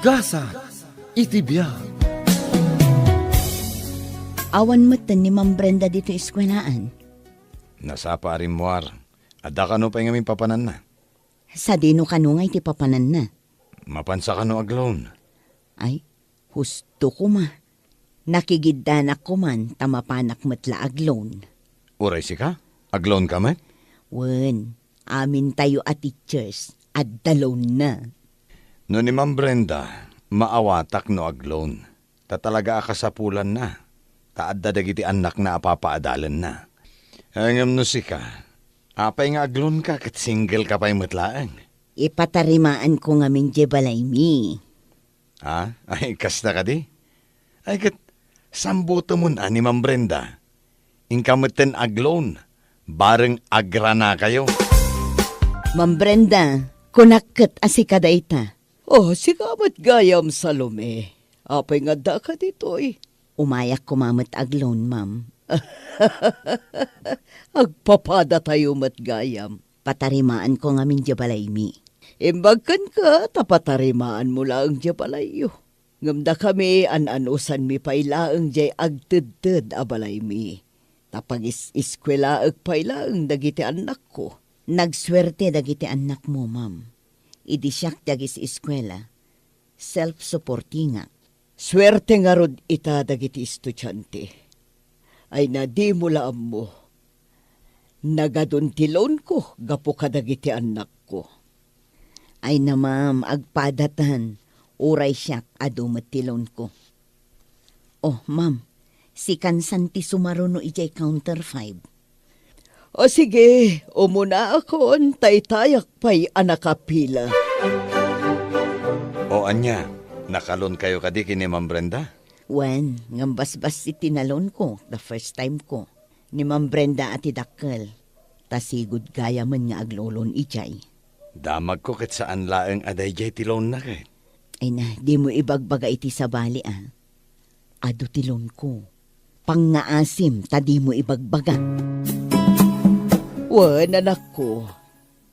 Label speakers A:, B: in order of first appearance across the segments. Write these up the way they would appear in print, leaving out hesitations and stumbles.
A: Gasa, itibiyag.
B: Awan mo ni Ma'am Brenda dito eskwelaan.
C: Nasapa rin muar. Adda ka no pa yung aming papanan na.
B: Sa dino kanungay ti papanan na.
C: Mapansa ka no aglon.
B: Ay, husto ko ma. Nakigiddanak ko man tamapanak matla aglon.
C: Uray si ka? Aglon ka met?
B: Wen, amin tayo at teachers at dalon na.
C: No ni Ma'am Brenda, maawatak no aglon. Tatalaga akasapulan na. Taadda dagiti anak na apapaadalan na. Hangam no si ka. Apay nga aglon ka kat single ka pa'y matlaang.
B: Ipatarimaan ko nga min jebalay mi.
C: Ha? Ay, kasta ka di? Ay, kat sambuto mo na ni Ma'am Brenda. Inkamutin aglon. Bareng agra na kayo.
B: Ma'am Brenda, kunakit asikada ita.
D: Oh, sikamat gayam Salome. Apay nga da ka dito eh.
B: Umayak kumamot aglon, ma'am.
D: Agpapada tayo mat gayam.
B: Patarimaan ko nga min jebalay mi.
D: Imbagkan ka, tapatarimaan mo lang jabalayo. Ngamda kami an-anusan mi pailaang jay agtedted abalay mi. Tapag iskwela ag pailaang dagiti anak ko.
B: Nagswerte dagiti anak mo, ma'am. Idi siyak dagis eskwela. Self-supporting nga.
D: Swerte nga rod ita dagiti estudyante. Ay nadi mo laam mo. Nagaduntilon ko, gapo ka dagiti anak ko.
B: Ay na, ma'am, agpadatan. Uray siyak adumatilon ko. Oh, ma'am, si Kansan ti sumaruno ijay counter 5.
D: O sige, umuna ako, tay-tayak pa'y anakapila.
C: O anya, nakalon kayo kadi kini Ma'am Brenda?
B: Wen, ngambas-bas si tinalon ko, the first time ko. Ni Ma'am Brenda ati dakkel. Tasigod gaya man nga aglolon ijay.
C: Damag ko kat saan laeng aday jay tilon na kay.
B: Ay na, di mo ibagbaga iti sa bali ah. Ado tilon ko. Pangngaasim, tadi mo ibagbaga.
D: Wan, anak ko,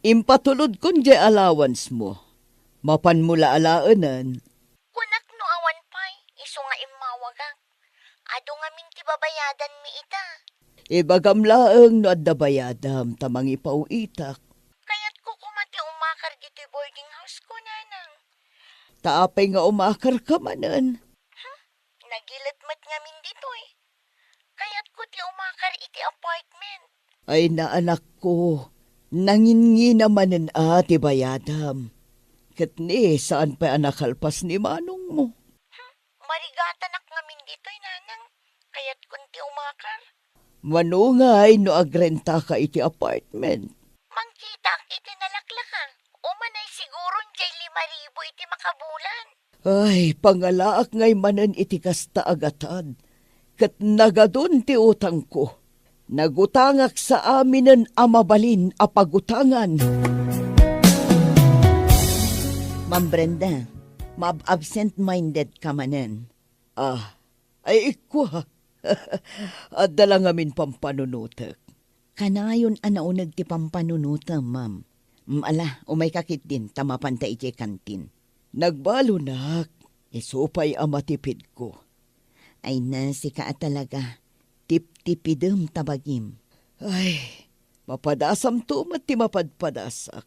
D: impatulod kun jay allowance mo. Mapan mula alaanan.
E: Kunak no awan pay, iso nga imawagak. Ado nga minti babayadan mi ita.
D: Ibagam laeng no adda bayadam tamang ipauitak.
E: Kaya't ko kumati umakar dito boarding house ko, nanang.
D: Taapay nga umakar ka manan.
E: Nagilat mat nga min dito eh. Kaya't ko ti umakar iti apartment.
D: Ay na anak ko, nangingi naman ati bayadam. Katni, saan pa anakalpas ni manong mo?
E: Marigatanak nga min dito nanang. Kaya't kunti umakar.
D: Manungay no agrenta ka iti apartment.
E: Mangkita iti nalaklakan. Umanay siguro jay 5,000 iti makabulan.
D: Ay, pangalaak ngay manan iti kasta agatan. Kat nagadun ti utang ko. Nagutangak sa aminen amabalin a pagutangan.
B: Ma'am Brenda, absent-minded ka manen.
D: Ay ikwa. At dalang amin pampanunutek.
B: Kanayon anaunag ti pampanunuta, ma'am. Ala, umay kakit din, tamapanta iti kantin.
D: Nagbalunak, isupay amatipid ko.
B: Ay na, si ka talaga. Tip-tipidem tabagim.
D: Ay, mapadasam to ti mapadpadasak.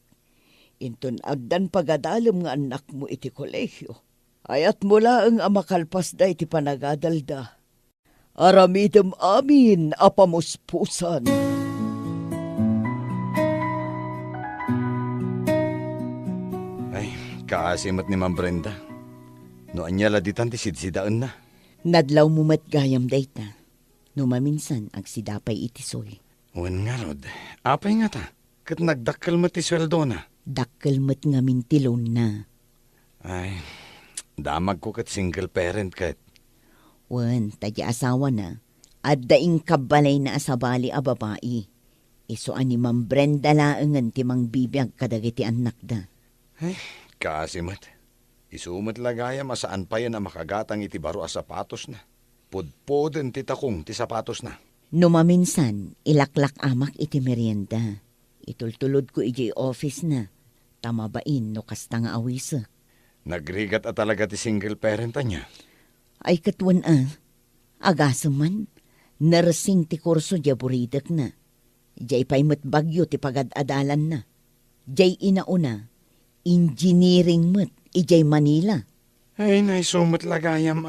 D: Inton agdan pagadalem nga anak mo iti kolehyo. Ayat mula ang amakalpas da iti panagadalda. Aramidem amin apamuspusan.
C: Ay, kaasimat ni Ma'am Brenda. No anya laditan ti sidsidaan na.
B: Nadlaw mo matgayam dayta. No maminsan agsidapay itisoy.
C: Wen nga rod, apay nga ta. Kat nagdakkal mo ti sweldo na.
B: Dakkel met nga mintilon na.
C: Ay, damag ko kat single parent kat.
B: Wen, tadya asawa na. At daing kabalay na asabali a babae. Iso ani Ma'am Brenda laengan ti mang bibiyag kadagiti anak da.
C: Ay, kaasimat. Isumat lagaya masaan pa yan na makagatang iti baro a sapatos na. Pudpoden ti takong ti sapatos na.
B: No maminsan, ilaklak amak iti merienda. Itultulod ko iti office na. Tamabain no kasta nga awisa.
C: Nagrigat at talaga ti single parent niya.
B: Ay katwan agasaman, narsing ti kurso di buridak na. Diyay pa'y bagyo ti pagad-adalan na. Diyay inauna, engineering mat, ijay Manila.
C: Ay, naisumot lagayam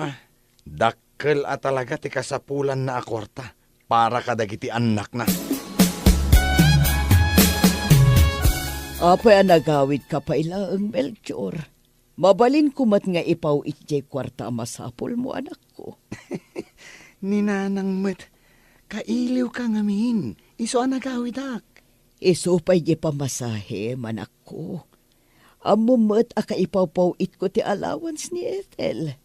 C: Dakkel at talaga ti kasapulan na akwarta para kadagiti anak na.
D: Apay nagawid ka pa ilaang Melchor. Mabalin kumat nga ipaw itjay kwarta masapol mo anak ko.
C: Ninanang met, kailiw ka ngamin. Iso ang nagawidak.
D: Iso pa'y di pamasahe, manak ko. Amumat akaipaw-paw it ko ti allowance ni Ethel.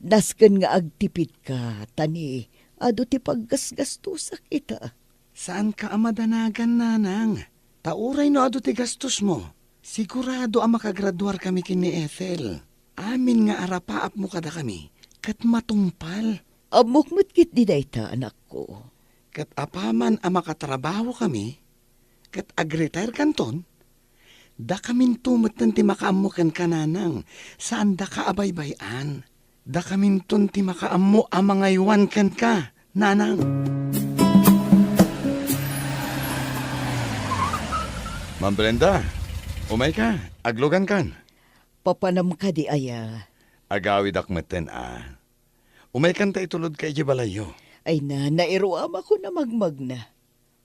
D: Nasken nga agtipid ka, tani, ado ti paggasgastusak ita.
C: Saan ka amadanagan, nanang? Tauray no ado ti gastos mo. Sigurado ang makagraduar kami kini Ethel. Amin nga arapaap mo kada kami. Kat matumpal.
D: Amukmat kit di dayta, anak ko.
C: Kat apaman ang makatrabaho kami. Kat ag-retire kanton. Da kamin tumatan ti makaammo kan kananang. Saan da ka abaybayan? Da kamin ton ti makaammo ang mga iwan kan ka, nanang. Ma'am Brenda, umay ka, aglugan kan.
D: Papanam ka di aya.
C: Agawid akmeten Umay kan ta itulod kay Jibalayo.
D: Ay na, nairuam ako na magmag na.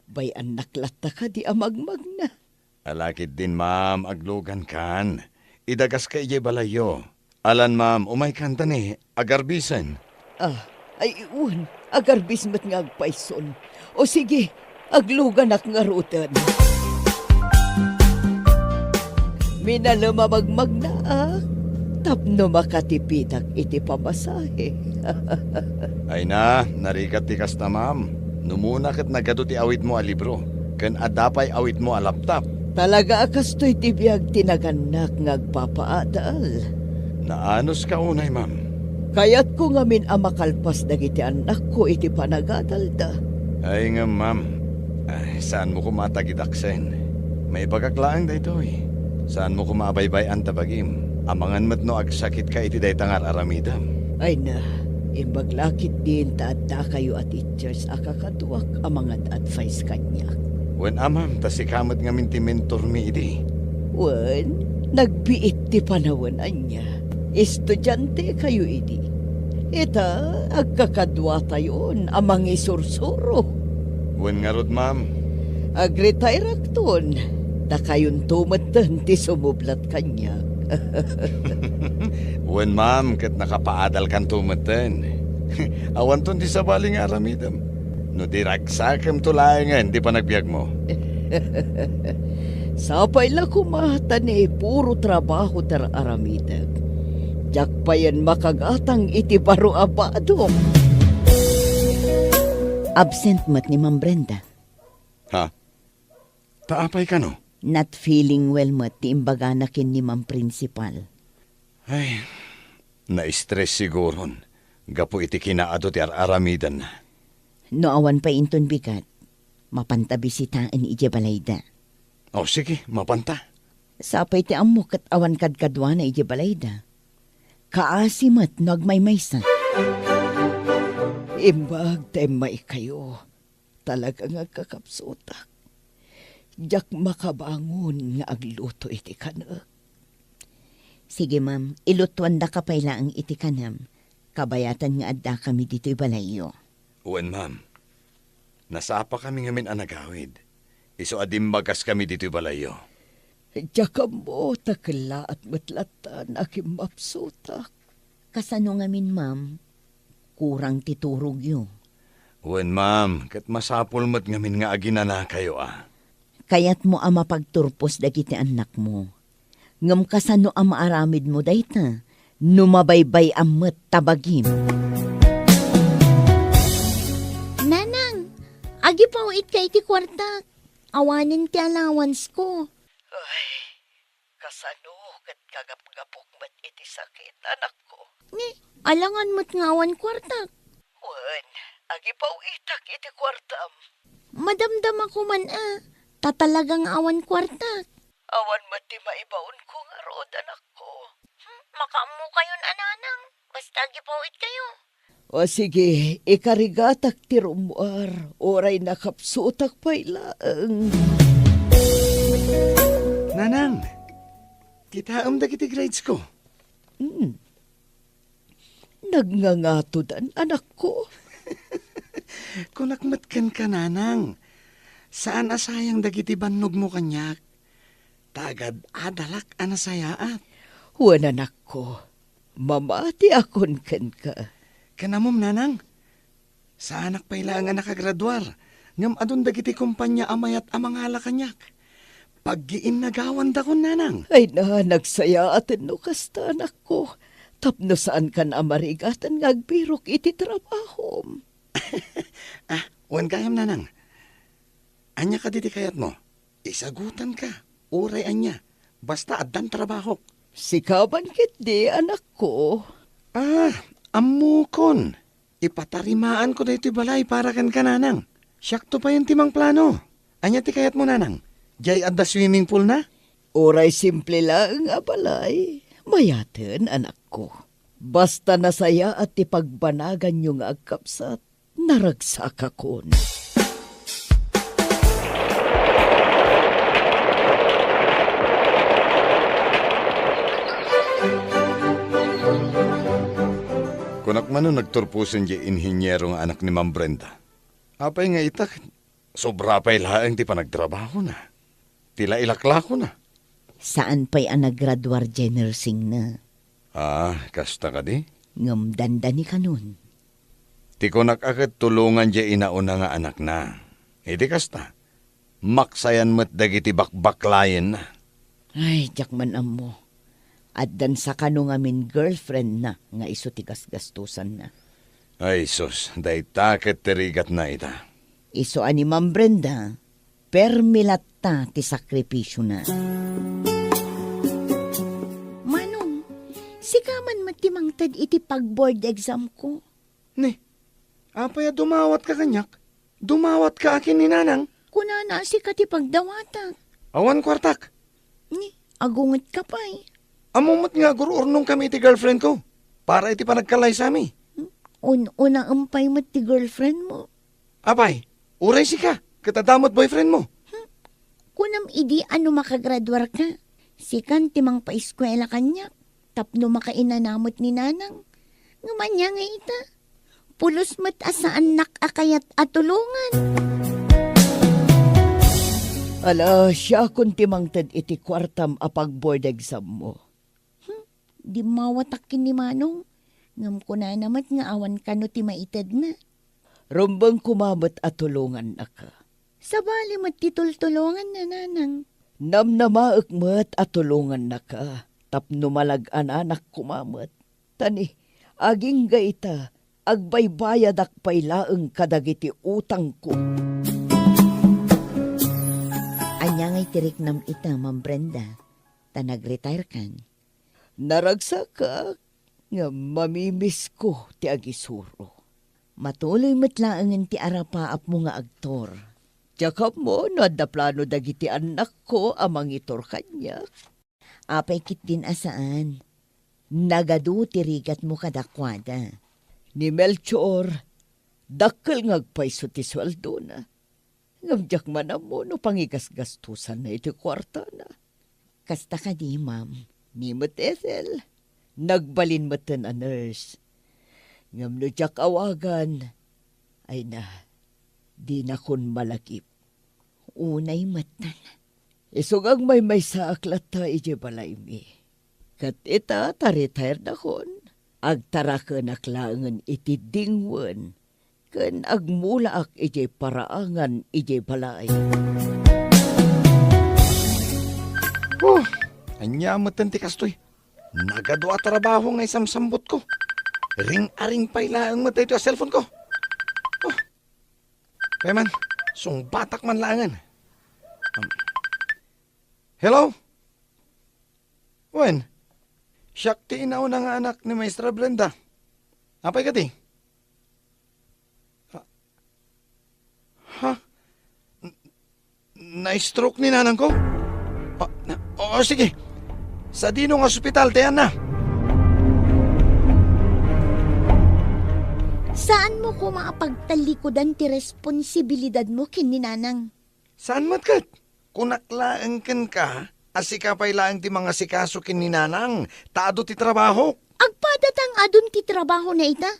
D: Bay anak lata ka di amagmag na.
C: Alakid din ma'am, aglugan kan. Idagas kay Jibalayo. Alan ma'am, umay kan tani, agarbisan.
D: Ay iwan, agarbis mat nga agpaison. O sige, aglugan ak nga rutan. Minalamamagmag na tapno makatipitak iti pamasahe.
C: Ay na, narikat ti kasta ma'am. Numuna kat nagado ti awit mo a libro. Ken adapay awit mo a laptop.
D: Talaga akastoy ti biyag tinaganak ngagpapaadal.
C: Naanos ka unay ma'am?
D: Kaya't ko ngamin amakalpas dagiti anak ko iti panagadal da.
C: Ay nga ma'am, ay, saan mo kumatagidaksen? May pagkaklaang da ito Saan mo kumabaybay ang tabagim? Amangan mat no agsakit ka iti day tangar aramidam.
D: Ay na, imbaglakit din taadda kayo at teachers akakatuwak amangan advice kanya.
C: Wen amam, tasikamat nga minti mentor mi iti.
D: Wen, nagbiit ti panawanan niya. Estudyante kayo idi. Ita, agkakadwa tayon amang isursuro.
C: Wen nga rod ma'am.
D: Agretire akton. Da kayon tumatan ti sumublat kanya.
C: Wen ma'am, kat nakapaadal kan tumeten. Awan ton di sabaling aramidam. No diragsakam tulayangan, di pa nagbiag mo.
D: Sapay la kumatan puro trabaho tar aramidag. Jak pa yan makagatang iti baro abado.
B: Absent mat ni Ma'am Brenda.
C: Ha? Taapay ka no?
B: Not feeling well mat ti imbaga na kin ni Ma'am Principal.
C: Ay, na-stress siguron. Gapo iti kinaado ti aramidan na.
B: No awan pa inton bigat, mapantabisitaan ije balayda.
C: O sige, mapanta.
B: Sapay ti ammo kat awan kadkadwa na ije balayda. Kaasimat nagmaymaysa.
D: Imbag temay kayo. Talagang agkakapsutak. Jak makabangon nga agluto iti kanak.
B: Sige ma'am, ilutuan da kapayla ang iti kanam. Kabayatan nga adda kami dito'y balayo.
C: Uwan ma'am, nasapa kami ngamin anagawid. Iso adim bagas kami dito'y balayo.
D: Jak mo takla at matlatan aking mapsutak.
B: Kasano ngamin ma'am, kurang titurog yo.
C: Uwan ma'am, kat masapul mat ngamin nga aginana kayo
B: Kayat mo ama pagturpos dagiti anak mo. Ngam kasano ang maaramid mo dayta, numabaybay amat tabagim.
E: Nanang, agi pa it ka iti kwarta. Awanin ti allowance ko.
D: Ay, kasano kat kagap-gapok mat iti sakit, anak ko.
E: Ni, alangan mo't nga awan kwarta.
D: Wen, agi pa itak iti kwartam.
E: Madamdam ako man tatalagang awan kwarta.
D: Awan mati maibaon ko nga rod, anak ko.
E: Makaamu kayo ananang. Basta gipawid kayo.
D: O sige, ikarigatak ti rumuar. Oray nakapsutak pa'y laang.
C: Nanang, titaam dagiti grades ko.
D: Nagngangato anak ko.
C: Kunakmatkan ka, nanang. Saan asayang dagiti bannog mo kanyak? Tagad adalak anasayaat.
D: Huwag anak ko. Mamati akon kan ka.
C: Kanamom, nanang. Sa anak pa ilangan nakagraduar. Ngam adun dagiti kumpanya amayat amangala kanyak. Paggiin nagawan da ko, nanang.
D: Ay na, nagsaya atin no kasta anak ko. Tapno saan kan amarigatan ngagbirok iti trabahom.
C: Wan kayam, nanang. Anya ka diti kayat mo. Isagutan ka. Uray anya. Basta addan trabaho.
D: Sikaban kit di anak ko.
C: Amukon. Ipatarimaan ko da ito'y balay para kan kananang. Siyakto pa yung timang plano. Anya ti kayat mo, nanang? Jay adda swimming pool na?
D: Oray simple lang abalay. Mayaten anak ko. Basta nasaya at ipagbanagan yung agkapsat, naragsak akon.
C: Kunak man nagturpusin di inhinyero nga anak ni Ma'am Brenda. Apay nga itak, sobra pa'y laang ti panagtrabaho na. Tila ilaklako na.
B: Saan pa'y ang naggraduar di nursing na?
C: Kasta ka di?
B: Ngam dandani ka nun.
C: Ti kunak agad tulungan di inauna nga anak na. Hindi kasta. Maksayan mo't dagiti bakbaklayen na.
B: Ay, jakman amo. At dan sa kano ngamin girlfriend na nga iso tigas-gastusan na.
C: Ay sus, day taket terigat na ita.
B: Iso ani Ma'am Brenda, permilat ta ti sakripisyo na.
E: Manong, sikaman matimangtad iti pag-board exam ko.
C: Ni, apaya dumawat ka kanyak? Dumawat ka akin ni nanang?
E: Kunana si ka ti pagdawatak.
C: Awan kwartak.
E: Ni, agungot ka pa eh.
C: Amumot nga gururnong kami iti girlfriend ko. Para iti panagkalay sa mi.
E: Una ampay mo ti girlfriend mo.
C: Abay, uray si ka. Katadamot boyfriend mo.
E: Kunam idi ano makagraduar ka. Sikan timang pa-eskwela kanya. Tapno makainanamot ni nanang. Ngumanya nga ita. Pulos mat asaan nakakayat at tulungan.
D: Ala, siya kung timangtad iti kwartam apag board exam mo.
E: Di mawatakin ni Manong. Ngam ko na namat nga awan ka no ti maitad na.
D: Rumbang kumamot at tulungan na ka.
E: Sabali mat titultulungan na nanang.
D: Namnamaak mo't at tulungan na ka. Tapno malagan anak kumamot. Tani, aging gaita, agbaybayad akpay laeng kadagiti utang ko.
B: Anya ngay tirik nam ita, Ma'am Brenda. Ta nag-retire kan.
D: Naragsak ka, nga mamimiss ko ti agisuro.
B: Matuloy matlaangan ti arapaap mo nga agtor.
D: Tiyakap mo, no adda plano dagiti anak ko amang itor kanya.
B: Apay kit din asaan. Nagadu tirigat mo kadakwada.
D: Ni Melchor, dakkel ngagpayso ti sweldo na. Ngamjak man mo no pangigasgastusan na iti kwarta na.
B: Kasta ka di, Ma'am.
D: Ni Ethel, nagbalin matan a nurse. Ngam no jak awagan, ay na, di na kun malakip.
B: Unay matan.
D: Isugang may sa aklat ta ije balay mi. Kat ita ta-retire na kon, agtara ka naklangan iti dingwan, kan agmula ak ije paraangan ije balay.
C: Anya matan ti kastoy. Nagadwa trabaho nga isamsambot ko. Ring-aring pa'y laang matay ito cellphone ko. Kaya man, sungbatak man laangan. Hello? Wen? Siyak ti inaw na nga anak ni Maestra Brenda. Apay ka ti? Ha? Na-stroke ni nanang ko? Sige. Sa dinong ospital, tiyan na.
E: Saan mo ko maapagtalikodan ti responsibilidad mo kin ni Nanang?
C: Saan matkat? Kunaklaan kan ka, asikapay laang ti mga sikaso kin ni Nanang, taado ti trabaho.
E: Agpadatang adun ti trabaho na ita?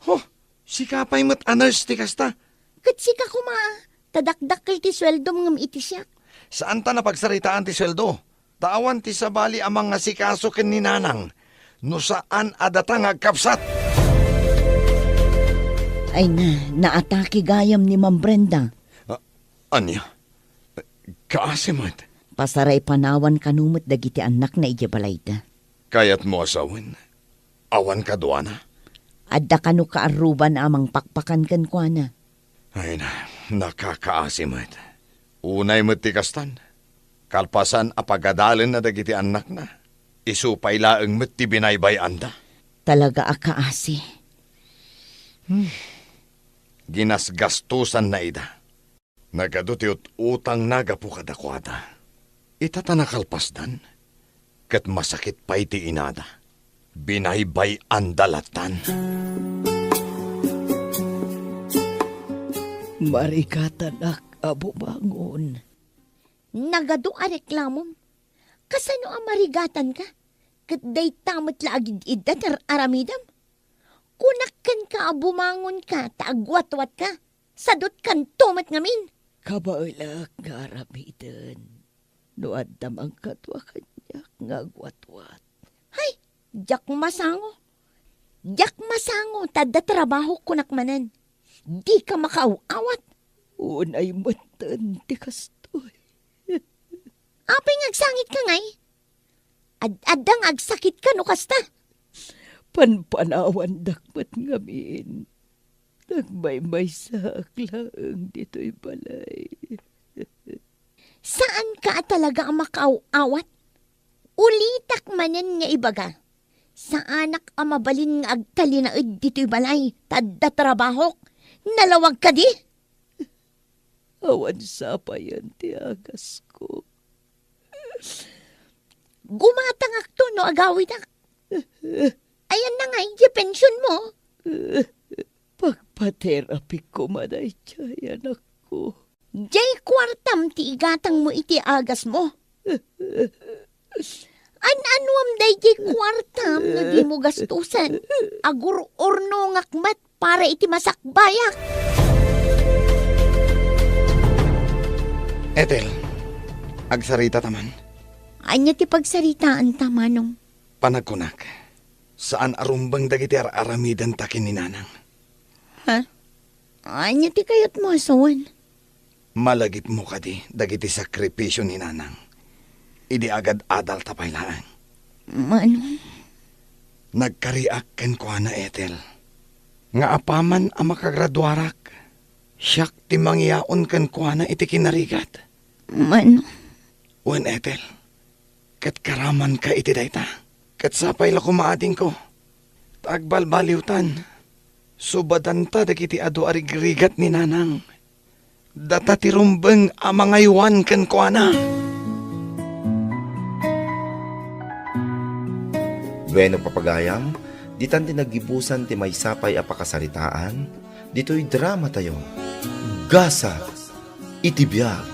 C: Ho, sikapay mat aners ti kasta.
E: Katsika kuma, tadakdakkel ti sweldo ngam iti siya.
C: Saan ta napagsaritaan ti sweldo? Tawan ti sabali amang nga sikaso kin ni Nanang, no saan adatang agkapsat.
B: Ay naatake gayam ni Ma'am Brenda.
C: Anya? Kaasimat.
B: Pasaray panawan kanumot dagiti anak na ijabalayta.
C: Kayat mo asawin. Awan ka duana.
B: Adda kanu kaaruban amang pakpakan kan kwa na.
C: Ay na, nakakaasimat. Unay mo't tikastan. Kalpasan apagadalin na dagiti anak na. Isupay laeng mo't ti binaybay anda.
B: Talaga akaasi.
C: Ginasgastusan na ida. Nagadutiot utang nagapu kadakwada. Itatanakalpasdan. Kat masakit pa iti inada. Binaybay andalatan.
D: Marikatanak abumangon.
E: Nagado a reklamom. Kasano ang marigatan ka? Kat day tamot laagid idat aramidam. Kunakkan ka bumangon ka, taagwat-wat ka. Sadot kan tumat ngamin.
D: Kabaulak nga aramidan. Nuadam ang katwa kanyak nga gwat-wat.
E: Hay, jak masango. Jak masango, tada trabaho kunakmanan. Di ka makaawat.
D: Unay matan ti kastoy.
E: Apay ngagsangit ka ngay. Adang agsakit ka no kasta.
D: Panpanawan dakmat ngamin. Nagmaymay sa aklang dito'y balay.
E: Saan ka talaga ang makaawat? Ulitak manen nga ibaga. Sa anak ang mabalin nga agtalinaid dito'y balay, tadda trabahok, nalawag ka di?
D: Awan sa payan ti agas ko.
E: Gumatang akto no agawid ak. Ayan na nga, yung pensyon mo.
D: Pagpa-therapy ko manay tiya, anak ko.
E: Jay kwartam ti igatang mo iti agas mo. An-anuam day jay kwartam nga di mo gastusan. Agur orno ngakmat para iti masakbayak.
C: Ethel, agsarita taman.
E: Anya ti pagsaritaan tamanong.
C: Panagkunak. Saan arumbang dagiti aramidan takin ni Nanang?
E: Ha? Anya ti kayat mo asawan?
C: Malagip mo kadi dagiti sakripisyo ni Nanang. Idi agad adal tapay laang.
E: Manong?
C: Nagkariak ken ko na Ethel. Nga apaman ang makagraduarak. Siyak ti mangyaon ken ko na iti kinarigat.
E: Manong?
C: Wen Ethel, kat karaman ka iti dayta. Kat sapay la kumaading ko. Tagbalbaliwtan. Subadanta dagiti adu arigrigat ni Nanang. Data ti rumbeng amangaywan ken ko na.
A: Bueno papagayam, ditan tinagibusan ti may sapay apakasaritaan, dito'y drama tayo. Gasa, itibiyag.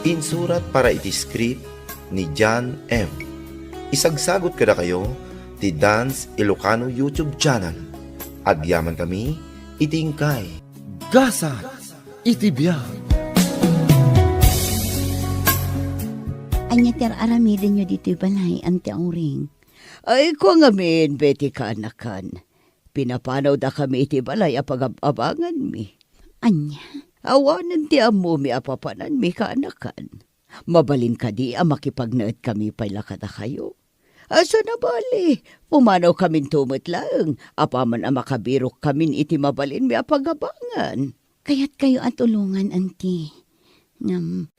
A: Insurat para iti script ni John M. Isagsagot kada kayo ti Dance Ilocano YouTube channel. Agyaman kami, itingkay.
B: Gasa, itibiyag.
E: Anya ter aramidin nyo dito'y balay, ante ang ring.
D: Ay ko ngamin, beti ka anakan. Pinapanaw da kami iti balay apag-abangan mi.
E: Anya?
D: Awanan ti amo mi apapanan mi ka anakan. Mabalin ka di makipagnaet kami pala kada kayo. Asa na bali? Pumanaw kamin tumot lang. Apaman ang makabirok kamin iti mabalin mi apag-abangan.
E: Kaya't kayo at tulungan, auntie.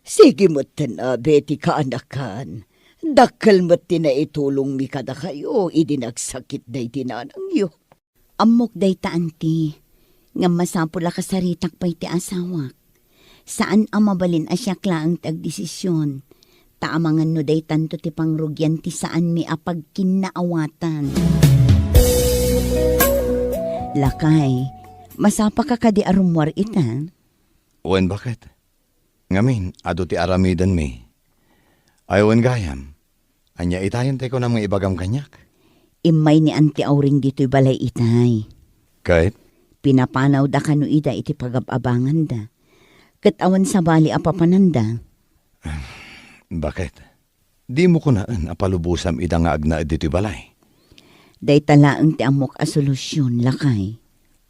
D: Sige mo't na, beti ka anakan. Dakkel mo't itulong mi kada kayo, idinagsakit day tinanang yo.
E: Amok day ta, auntie. Nga masapula kasaritak pa'y ti asawak. Saan ang mabalin asya klaang tagdesisyon? Taamangan no day tanto ti pangrugyan ti saan mi apag kinaawatan.
B: Lakay, masapa ka kadi arumwar ita.
C: Wen bakit? Ngamin, ado ti aramidan mi. Ayawan gayam. Anya itayan te ko na mga ibagam kanyak.
B: Imay ni Auntie Auring dito'y balay itay.
C: Kahit?
B: Pinapanaw da kanu ida iti pagababangan da. Katawan sa bali apapananda.
C: Bakit? Di mo ko naan apalubusam ida nga agna dito'y balay.
B: Day talaang ti amok a solusyon, lakay.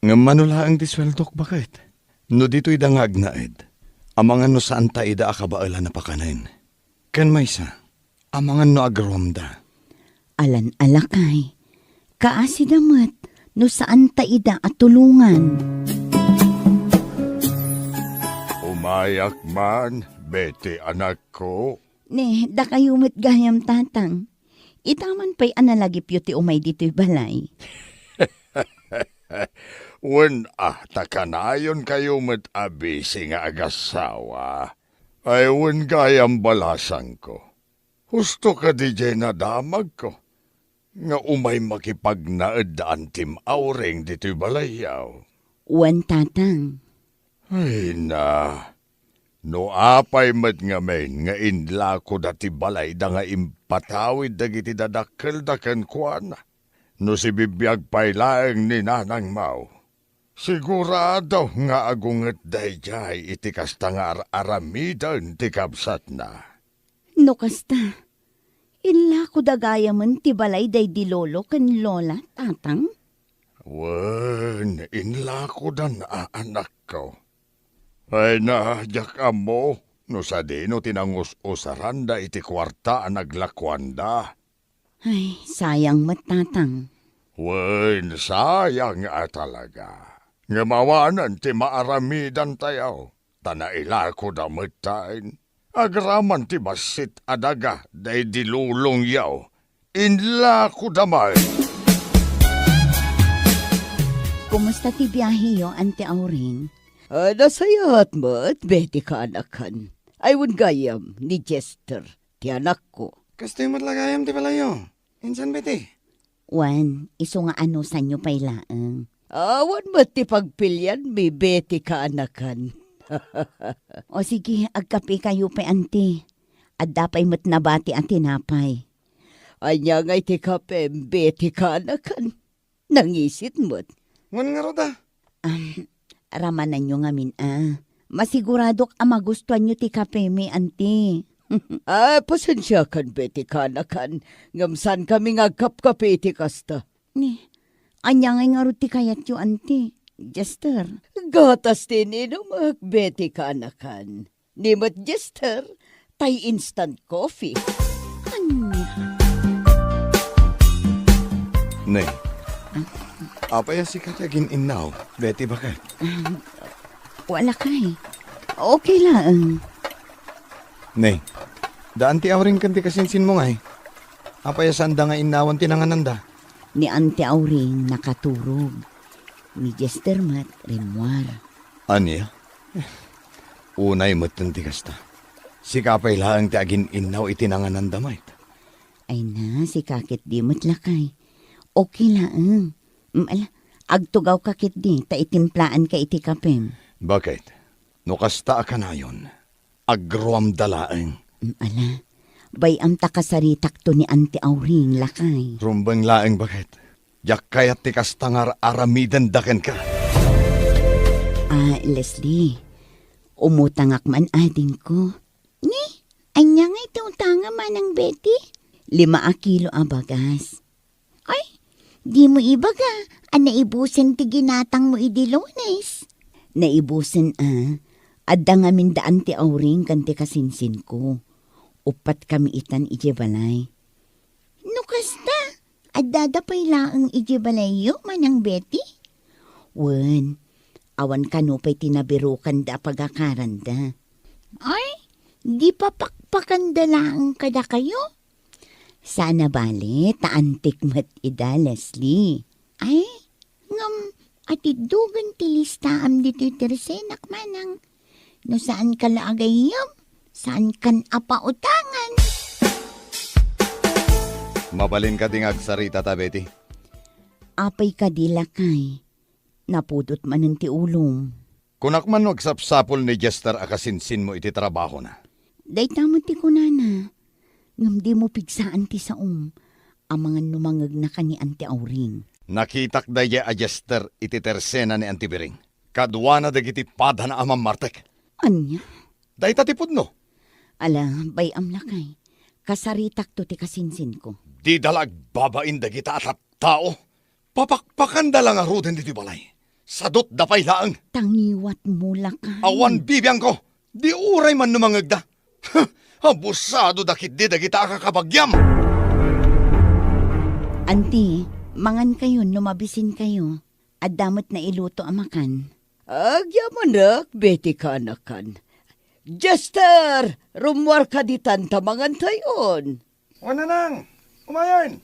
C: Nga manulaang ti sweldok bakit? No dito'y da nga agnaed. Amangan no saan ta ida akabaala na pakanin. Ken maysa, amangan no agromda.
B: Alan alakay. Kaasi damat no saan ta ida at tulungan.
C: Umayak man, Betty anak ko.
B: Ne, da kayo met gayam tatang. Itaman pa'y analagip yu ti umay dito'y balay.
C: Wen takanayon kayo met abisi nga agasawa. Ay wen gayam balasan ko. Husto ka DJ na damag ko. Nga umay makipagnaed daan Tim Auring dito'y balayaw.
B: Wan tatang.
C: Ay na, no apay met nga men nga inla ko dati balay da nga impatawid dagiti dadakkel daken kuana. No si bibiyag paylaeng ni Nanang Mau. Sigurado nga agunget dayjay iti kasta nga aramidan ti kabsat na.
B: No kasta. Ila ko dagaya man ti balay day di lolo kan lola, tatang.
C: Wen, inla ko dan anak ko. Ay na, jak amo, no sa dino tinangus-usaran da iti kwarta naglakwanda.
B: Ay, sayang matatang.
C: Wen, sayang nga talaga. Nga mawanan ti maaramidan tayaw. Tanaila ko da matain. Agraman ti basit adaga day dilulong yaw. Inla ko damay.
B: Kumusta ti biyahe yo, Auntie Auring?
D: Nasayat mo't, Betty ka anakan. Aywan gayam ni Jester, ti anak ko.
F: Kastoy matlagayam ti palayo. Insan Betty?
B: Wan, iso nga ano sa inyo pailaang.
D: Awan mo't ti pagpilyan, mi Betty ka anakan.
B: O sige, agkape kayo pa, Auntie. At dapay mo't nabati ang tinapay.
D: Anya ngay ti kape, Betty ka anakan. Nangisit mo't.
F: Ngan nga roda.
B: Ramanan nyo nga Masiguradok magustuhan nyo ti kape mi, Auntie.
D: Pasensya kan, Betty ka anakan. Ngamsan kami nga kap-kape ti kasta.
B: Ni, anya nga ruti kayat yo, Auntie. Jester.
D: Gatas tin inumak, Betty ka anakan. Nimot Jester, tay instant coffee.
B: Anya.
C: Nay, apaya si katagin inaw, Betty bakit?
B: Wala kay. Okay lang.
C: Nay, daan ti Auring kan ti kasinsin mo ngay. Apaya sanda nga inawan tinangananda.
B: Ni Auntie Auring nakaturog. Ni Jester mat rinwar.
C: Anya? Unay matan ti kasta. Si kapay laang ti agin inaw itinangananda mait.
B: Ay na, si kakit di mo't lakay. Okay lang. Agtugaw kakit di, ta itimplaan ka iti kapem.
C: Bakit? No kasta ka na yun. Agruam dalaeng.
B: Ala, bayam takasaritak to ni Auntie Auring lakay.
C: Rumbang laeng bakit? Yak kayat ti kasta nga aramidan daken ka.
B: Leslie, umutangak man ading ko.
E: Ni, anya nga iti utanga manang Betty?
B: 5 kilo abagas.
E: Ay, di mo ibaga. Naibusan ti ginatang mo idi Lunes.
B: Naibusan adda nga mindaan ti Auring kan ti kasinsin ko. Upat kami itan ije balay.
E: No kasta, adada pa'y laang ije balayo manang Betty?
B: Wen, awan kanupay tinabirukan da pagakaranda.
E: Ay, di pa pakpakanda laang kada kayo?
B: Sana bale, taantik mat ida, Leslie.
E: Ay, ngam, atidugan ti listaam dito tirsenak manang. No saan ka laagayam? Saan kan apautangan?
C: Mabalin ka dingag sarita ta, Betty.
B: Apay ka di lakay. Napudot man ng ti ulong.
C: Kunak man wagsapsapol ni Jester akasinsin mo iti trabaho na.
B: Day tamot ti kunana. Ngam di mo pigsaan ti saom. Ang mga numangag na kani Anti Auring.
C: Nakitak daya a Jester iti tersena ni Antibiring. Kadwa na dagiti pada na amang martek.
B: Anya?
C: Day tatipod no.
B: Ala, bay amlakay. Kasaritak to ti kasinsin ko.
C: Di dalag babain dagita at tao. Papakpakan dalang aruden diti balay. Sadot dapay laang.
B: Tangiwat mo lakay.
C: Awan bibiyang ko. Di uray man numangagda. Abusado dakit di dagita kakabagyam.
B: Anti, mangan kayo, numabisin kayo. At damot na iluto amakan.
D: Agyamanak, beti ka anakan. Jester, rumwar ka di tantamangan tayon.
F: Wala nang. Umayon.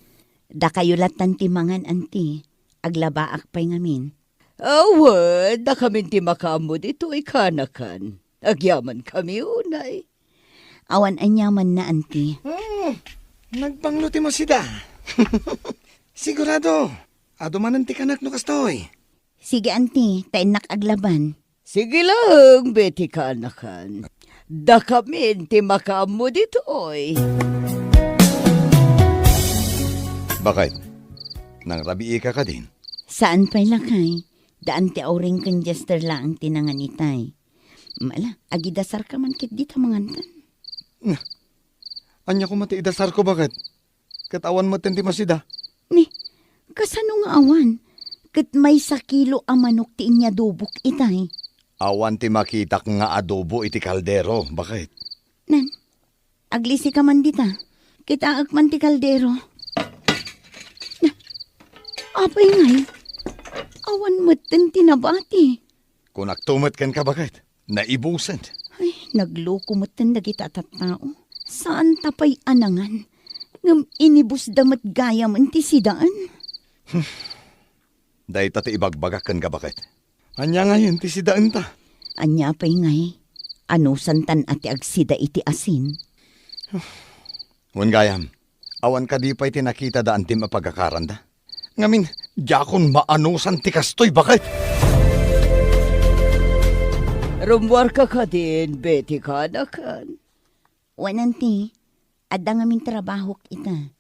B: Da kayo latan ti mangan, anti. Aglabaak pa'y ngamin.
D: Awad, na kami ti makamod ito ikanakan. Agyaman kami unay.
B: Awan anyaman na, anti.
F: Nagpangluti mo sida. Sigurado. Ado mananti kanak no kastoy.
B: Sige, anti, tainak aglaban.
D: Sige lang, beti ka anakan. Da kami ti makamod ito'y.
C: Bakit? Nang rabii ka din?
B: Saan pa'y lakay? Daan ti auring kan Jester lang tinangan itay. Mala, agidasar ka man kit dito mangantan.
C: Anya ko matiidasar ko bakit? Katawan mo tenti masida.
B: Ni, kasano nga awan? Kat may sakilo a manok ti inya dubok itay.
C: Awan ti makitak nga adobo iti kaldero. Bakit?
B: Nan, aglisi ka man dita. Kita man ti kaldero. Na, apay ngay. Awan matan tinabati.
C: Kung naktumat kan ka bakit? Naibusan.
B: Ay, nagluko matan dagita tattao. Saan tapay anangan? Ngam inibus damat gaya man ti sidaan.
C: Dahil tati ibagbagakan ka bakit? Anya ngayon ti sidaan ta.
B: Anya pa'y ngay. Ano santan ati agsida iti asin?
C: Wan gayam, awan ka di pa'y tinakita daan ti mapagakaranda. Ngamin, jakon maanusan ti kastoy bakit?
D: Rumwar ka din, beti ka anakan.
B: Wananti, adda ngamin trabaho ita.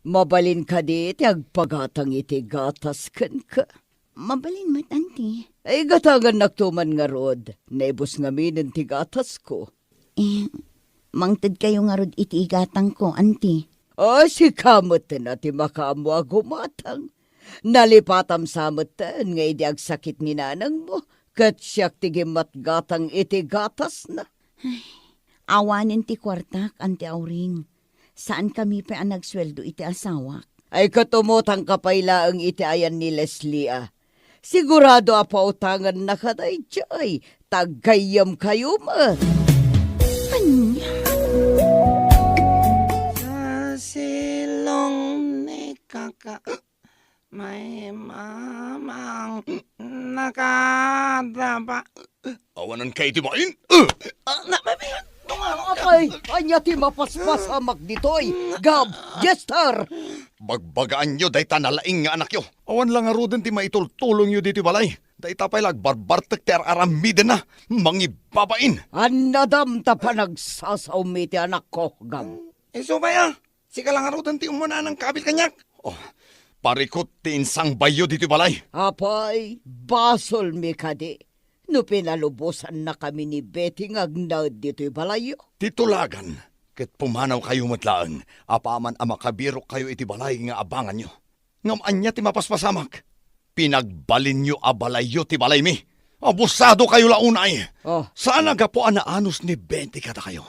D: Mabalin ka di, ti agpagatang iti gatas kan ka.
B: Mabalin mat, anti.
D: Ay gatangan naktuman nga rod, nebus nga minin ti gatas ko.
B: Mangtad kayo nga rod iti igatang ko, anti.
D: Si kamot na ti makamu agumatang. Nalipatam samutan nga idi agsakit ni nanang mo, kat siyak ti gimatgatang iti gatas na.
B: Awanin ti kwartak, anti Auring. Saan kami pa ang nagsweldo iti asawak?
D: Ay katumotang kapaylaang iti ayan ni Leslie Sigurado apautangan na kaday jay, taggayam kayo man.
B: Anya?
F: Sa silong ni kaka. May mamang nakadapa.
C: Awanan kayo timain?
D: Apay, anya ti mapaspasamak ditoy. Gab, Jester!
C: Bagbagaan nyo dahi tanalaing nga anak yo. Awan lang aruden ti maitultulong nyo dito balay. Dahi tapay lagbarbartek ti aramiden na. Mangibabain.
D: Anadam ta pa nagsasaumi ti anak ko, Gab.
F: Subaya. Sika lang arutan ti umuna ng kabil kanyak.
C: Oh, parikot ti insang bayo dito balay.
D: Apay, basol mi kadi. No pinalubusan na kami ni Betty ngagnad dito'y balayo.
C: Titulagan. Ket pumanaw kayo matlaan. Apaman ang makabiro kayo iti balay nga abangan nyo. Ngam anya ti mapaspasamak. Pinagbalin nyo a balayo ti balay mi. Abusado kayo launay.
D: Oh.
C: Saan agapo na anos ni 20 kada kayo?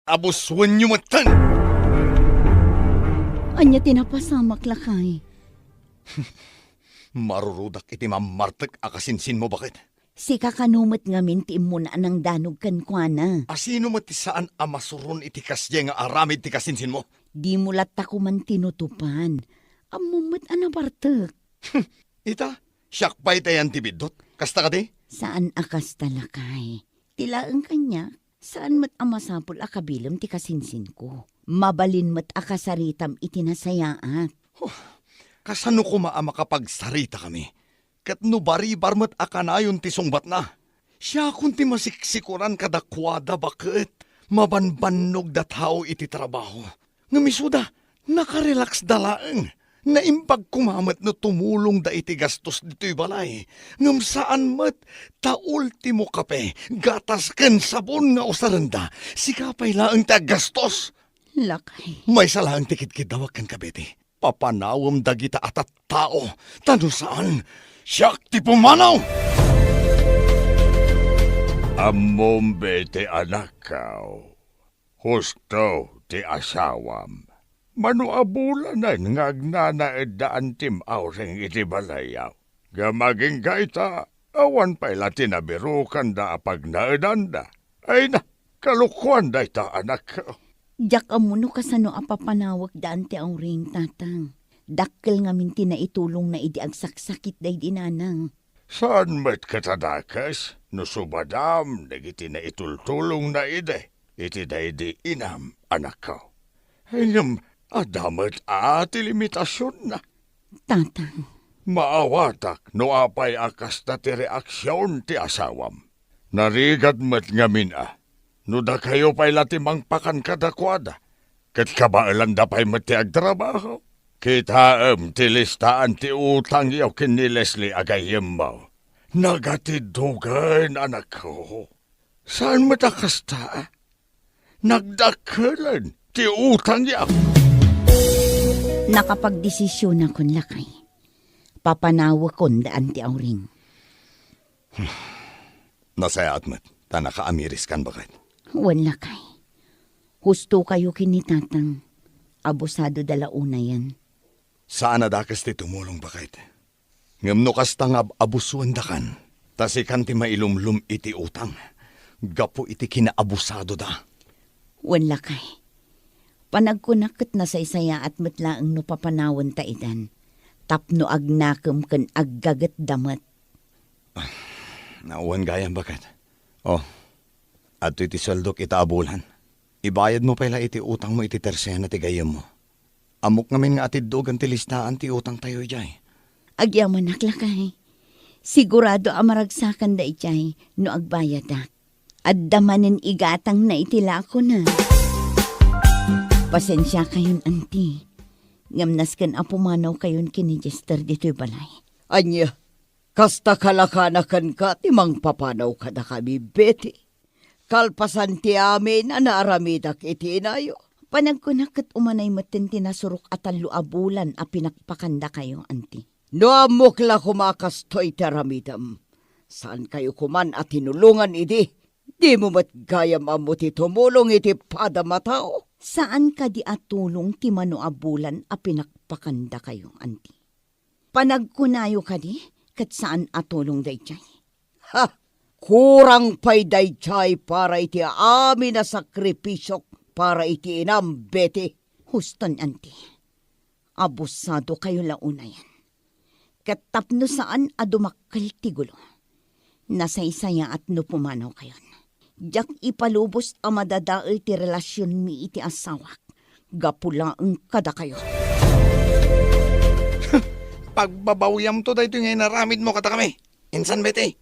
C: Abuswan nyo matan.
B: Anya tinapasamak lakay.
C: Marurudak iti mamartek akasinsin mo bakit?
B: Si kakanumot ngamin ti imuna ng danog kan kuana.
C: Asino mo ti saan amasurun iti kasye nga aramid ti kasinsin mo?
B: Di mo latta ko man tinutupan. Amumot anabartek.
C: Ita, siyak pa itayan ti bidot. Kasta ka di?
B: Saan akas talakay? Tilaang kanya, saan mat amasapol akabilam ti kasinsin ko. Mabalin mat akasaritam itinasayaat.
C: Kasano ko makakapagsarita kami? Kat no baribar met akanayon ti sungbat na. Siya kun ti masiksikuran kadakwada bakit. Mabanbanog da tao iti trabaho. Ngamisuda, nakarelax dalaeng. Naimpag kumamat no tumulong da iti gastos dito'y balay. Ngam saan mat, ta ultimo kape, gatas ken sabon nga usaranda, sikapay laeng ta gastos.
B: Lakay.
C: May salaang tikit-kit dawag kan kabete. Papanawam dagita atat tao, tano saan, siyak ti pumanaw!
G: Amom bete anak kao. Husto ti asawam. Manuabulanan nga agnanaeddaan tim awring iti balayaw. Gamaging gaita, awan pa'y latinabirukan da apag naedanda. Ay na, kalukuan da ita anak ko.
B: Jak amuno kasano apapanawag daan ti awring tatang. Dakkel nga minti na itulong na idi agsaksakit day dinanang.
G: Saan met katadakas? No subadam, nagiti na itultulong na ide. Iti da di inam anak ko. Hingam, adamat ati limitasyon na.
B: Tatang,
G: Maawatak no apay akas na ti reaksyon ti asawam. Narigad met ngamin no da kayo pa'y latimang pakan kadakwada. Kat kabailan da pa'y met ti agtrabaho. Kitaam ti listaan ti utang yaw kin ni Leslie agayem mo. Nagatidugan anak ko. Saan matakas ta? Nagdakalan ti utang yaw.
B: nakapagdesisyon akon lakay. Papanawa kon daan ti awring.
C: Nasaya atmat, ta nakaamiris kan bakit.
B: Wan lakay. Husto kayo kinitatang. Abusado dalauna yan.
C: Saan na dakas ti tumulong bakit? Ngam no kasta nga abusuan da kan, tasikan ti mailumlum iti utang. Gapo iti kinaabusado da.
B: Wan lakay. Panagkunakit na sa isaya at matlaang no papanawan ta idan. Tapno agnakam kan aggagat damat.
C: Nauwan gayang bakit? Oh, at iti saldok itaabulan. Ibayad mo pala iti utang mo iti tersena ti gayam mo. Amok ngamin nga atid dogan ti listaan ti utang tayo jay.
B: Agyaman naklakay. Sigurado amaragsakan da ijay no agbayad ak. At damanin igatang na itila ko na. Pasensya kayon, auntie. Ngamnas kan apumanaw kayon kini Jester dito'y balay.
D: Anya, kasta kalakanakan ka, timang papanaw ka na kami, Betty. Kalpasan ti amin, anaaramidak iti inayo.
B: Panagkunakat umanay matin tinasurok at abulan a pinakpakanda kayo, auntie.
D: No amukla kumakastoy taramidam. Saan kayo kuman at tinulungan idi? Di mo matgayam amo ti tumulong iti padamatao.
B: Saan ka di atulong ti manuabulan a pinakpakanda kayo, auntie? Panagkunayo ka di, kat saan atulong dayjay?
D: Ha! Kurang pa'y dayjay para iti amin na sakripisyok para iti inam, Betty.
B: Huston, auntie. Abusado kayo launa yan. Katapno saan adumakal ti gulo. Nasaysaya at no pumanaw kayon. Jak ipalubos a madadaal ti relasyon mi iti asawak. Gapulaang kada kayo.
F: Pagbabawyam to dahito ngay naramid mo kata kami. Insan bete.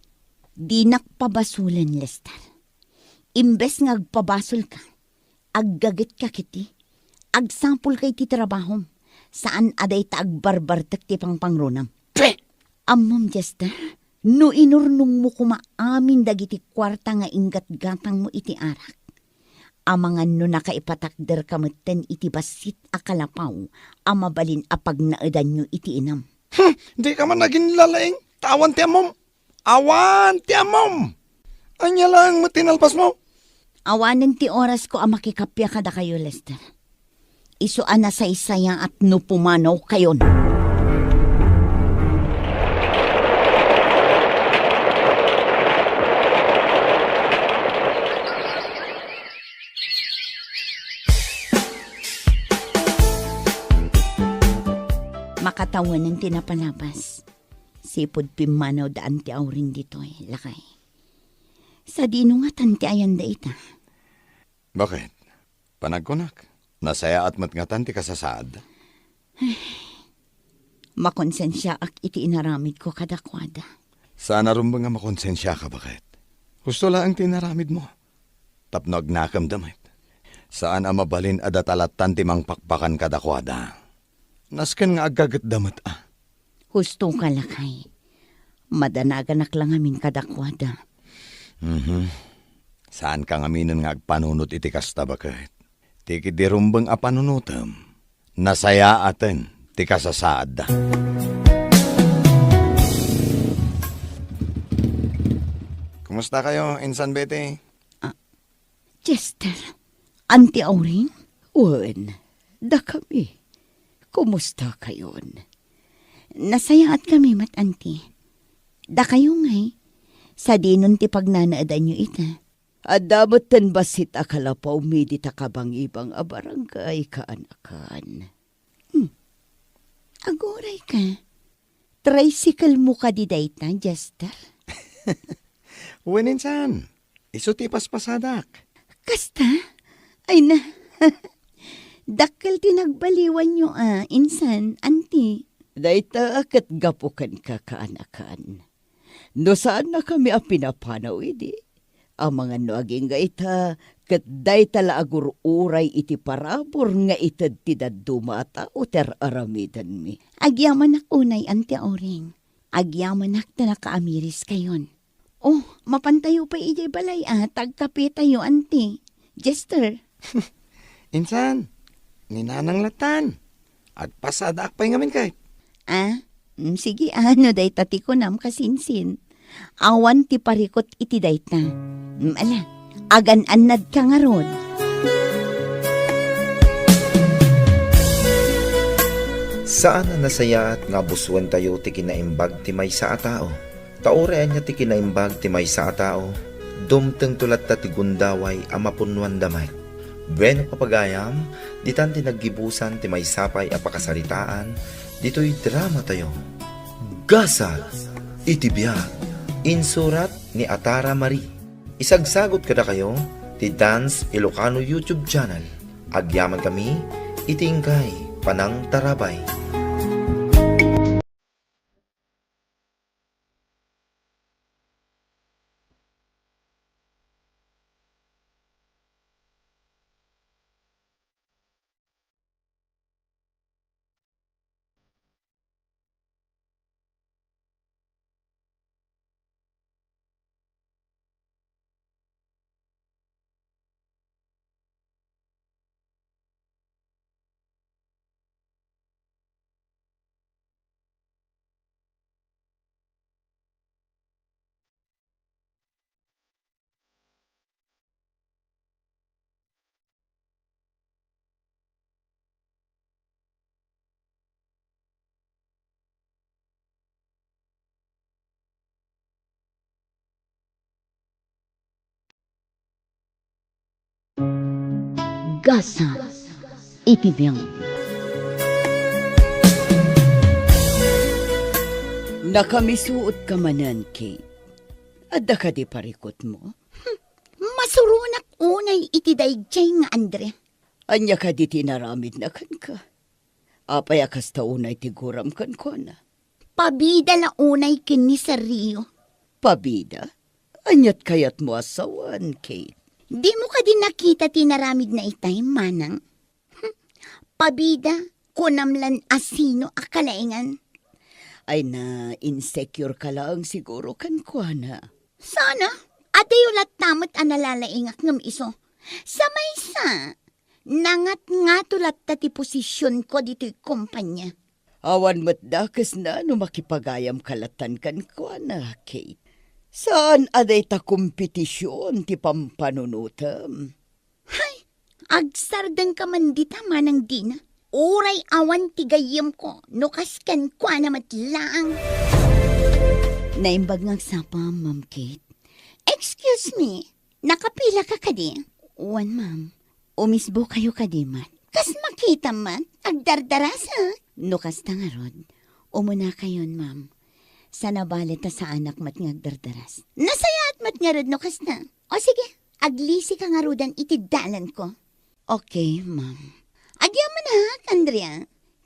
B: Di nakpabasulan, Lester. Imbes nga agpabasol ka, aggagit ka kiti, agsampol kay ti trabahom, saan aday ta agbarbartak ti pangpangrunam.
F: Pe!
B: Amom, Jester, no inurnong mo kumaamin dagiti kwarta nga ingat-gatang mo iti arak. Amangan no nakaipatakder kamutten iti basit akalapaw, amabalin apag naedan nyo iti inam.
F: Di ka man naging lalaing. Tawan ti amom. Awan ti amom. Anya lang matinalpas mo.
B: Awanen ti oras ko ang makikapya kada kayo, Lester. Isuan na sa isaya at no pumanaw kayon. Makatawan ng tinapalabas. Sipod pimanaw daan ti awring dito'y lakay. Sa dino nga tanti ayan da ita.
C: Bakit? Panagkunak. Nasaya at matngatan ti kasasaad.
B: Makonsensya ak iti inaramid ko kadakwada.
C: Sana rin ba nga makonsensya ka bakit? Gusto lang ang tinaramid mo. Tapno agnakam damit. Saan ang mabalin adatalatan timang pakpakan kadakwada? Nasken nga agagat damat ah.
B: Husto ka lakay. Madanagan lang amin kadakwada.
C: Saan ka ngaminon nga agpanunot iti kasta bakit? Tiki dirumbang a panunutam. Nasaya atin, ti kasasaad da. Kumusta kayo, Insan Betty?
B: Chester, Auntie Auring?
D: Wen, da kami. Kumusta kayon?
B: Nasaya at kami mat auntie. Da kayo ngay. Sa dinon ti pagnanaadan nyo ita.
D: Adamot ten basit akalapaw midi takabang ibang abarangay kaanakan.
B: Agoray ka. Tricycle mo ka di dayta, Chester.
C: Wen, Insan. Iso ti paspasadak.
B: Kasta? Ay na. Dakkel tinagbaliwan nyo insan, auntie.
D: Dayta akat gapukan ka kaanakan. No saan na kami a pinapanaw idi? Ang mga nuaging gaita, kat dayta laagur uray iti parabor nga itad tidad dumata o ter aramidan mi.
B: Agyaman ak unay, Auntie Auring. Agyaman ak na nakaamiris kayon. Oh, mapantayo pa ijay balay tagkape tayo, auntie. Jester.
C: Insan, ninanang latan. Agpasadak pa ngamin kahit.
B: Sige, day tati ko nam kasinsin. Awan ti parikot iti dayta. Ala, agan-anad ka nga ron.
A: Saan na nasaya at nga buswan tayo ti kinaimbag ti maysa a tao? Taorean niya ti kinaimbag ti maysa a tao. Dumteng tulat ta ti gundaway a mapunwan damay. Bueno papagayam, ditan ti naggibusan ti maysapay a pakasaritaan, dito'y drama tayo. Gasa, itibiyag. Insurat ni Atara Marie. Isagsagot kada kayo ti Dance Ilocano YouTube channel. Agyaman kami, itingkay, panang tarabay.
B: Gasa, itibiyang.
D: Nakamisuot ka manan, Kate. Adda ka di parikot mo?
E: Masurunak unay iti dayjay nga Andre.
D: Anya ka di tinaramid na kan ka. Apay akas ta unay tiguram kan ko na.
E: Pabida la unay kini sa Rio.
D: Pabida? Anyat kayat mo asawan, Kate.
E: Di mo ka din nakita tinaramid na itay, manang. Pabida, kunamlan asino akalaingan.
D: Ay na insecure ka lang siguro kan ko na.
E: Sana, adayo lat tamot analalaingak ngam iso. Sa maysa, nangat nga tulat ti posisyon ko dito'y kumpanya.
D: Awan mo't dakas na no makipagayam kalatan kan ko na, Kate. Saan aday ta kompetisyon ti pampanunutam?
E: Hay, agsardang ka man di tama ng dina. Uray awan ti gayam ko, nukaskan kwa na matlaang.
B: Naimbag nga sapa, Ma'am Kate.
E: Excuse me, nakapila ka kadi?
B: Wan, ma'am. Umisbo kayo kadimat.
E: Kas makita man, agdardarasa.
B: Nukas tangarod. Umuna kayon, ma'am. Sa nabalit ta sa anak mat ngagdardaras.
E: Nasaya at matngarod no kas na. O sige, aglisi ka ngarudan iti dalan ko.
B: Okay, ma'am.
E: Agyaman na, Andrea.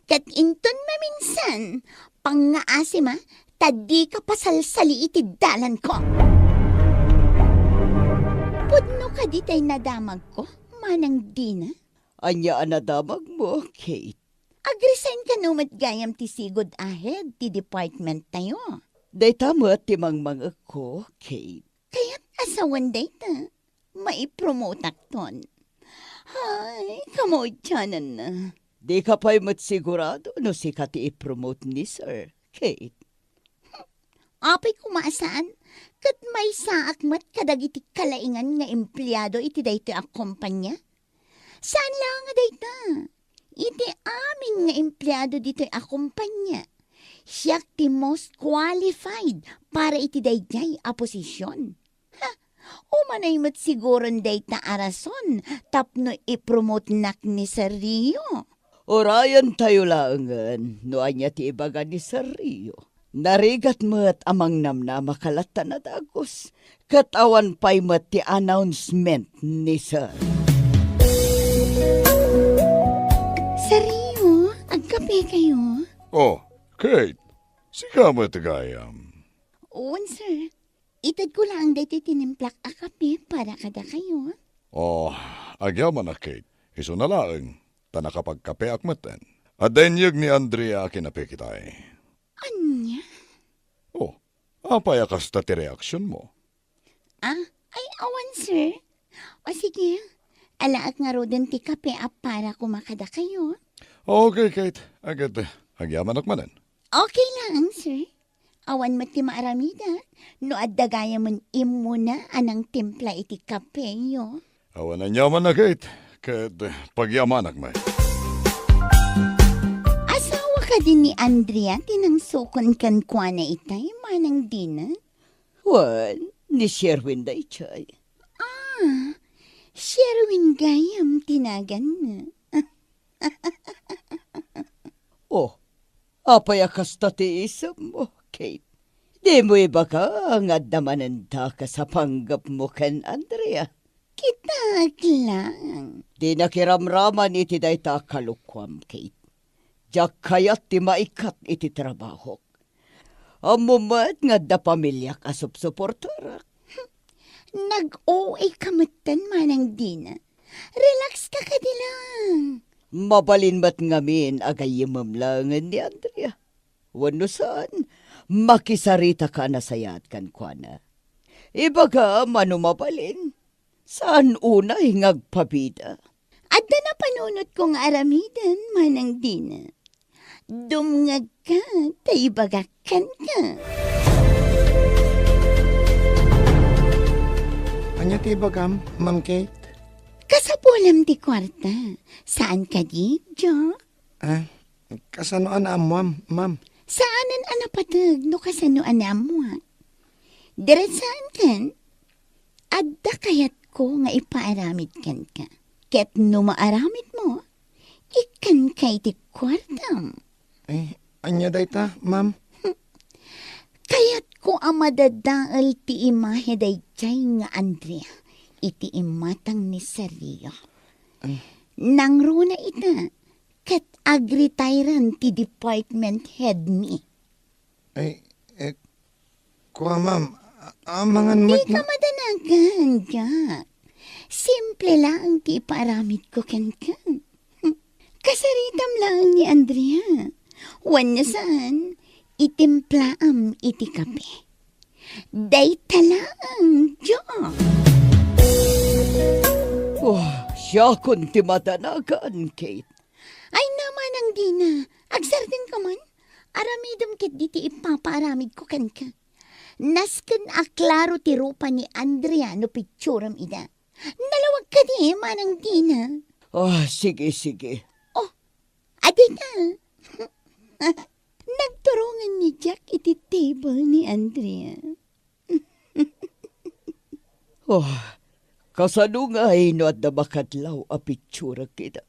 E: Kat inton maminsan, pangaasim tadi ka pasalsali iti dalan ko. Pudno ka di tay nadamag ko, manang di na.
D: Anya anadamag mo, Kate.
E: Agresign ka numat gayam ti sigod ahead ti department tayo.
D: Day tamo at timang mga ko, Kate.
E: Kaya't asawan day ta, maipromote akton. Ay, kamodyanan na.
D: Di ka pa'y sigurado no si kati i-promote ni Sir, Kate.
E: Apay kumasaan, kat may saak mat kadagiti kalaingan nga empleyado iti dayto a kumpanya. Saan lang nga dayta? Iti amin nga empleyado dito a kumpanya. Siya ti most qualified para iti dayjay a posisyon. Umanay mat siguron dayta arason tapno i-promote nak ni Sir Rio.
D: Orayan tayo langan, no anya ti ibaga ni Sir Rio. Narigat mo't amang namna makalata na dagos. Katawan pa'y mo't ti announcement ni Sir.
E: Sir Rio, agkape kayo?
G: Oh, Kate, sika mo tagayam.
E: Oon, sir. Itad ko lang dito tinimplak a kape para kada kayo.
G: Oh, agyaman na Kate. Iso na laeng, ta nakapagkape akmatan. At denyag ni Andrea kinapikitay.
E: Anya?
G: Oh, apayakas ta ti reaksyon mo.
E: Ay awan, sir. O sige, alaak nga roden ti kape a para kumakada kayo.
G: Okay, Kate. Agad, agyaman akmanan.
E: Okay lang, sir. Awan mat ti maaramida. No adda gaya man imo na anang timpla iti kape yo.
G: Awan na nyaman na, Kate. Kat pagyamanak mo.
E: Asawa ka din ni Andrea tinangsukon kan kwa na itay manang dina.
D: Wan, ni Sherwin day chay.
E: Sherwin gayam tinagan na.
D: Oh, apayakas ta ti isam mo, Kate. Di mo iba ka ang adamanan ta ka sa panggap mo kan Andrea.
E: Kitag lang.
D: Di nakiramraman iti day ta kalukwam, Kate. Diyak kayat ti maikat iti trabaho. Amumat nga da pamilya ka supsuportarak.
E: Nag-OA kamatan manang dina. Relax ka kadilang.
D: Mabalin mat ngamin agayimam langan ni Andrea. Wano saan, makisarita ka na sayat kan kwa na. Ibaga manumabalin. Saan una hingagpabida?
E: Adda na panunot kong aramidan manang dina. Dumngag ka, taibagakan ka.
F: Anya ti bagam, Ma'am Kate?
E: Kasapulam di kwarta. Saan ka di, Jo?
F: Kasanoan na ma'am.
E: Saanan anapatag no kasanoan amuak? Diretsahan kan? Adda kayat ko nga ipaaramid kan ka. Ket no maaramid mo, ikan kay ti kwartam.
F: Anya day ta, ma'am?
E: Kayat ko amadadaal ti imahe day nga Andrea. Iti imatang ni Sergio. Nangruna ita, kat agritiran ti department head mi.
F: Kuha ma'am, amangan
E: Di ka madanagan, Jack. Simple lang ti iparamid ko kan. Kasaritam lang ni Andrea. Wan niya saan, itimplaam iti kape. Day talang, Jack.
D: Oh, siya kun ti madanagan, Kate.
E: Ay naman ang dina. Agsardin ka man. Aramidom kit diti ipapaaramid ko kan ka. Nasken aklaro ti rupa ni Andrea no picturam ida. Nalawag ka di manang dina.
D: Sige.
E: Adi na. Nagturungan ni Jack iti table ni Andrea.
D: Kasanungay no at namakadlaw a pictura kita.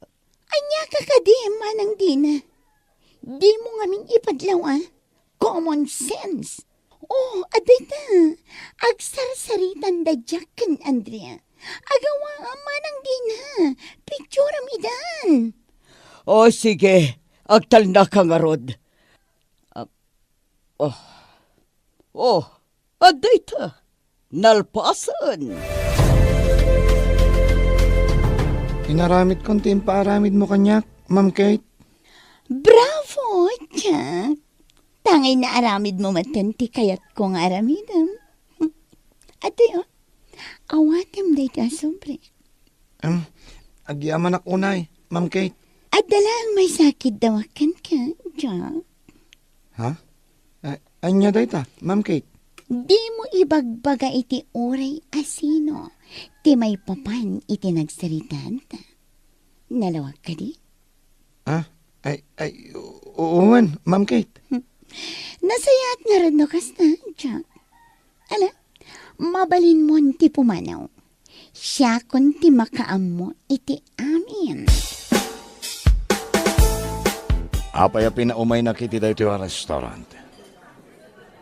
E: Anya ka kadi manang dina. Di mo ngamin ipadlaw Common sense. Oh, aday na. Agsarsaritan da Jack kan Andrea. Agawa manang dina. Picture idan.
D: Sige, Agtal na ka nga rod. Aday ta. Nalpasan.
C: Inaramid kong timpaaramid mo kanyak, Ma'am Kate.
E: Bravo, Jack! Tangay na aramid mo matanti kayat kong aramidam. Ato yun, awatim day ka sobre.
C: Agyaman ako unay, Ma'am Kate.
E: At dalang may sakit dawakan ka, Jack.
C: Ha? Anya day ta, Ma'am Kate.
E: Di mo ibagbaga iti oray asino. Ti may papan iti nagsaritaan ta. Nalawag ka di?
C: Uwan, Ma'am Kate.
E: Nasayat nga rin no kasta, Jack. Ala, mabalin mo ti pumanaw. Siya kun ti makaam mo iti amin.
C: Apay pinaumay na kiti dahi tiwa restaurant.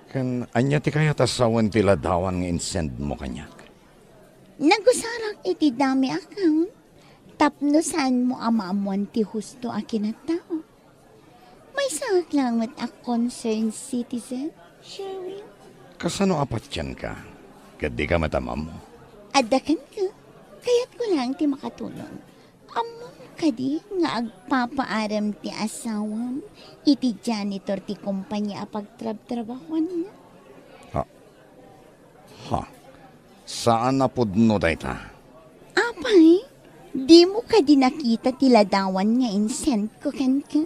C: Kan anya ti kaya tasawan ti ladawan nga insend mo kanyak.
E: Nagusarang iti dami account. Tapno saan mo amamuan ti husto a kinatao. May sakit lang with a concerned citizen, Cheryl.
C: Kasano apat yan ka? Kadi ka matamam mo.
E: Adakan ka, kaya't ko lang ti makatulong. Amon ka di nga agpapaaram ti asawam, iti janitor ti kumpanya apagtrab-trabahuan niya.
C: Ha? Saan na pudno day ta?
E: Apay, di mo ka di nakita ti ladawan nga insent ko kan ka.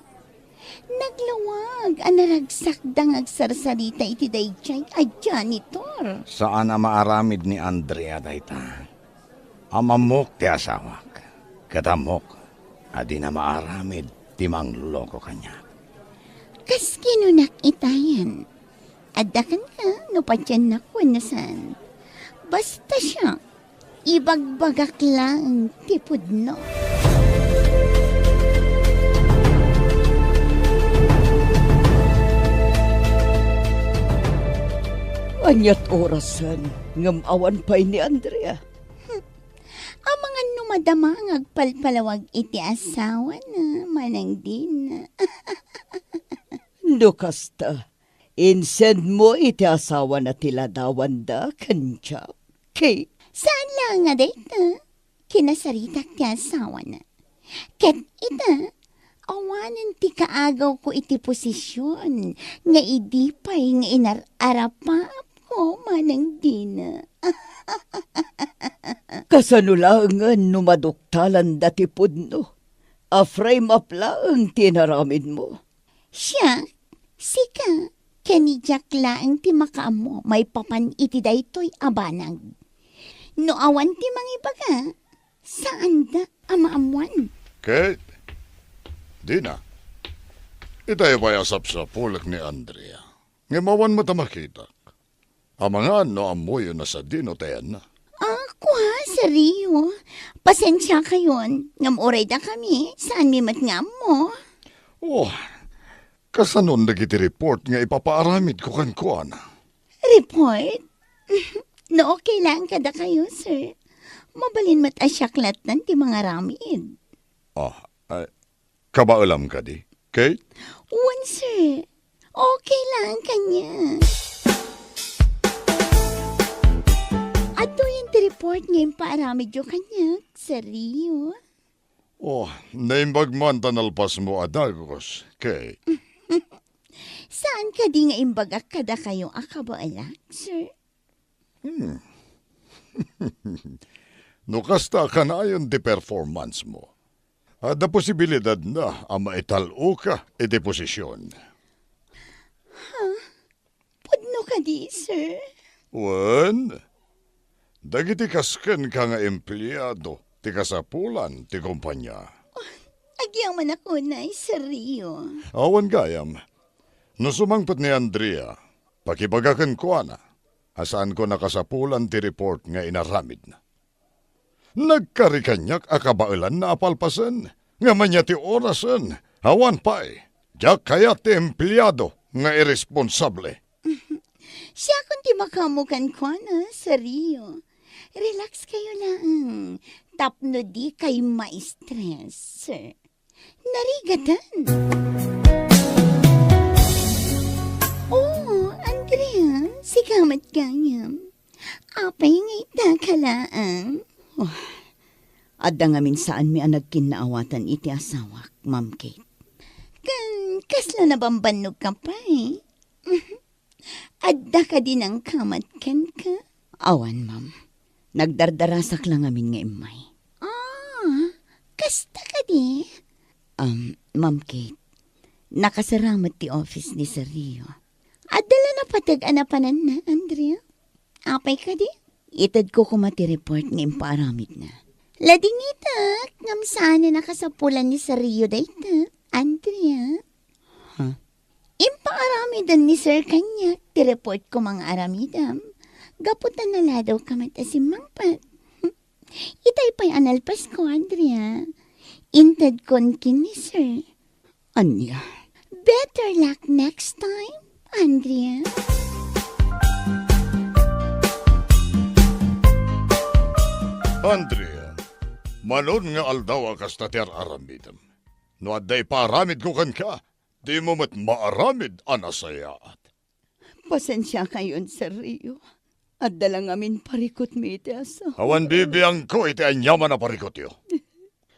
E: Naglawag, anaragsak dang agsarsarita iti dayjay a janitor.
C: Saan na maaramid ni Andrea day ta? Amamok ti asawak. Katamok, adi na maaramid ti mangloko kanya.
E: Kas kinunak itayan. Adakan ka, no pa dyan ako nasan. Basta siya, ibagbagak lang tipod no.
D: Anyat orasan, ngam awan pa'y ni Andrea.
E: Ang mga numadamang agpalpalawag iti asawa na manang din.
D: Nukasta, insend mo iti asawa na tiladawan da kanya. Kay,
E: Saan lang nga data? Kinasaritak ti asawa na. Ket ita, awanan ti kaagaw ko iti posisyon. Nga idi pa'y nga inararapap ko manang din.
D: kasanulangan numaduktalan dati pudno. A frame up lang tinaramid mo.
E: Siya, sika, kanijak laang ti makaamo, may papan iti daytoy abanag. No awan ti mangibaga, saan da amaamuan?
G: Kate, di na. Itay payasap sa pulak ni Andrea. Ngimawan mo tamakita. Amangan no amoy na sa dino tayan na.
E: Kuha, seriyo. Pasensya kayon. Ngamuray da kami. Saan mi matngam mo?
G: Oh, kasanon nagiti-report nga ipapaaramid ko kan kuana.
E: Report? No, okay lang kada kayo, sir. Mabalin mat asyaklatan ti mga ramid.
G: Kabaalam ka di, Kate?
E: Uwan, sir. Okay lang kanya. Ato yung report ngayon paaramid yung kanya. Seriyo?
G: Oh, naimbag man tanalpas mo adagos, Kate.
E: Saan ka di nga imbaga kada kayo akabaalak, sir?
G: No kasta ka na ayon di performance mo. Ada posibilidad na ang maitalo ka e deposisyon.
E: Pudno ka di, sir?
G: Wan, dagiti kasken ka nga empleyado, ti kasapulan, ti kumpanya.
E: Agyaman ako na, seriyo.
G: Awan gayam, no sumangpot ni Andrea, pakibagakan ko na, asaan ko nakasapulan ti report nga inaramid na. Nagkarikanyak akabailan na apalpasan, nga manya ti orasan, awan pa'y, jak kaya ti empleyado nga irresponsable.
E: Siya kung di makamukan ko na, seriyo. Relax kayo lang. Tapno di kayo ma-stress, sir. Narigatan. kamat gayam. Apay nga itakalaan.
B: Adda nga minsaan mi ang nagkinaawatan iti asawak, Ma'am Kate.
E: Kasla na bambanog ka pa eh. Adda ka din ang kamat kan ka.
B: Awan, ma'am. Nagdardarasak lang amin nga imay.
E: Kasta ka di.
B: Ma'am Kate, nakasaramat ti office ni Sir Rio.
E: Adala na patag-anapanan na, Andrea. Apay ka di.
B: Itad ko kumati report nga impaaramid na.
E: Lading itak, ngam sana nakasapulan ni Sir Rio dayta, Andrea. Impaaramidan ni Sir kanya, ti report ko mga aramidam. Gaputan na ladaw kamata si Mangpat. Itay pa'y analpas ko, Andrea. Intad kon kin ni Sir.
B: Anya?
E: Better luck next time, Andrea.
G: Andrea, manon nga aldaw akas na ter aramidam. No aday paramid ko kan ka, di mo mat maaramid anasayaat.
D: Pasensya kayon, Sir Rio. At dalang amin parikot mi iti asa.
G: Awan bibiyang ko iti anyaman na parikot yo.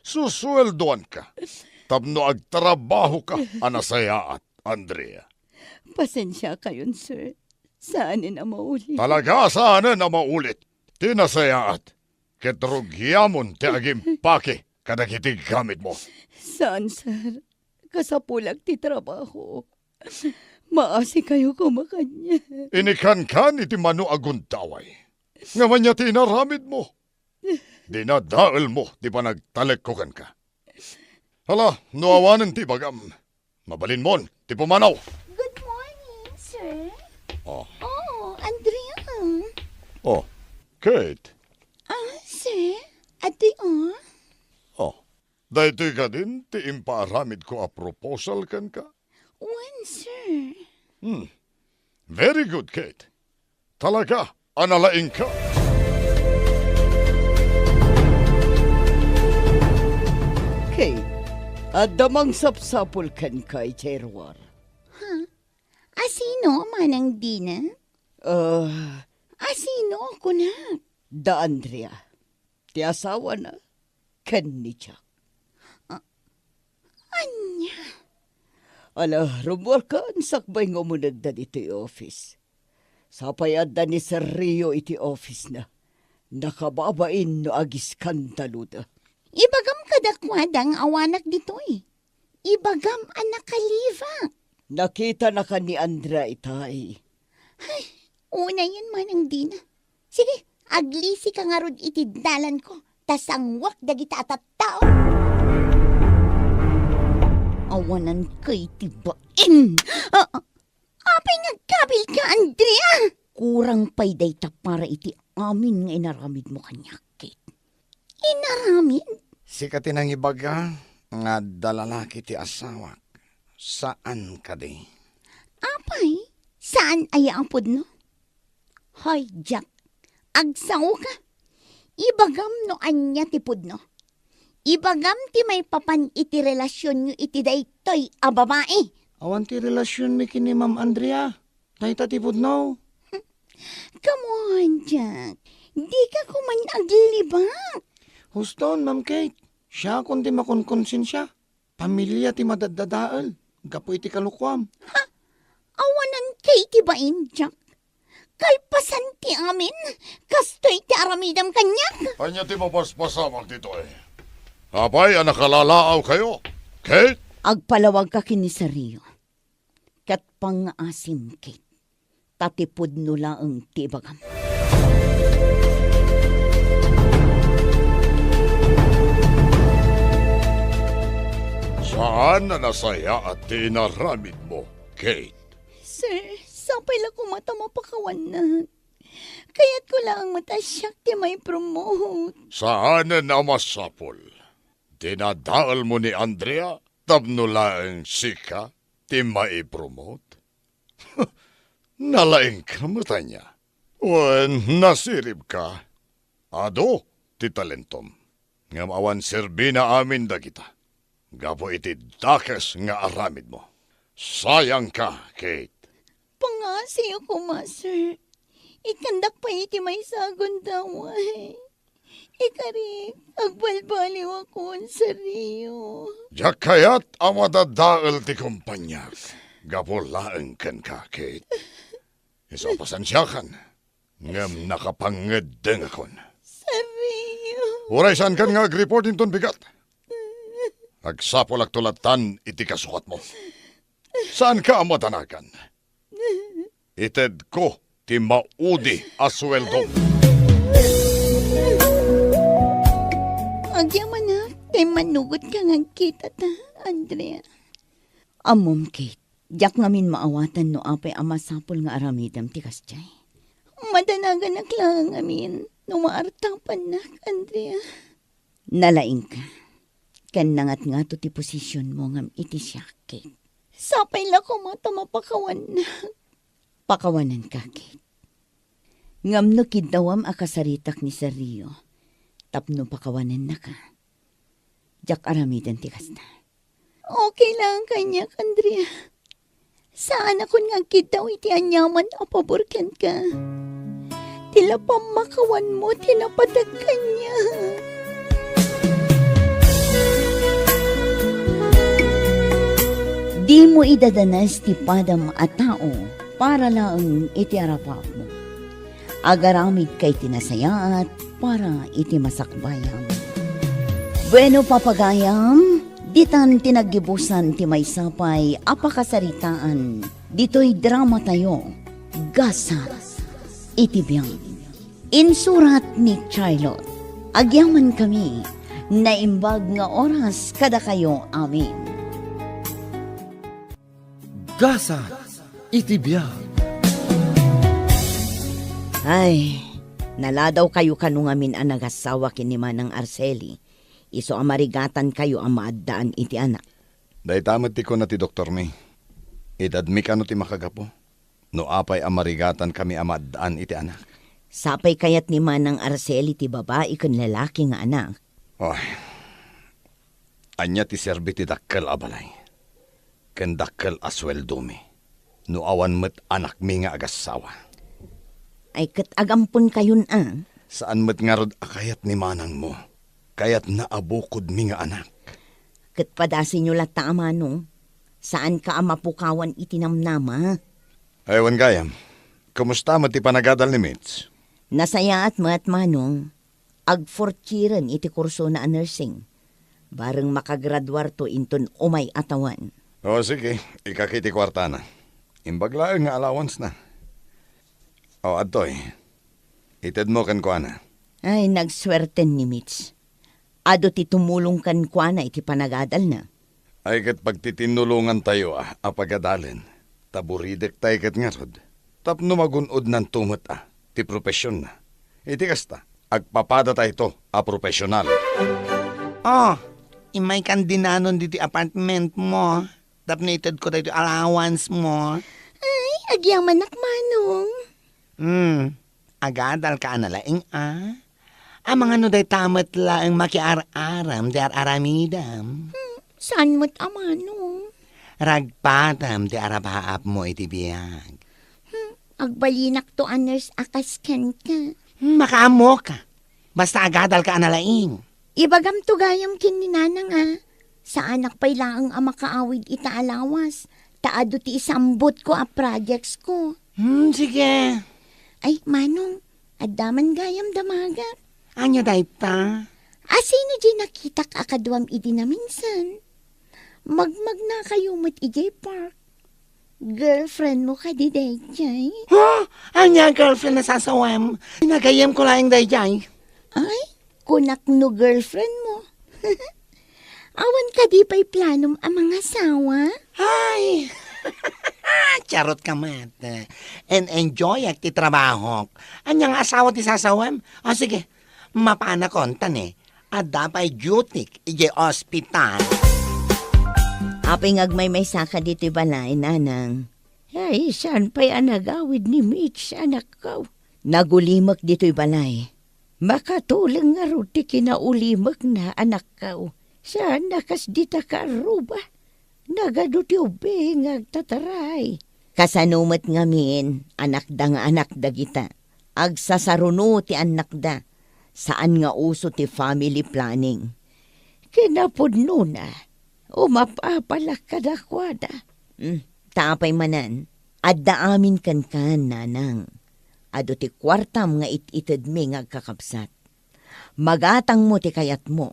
G: Susweldoan ka. Tapno agtrabaho ka anasayaat, Andrea.
D: Pasensya kayon, sir. Saan na mauli?
G: Talaga sana na maulit. Tinasayaat. Ketrugyamon ti agimpake kadakitig gamit mo.
D: Saan, sir? Kasapulag ti trabaho. Maasi kayo kumakanya.
G: Inikan-kan iti mano aguntaway. Ngaman niya tinaramid mo. Dinadaal mo, di pa nagtalekkokan ka. Hala, nuawanan ti bagam. Mabalin mon, ti pumanaw.
E: Good morning, sir.
G: Oh,
E: Andrea.
G: oh, Kate.
E: Sir, ati
G: Oh, dahito ka din, ti imparamid ko a proposal kan ka.
E: When, sir?
G: Very good, Kate. Talaga, analaing ka.
D: Kate, adamang sapsapul kan kay Cherwar.
E: Asino manang dina? Asino ako na?
D: Da Andrea. Ti asawa na. Kan ni Jack.
E: Anya?
D: Ala, rumor ka ang sakbay nga munag da iti office. Sapayad da ni Sir Rio iti office na. Nakababain no agis kantalo da.
E: Ibagam kadakwadang awanak ditoy. Ibagam anak kaliva.
D: Nakita na ka ni Andrea itay.
E: Una yan manang dina. Sige, aglisi ka nga rod iti dalan ko. Tasangwak dagita at tao.
B: Awanan kay tibain.
E: Apay nagkabil ka, Andrea.
B: Kurang pay dayta para iti amin nga inaramid mo kanya, Kate.
E: Inaramid?
C: Sikatin ang ibaga nga dalalaki ti asawak. Saan ka di?
E: Apay, saan ay ang pudno? Hoy, Jack, agsaw ka. Ibagam no anya ti pudno. Ibagam ti may papan iti relasyon nyo iti daytoy a babae.
C: Awan ti relasyon mi kini Ma'am Andrea. Dahita ti pudno.
E: Come on, Jack. Di ka kuman aglibak.
C: Huston, Ma'am Kate. Siya kundi makunkonsensya siya. Pamilya ti madadadaal. Gapo iti kalukwam.
E: Awanan kay tibain, Jack. Kalpasan ti amin. Kastoy ti aramidam kanya.
G: Anya ti mapaspasamak dito eh. Apay, nakalalaaw kayo. Kate?
B: Agpalawag ka kini Sir Rio. Kat pang-asim, Kate. Tatipod no laang tibagam.
G: Saan na nasaya at tinaramid mo, Kate?
E: Sir, sapay lang ko mata mapakawanan. Kaya't ko lang matasyak ti may promote.
G: Saan na namasapol? Dinadaal mo ni Andrea, tapno laeng sika, ti maipromote? Nalaing ka mata niya. Wen, nasirib ka. Ado, ti talentom. Ngamawan serbina amin da kita. Gapo iti dakes nga aramid mo. Sayang ka, Kate.
E: Pangasi ako, ma, sir. Ikandak pa iti may sagon daway. Ikarik, agbalbaliw ako sa Rio.
G: Jak kayat awadadaal ti kumpanyak. Gapulaang kan ka, Kate. Iso pasensyakan. Ngam nakapangedeng akon.
E: Sa Rio.
G: Uray saan kan ngaag-report inton bigat? Agsapol tulatan iti kasukat mo. Saan ka matanagan? Ited ko ti maudi asweldo.
E: Agyaman na, kay manugot ka nga kita ta, Andrea.
B: Amom, Kate. Diyak ngamin maawatan no apay amasapol nga aramidam ti kasjay.
E: Madanagan na lang amin, numaartapan na, Andrea.
B: Nalaing ka. Kanangat nga to ti posisyon mo ngam iti siya, Kate.
E: Sapay la ko mata mapakawan na.
B: Pakawanan ka, Kate. Ngam no kidawam akasaritak ni Sir Rio. Tapno pakawanan na ka. Diyak aramidan ti kasta.
E: Okay lang kanya, Andrea. Saan ako nga kita iti anyaman a paborkan ka. Tila pamakawan mo, tinapadag kanya.
B: Di mo idadanas ti padam a tao para lang iti arapap mo. Agaramid kay tinasayaat para iti masakbayam. Bueno papagayam, ditan tinagibusan ti may sapay apakasaritaan. Dito'y drama tayo, Gasat, Itibiyang. Insurat ni Charlotte. Agyaman kami, naimbag nga oras kada kayo amin.
A: Gasa, itibiyag.
B: Ay, naladaw kayo kanungamin ang nagasawa kini Manang Arceli. Iso amarigatan kayo ang maaddaan iti anak.
C: Day tamad ti ko na ti Dr. May. Idadmi ka no ti makagapo. No apay amarigatan kami amadaan iti anak.
B: Sapay kayat ni Manang Arceli ti babae kan lalaki nga anak.
C: Oy, anya ti serbi ti dakkel abalay. Ken dakkel asweldo mi. No awan met anak mi nga agasawa.
B: Ay kat agampon kayon
C: Saan met nga rod akayat ni manang mo? Kayat naabukod mi nga anak.
B: Kat padasin nyo lata amano. Saan ka amapukawan itinamnama?
C: Aywan gayam, kumusta mo ti panagadal ni Mitch?
B: Nasaya at mat manong. Agfortiran iti kurso na nursing. Bareng makagradwar to inton umay atawan.
C: O sige, ikakiti kwarta na. Imbaglaang nga allowance na. O adtoy, ited mo kan kwa na.
B: Ay, nagswerten ni Mitch. Ado ti tumulong kan kwa na iti panagadal na.
C: Ay kat pagtitinulungan tayo apagadalin. Taburidek tayo kat nga rod. Tapno magunod ng tumot ti profesyon na. Iti kasta, agpapada tayo to profesional.
H: Oh, imay kan dinanon diti apartment mo. Tapnated ko tayo allowance mo.
E: Ay, agyaman manong.
H: Agadal ka analaing Ang mga no day tamat lang makiar-aram di aramidam.
E: Saan mo't amanong?
H: Ragpatam di arabaap mo iti biyag.
E: Agbalinak to nurse akaskan ka.
H: Makaamo ka. Basta agadal ka analaing.
E: Ibagam to gayam kininanang Sa anak pa'y laang makaawid ita alawas. Taado ti isambot ko projects ko.
H: Sige.
E: Ay, manong, adaman gayam damaga.
H: Anya day ta?
E: Asino di nakitak akadwam idi na minsan? Magmag na kayo mat ijay park. Girlfriend mo ka di day jay?
H: Anya girlfriend na sasawam. Nagayam ko lang day jay.
E: Ay, kunak no girlfriend mo. Awan ka di pa'y planom ang mga asawa?
H: Ay! Charot ka mata. And enjoy ak ti trabaho. Anyang asawa ti sasawam? O sige, mapana kontan Ada pa'y duty ije ospital.
B: Aping agmay saka dito balay, nanang. Ay, saan pa'y anagawid ni Mitch, anak ko? Nagulimak dito'y balay. Makatulang nga ruti kinaulimak na anak ko. Saan nakas dita ka aruba? Nagaduti ubing agtataray. Kasanumat ngamin, anak da nga anak da kita. Agsasaruno ti anak da. Saan nga uso ti family planning.
D: Kinapudno na. Umapapalak kadakwada.
B: Tapay manan. Adda amin kan nanang. Ado ti kwartam nga it-ited mi nga kakapsat. Magatang mo ti kayat mo.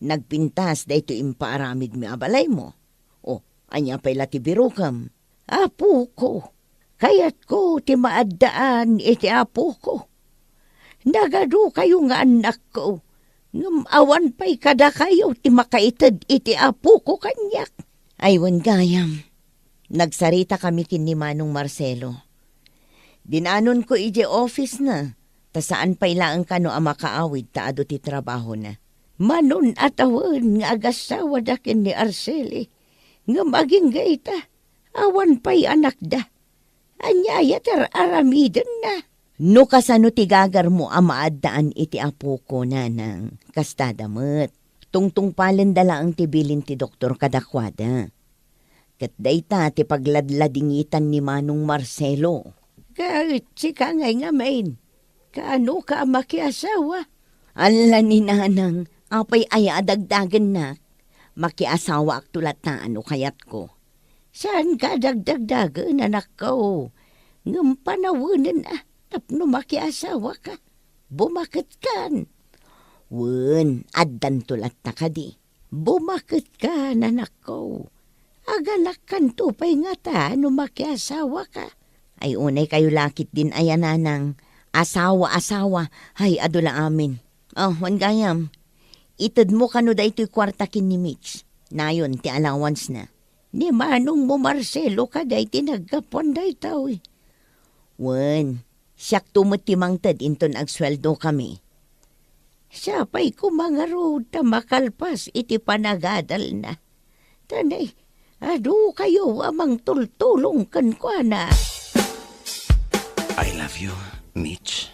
B: Nagpintas da ito impaaramid mi abalay mo. O, anya pala ti birukam.
D: Apo ko. Kayat ko ti maaddaan iti apo ko. Nagado kayo nga anak ko. Ngam awan pa'y kada kayo ti makaitid iti apo ko kanyak.
B: Aywan gayam. Nagsarita kami kin ni Manong Marcelo. Dinanon ko ije office na. Ta saan pa'y laang kano ang makaawid ta ado ti trabaho na.
D: Manon atawan nga agasawa dakin ni Arceli. Nga maging gaita. Awan pa'y anak da. Anyaya aramiden na.
B: No kasano ti gagar mo ang maaddaan iti apo ko nanang. Kastadamet. Tungtung palendala ang tibilin ti doktor kadakwada. Kat dayta ti pagladladingitan ni Manong Marcelo.
D: Kahit si kangay nga main. Kaano ka makiasawa?
B: Ala ni nanang, apay aya adagdagan na. Makiasawa ak tulat na ano kayat ko.
D: Saan ka dagdagdagan anak ko? Ngam panawunan tapno makiasawa ka. Bumakit kan.
B: Wen, addan tulat na ka di.
D: Bumakit ka anak ko. Aganak kan tupay nga ta no makiasawa ka.
B: Ay unay kayo lakit din ayan nanang. Asawa, hay adula amin. Oh, wan gayam. Itad mo kano da ito'y kwartakin ni Mitch. Nayon, ti allowance na.
D: Ni Manong mo Marcelo ka day tinagkapon day tao eh.
B: Wan, siyak tumuttimang tad inton agsweldo kami.
D: Siya pa'y kumangaro ta makalpas iti panagadal na. Tanay, adu kayo amang tultulong kan kwa na.
H: I love you, Mitch.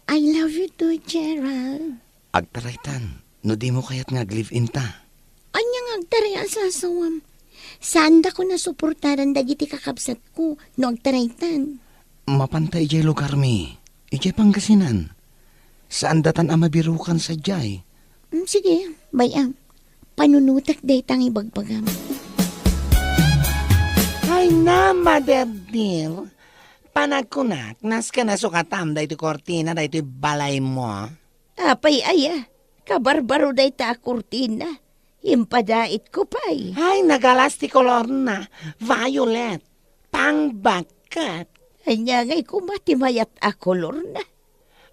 E: I love you too, Gerald.
H: Agtaraytan, no di mo kaya't nga-live-in ta.
E: Anyang agtaray ang sasawam. Saan da ko nasuportaran dagiti kakabsat ko no agtaraytan?
H: Mapantay jay lugar mi. Ijay Pangasinan. Saan datan ang mabirukan sa jay?
E: Sige, bayam. Panunutak day tang ibagbagam.
H: Ay na, mother dear. Panagkunak, nas ka na sukatam da ito kortina, da ito balay mo.
D: Apay aya, kabarbaro day ta kurtina. Impadait ko pa'y.
H: Ay, nagalasti kolor na. Violet. Pangbakat.
D: Anya ngay kumatimayat a kolor na.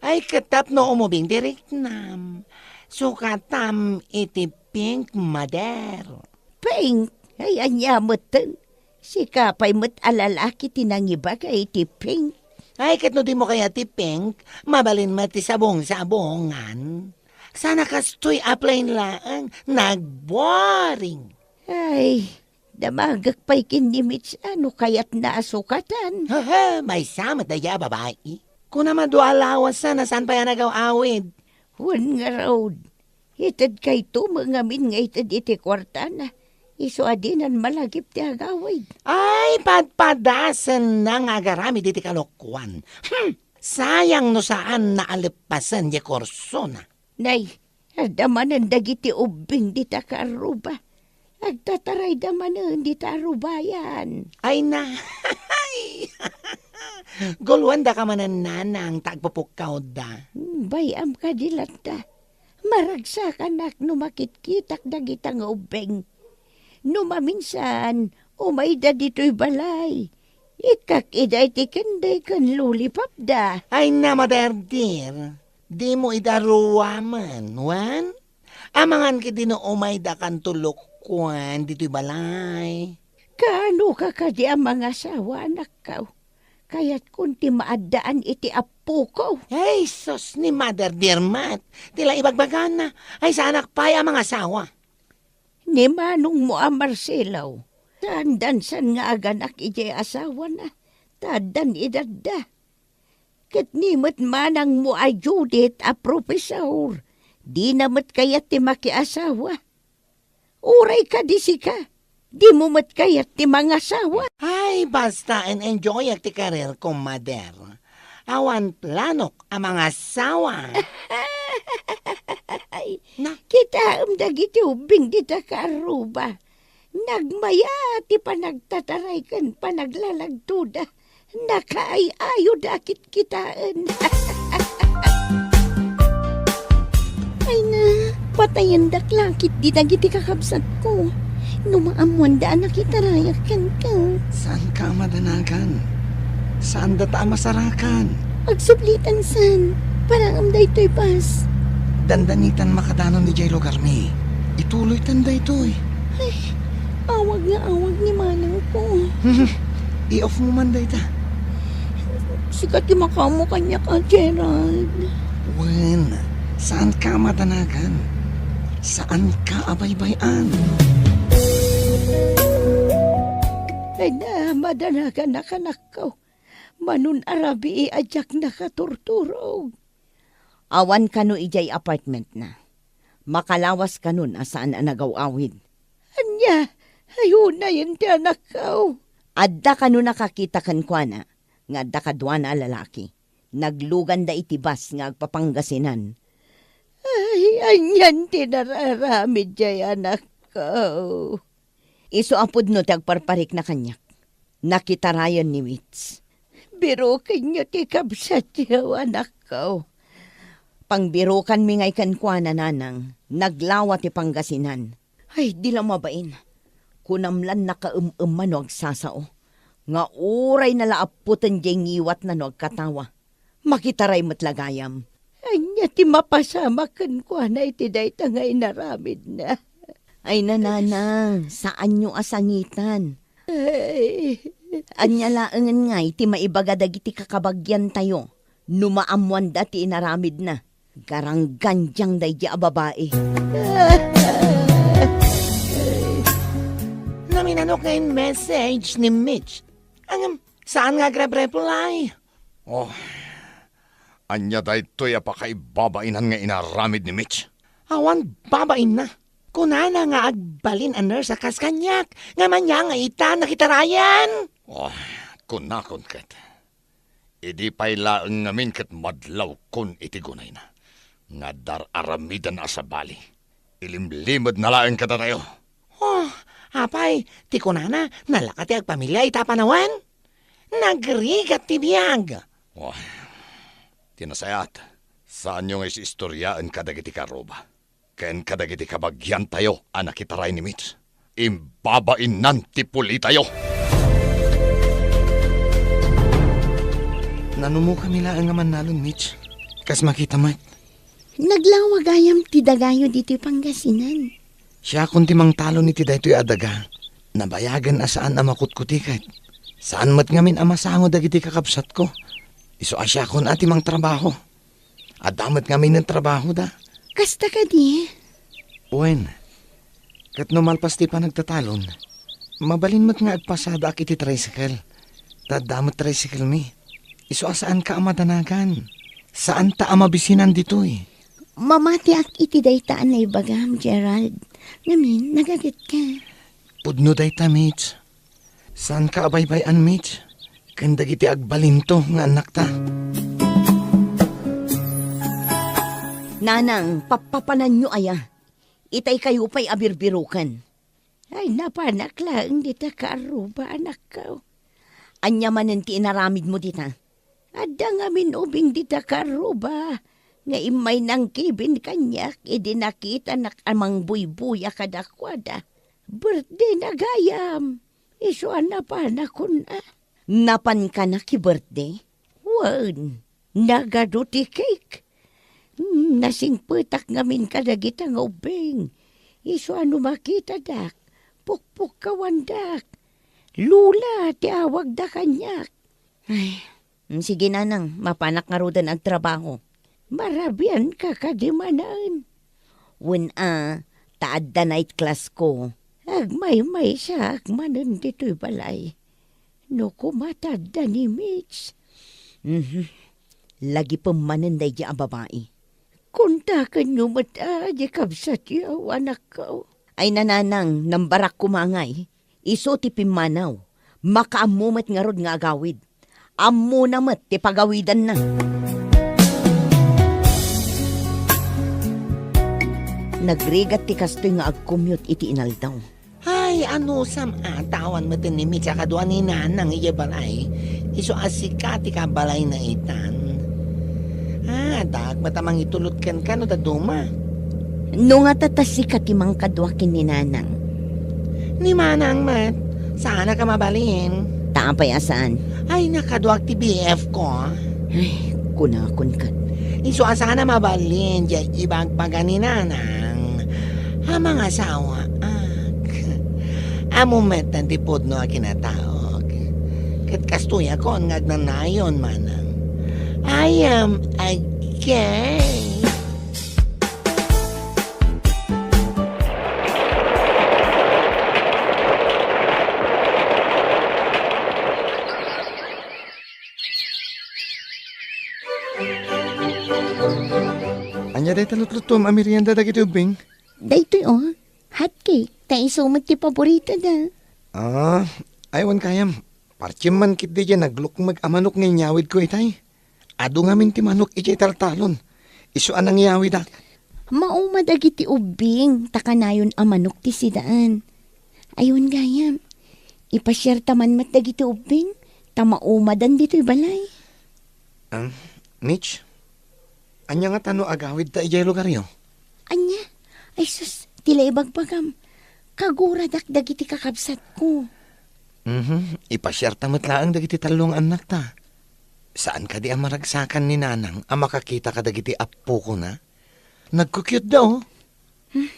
H: Ay, katap no umubing direct nam. Sukatam iti pink mader.
D: Pink, ay anya matan. Si kapay mo't alalaki tinangiba kay iti pink.
H: Ay, kat no di mo kaya ti pink, mabalin mati sabong-sabongan. Sana kastoy aplain laang, nagboring.
D: Ay, damagak pa'y kinimits ano kaya't naasukatan.
H: Haha, may samat na ya babae. Kung naman dualawas na saan pa yan nagaw-awid.
D: Wan nga road. Itad kay tumangamin nga itad iti kwarta na. Iso adinan malagip ti agawid.
H: Ay, padpadasan na nga garami diti kalokwan. Sayang no saan naalipasan di korso na.
D: Nay, adamanan dagiti ubing di ta karuba. Agtataray damanan di ta arubayan.
H: Ay na, gulwan da ka manan nanang tagpupukaw da.
D: Bayam ka dilat da. Maragsak anak no makitkitak dagitang ubing. No maminsan, umay da dito'y balay. Ikak iday ti kenday kan lulipap da.
H: Ay na, mother dear. Di mo idaruwaman, wan? Amangan ki no umay da kan tulukwan dito'y balay.
D: Kaano ka kadi ang mga asawa anak ka? Kaya't kunti maaddaan iti apo ko.
H: Ay, sos ni mother dear mat. Tila ibagbagan na. Ay, sa anak pa ang mga asawa.
D: Ni Manong mo ang Marcelo. Tandansan nga aganak iti asawa na. Tadan idadda. Katnimot manang mo ay Judith a profesor. Di namat kayat ti makiasawa. Uray ka di sika. Di mo mat kayat ti mga asawa.
H: Ay, basta and enjoy at ti karir ko, mother. Awan planok ang mga asawa.
E: Kita dagiti ubing dita karuba. Nagmaya ti panagtataray kan panaglalagtuda. Nakaayayo dakit kitaan. Ay na, patayan daklakit di dagiti kakabsat ko. Numaamuan daan nakitarayakan ka.
H: Saan ka madanagan? Saan data masarakan?
E: Agsublitan san, parang amday to'y pas.
H: Dandanitan makadanon di jay lugar mi. Ituloy tanda ito eh.
E: Awag nga awag ni manang ko.
H: I-off mo man da ita.
E: Sikat yung makamo kanya ka, Gerald.
H: Wen, saan ka madanagan? Saan ka abaybayan?
E: Ay na, madanagan na kanak ko. Manun arabi iadyak na katurturog.
B: Awan kano ijay apartment na. Makalawas kanun asaan ang nagawawid.
E: Anya, ayun na yun ti anak ko.
B: Adda kano nakakita kan kwa na, nga adda kadwa na lalaki. Naglugan da itibas nga agpapanggasinan.
E: Ay, anyan ti nararamid jay anak ko.
B: Iso apod no tagparparik na kanyak. Nakitarayan ni Wits.
E: Biro kanyo ti kabsat yaw anak ko.
B: Pangbirukan mi ngay kan kwa na nanang, naglawa ti Pangasinan. Ay, di lang mabain. Kunamlan nakaumman no agsasao. Nga uray na laaputan jay ngiwat na no agkatawa. Makitaray matlagayam.
E: Anya ti mapasama kan kwa na iti dayta nga inaramid na.
B: Ay nananang, saan nyo asangitan?
E: Ay,
B: Anya laangan nga iti maibaga dagiti kakabagyan tayo. Numaamuan dati inaramid na. Garang ganjang day di ababae.
H: Naminanok nga yung message ni Mitch. Saan nga grab-reply?
G: Oh, anya daytoy apakaibabainan nga inaramid ni Mitch.
H: Awan babain na. Kunana nga agbalin a nurse sa kaskanyak. Nga manya nga ita nakitarayan.
G: Oh, kunakon kat. Idi pa'y laang ngamin kat madlaw kun iti gunay na. Nga dar aramidan asa bali. Ilimlimad na laang kada tayo.
H: Oh, apay, ti kunana, nalakat ti agpamilya ita panawan. Nagrigat ti biyag.
G: Oh, tinasayat. Saan nyo nga isistoryaan kadagiti karoba? Ken kadagiti kabagyan tayo anak itaray ni Mitch. Imbabain nan ti puli tayo.
H: Nanumo kami lang nga manalon, Mitch. Kas makita mo.
E: naglawagayam ti dagayo dito Pangasinan.
H: Siya kung timang talo ni ti daytoy adaga. Nabayagan asaan amakutkutikat. Saan mat ngamin amasango dagiti kakapsat ko. Iso asya kon ati mang trabaho. Adamat ngamin ng trabaho da.
E: Kasta ka di?
H: Uwen, kat numalpas ti pa nagtatalon. Mabalin mo't nga agpasada ak iti tricycle. Tadamot tricycle mi. Iso asaan ka amadanagan. Saan ta amabisinan dito eh.
E: Mamati ak iti daytaan na ibagam, Gerald. Ngamin, nagagat ka.
H: Pudno dayta, Mitch. Saan ka abaybayan, Mitch? Kandag iti agbalinto nga anak ta.
B: Nanang, papapanan nyo aya. Itay kayo pa'y abirbirukan.
E: Ay, napanak lang dita kaaruba, anak ko.
B: Anya manen ti inaramid mo dita.
E: Ada nga minubing dita kaaruba. Nga imay nang kibin kanyak, idinakita nak amang buybuya kadakwada. Birthday na gayam. Isuan na pa na kun
B: Napan ka na ki-birthday?
E: Wan, nagaduti cake. Nasingputak ngamin kadagita nga ubing. Iso ano makita dak, pukpuk kawandak. Lula, ti awag da kanyak.
B: Ay, sige nanang, mapanak nga rodan ang trabaho.
E: Marabian ka kadimanan.
B: When taad da night class ko.
E: Agmay-may siya, agmanan dito'y balay. No kumatad da ni Mitch.
B: Lagi pamananday di ang babae.
E: Kuntakan nyo mata, di kabsat yaw, anak ko.
B: Ay nananang, nambarak kumangay. Iso ti pimanaw. Makaamumat nga rod nga agawid. Ammo na met ti pagawidan na. Nagrigat ti kastoy nga ag-commute iti inaldaw.
H: Ay, ano sam tawan mo din ni Mitch akadwa ni Nanang iya balay. Iso asika ti kabalay na itan. Dag matamang itulot kan no daduma.
B: No nga tatasi ka ti mangkadwa kin ni Nanang.
H: Ni Manang mat, sana ka mabalin.
B: Taapay asaan?
H: Ay, nakadwag ti BF ko.
B: Ay, kunakon ka.
H: Iso asana mabalin, di ibagpaga ni Nanang. Mga asawa, amumetan ti podno a kinataog. Kat kastuya ko ang ngagnanayon, Manang. I am gay.
C: Anya day talutlutom ang merienda dagiti ubing.
E: Daytoy hot cake. Tayo sumat ti paborito da.
C: Aywan kayam. Partim man kit di dyan nagluk mag-amanok ng nyawid ko itay. Ado nga min ti manok iti taltalon. Isu anang nyawid ak.
E: Maumadag iti ubing. Takanayon amanok ti sidaan. Ayun gayam. Ipasyar taman mat dagiti ubing. Tamaumadan dito'y balay.
C: Mitch, anya nga tano agawid ta ijay lugar yo?
E: Anya? Ay sus, tila ibagbagam. Kagura dagiti kakabsat ko.
C: Ipasyar tamat laang dagiti talong anak ta. Saan ka di ang maragsakan ni Nanang ang makakita ka dagiti apo ko na? Nagkukyut daw.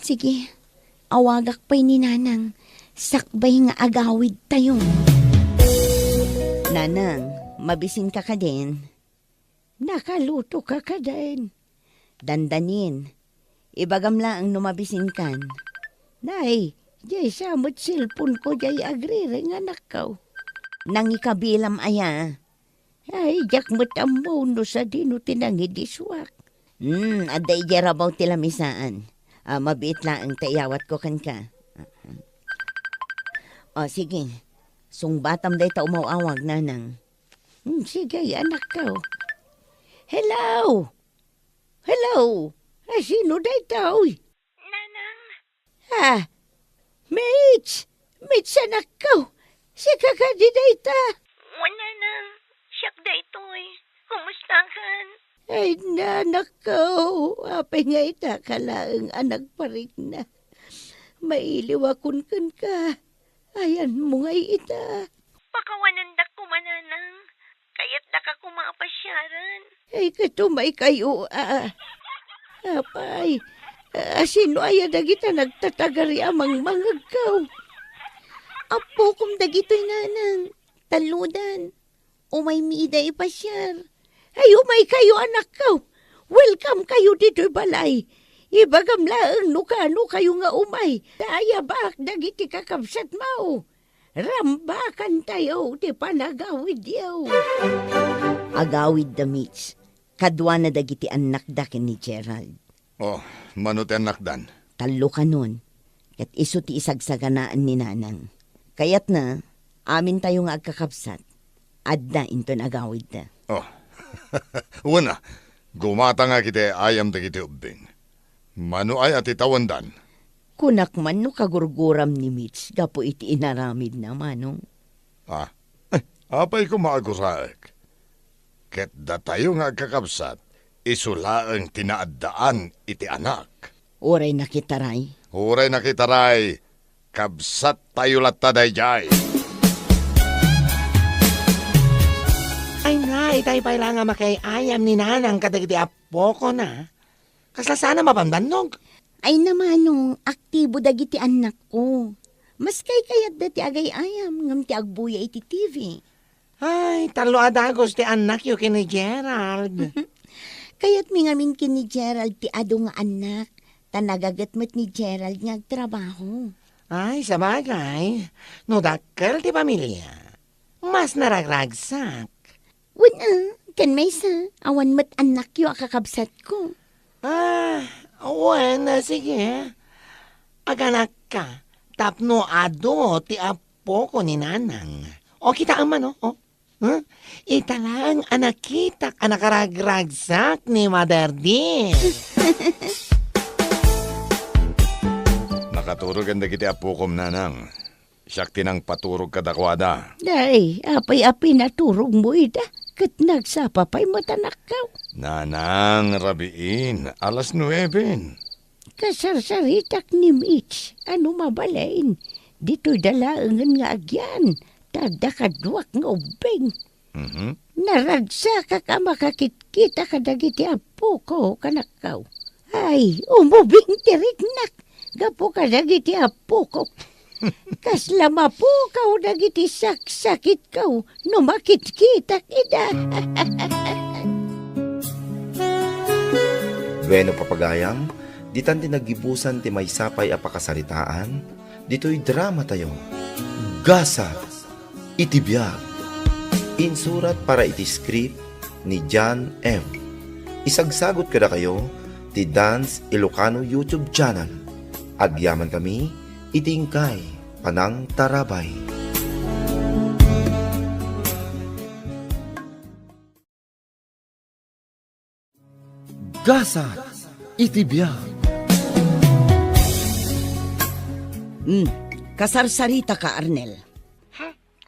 E: Sige, awagak pa'y ni Nanang. Sakbay nga agawid tayo.
B: Nanang, mabisin ka ka din.
D: Nakaluto ka ka din.
B: Dandanin. Ibagam lang ang numabisin kan.
D: Nay, jay samot silpon ko jay agrire nga nakaw.
B: Nang ikabilam aya.
D: Ay, jak mo no sa dino tinangidiswak.
B: Aday jarabaw tilamisaan. Mabiit lang ang tayawat ko kan ka. Sige. Sungbatam day ta umawawag, Nanang.
D: Sige, anak ko. Hello! Hello! Sino day tao?
E: Nanang?
D: Mitch! Mitch, anak ko! Si kakadi day ta!
E: Wala nang. Siyak da ito'y. Kumusta kan?
D: Ay, nanak ko! Apay nga ita kalaang anak pa rin na. Mailiwakon kan ka. Ayan mo nga ita.
E: Pakawanandak ko mananang. Kaya't da ka kumapasyaran.
D: Ay, katumay kayo, Apay, sino aya dagita nagtatagari amang mangagaw?
E: Apo kum dagito'y Nanang. Taludan. Umay miida ipasyar.
D: Ay, umay kayo, anak ko. Welcome kayo dito'y balay. Ibagam laang nukano kayo nga umay. Daya bak dagiti kakabsat mao. Rambakan tayo ti panagawid yaw.
B: Agawid da Mitch. Kadwa na dagiti anak da ken ni Gerald.
C: Manot anak dan.
B: Talo ka nun. Kat iso ti isagsaganaan ni Nanang. Kayat na, amin tayo nga agkakabsat. Adda inton agawid da.
G: Una, gumata nga kiti ayam dagiti ubing. Mano ay ati tawandan.
B: Kunak man no kagurguram ni Mitch, gapo iti inaramid na manong.
G: Apay ko maaguraek. Ket da tayo nga kakabsat, isulaang tinaaddaan iti anak.
B: Oray nakitaray.
G: Huray nakitaray, kabsat tayo lattaday jay.
H: Ay na, itay pa lang nga makayayam ni Nanang kadagiti apo ko na. Kasla sana mapamdanog.
E: Ay namanong, aktibo dagiti anak ko. Mas kayat dati agay ayam, ngam ti agbuya iti TV.
H: Ay, talo adagos ti anak yu kini Gerald.
E: Kaya't mingamin kin ni Gerald ti ado nga anak. Tanagagat ni Gerald nga agtrabaho.
H: Ay, sabagay. No dakkel ti pamilya. Mas naragragsak.
E: Wala, kan may sa, awan mat anak yu akakabsat ko.
H: Sige. Aganak ka. Tapno ado ti apo ko ni Nanang. O kita ama no? Huh? Ita lang, anak kita, anak karagragsak ni Mother Dear.
C: Nakaturog ang dagiti apukom nanang. Siyak tinang paturog kadakwada.
B: Day, apay-apay naturog mo ida. Kat nagsapapay mo tanakaw.
C: Nanang, rabiin, alas 9.
B: Kasarsaritak ni Mitch. Ano mabalain? Dito'y dalaangan nga agyan. Tada kadwak nga ubing. Naragsa ka makakit-kita ka dagiti apo ko kanakaw. Ay, umubing tirignak. Gapo ka dagiti apo ko. Kaslama po kaw dagiti saksakit kaw. Numakit-kita ida.
A: Bueno papagayam, ditan tinagibusan ti may sapay a pakasaritaan, dito'y drama tayo. Gasa, itibiyag. Insurat para iti script ni John M. Isagsagot kada kayo ti Dance Ilocano YouTube channel. Agyaman kami, itingkay, panang tarabay. Gasa, itibiyag.
B: Kasarsarita ka, Arnel.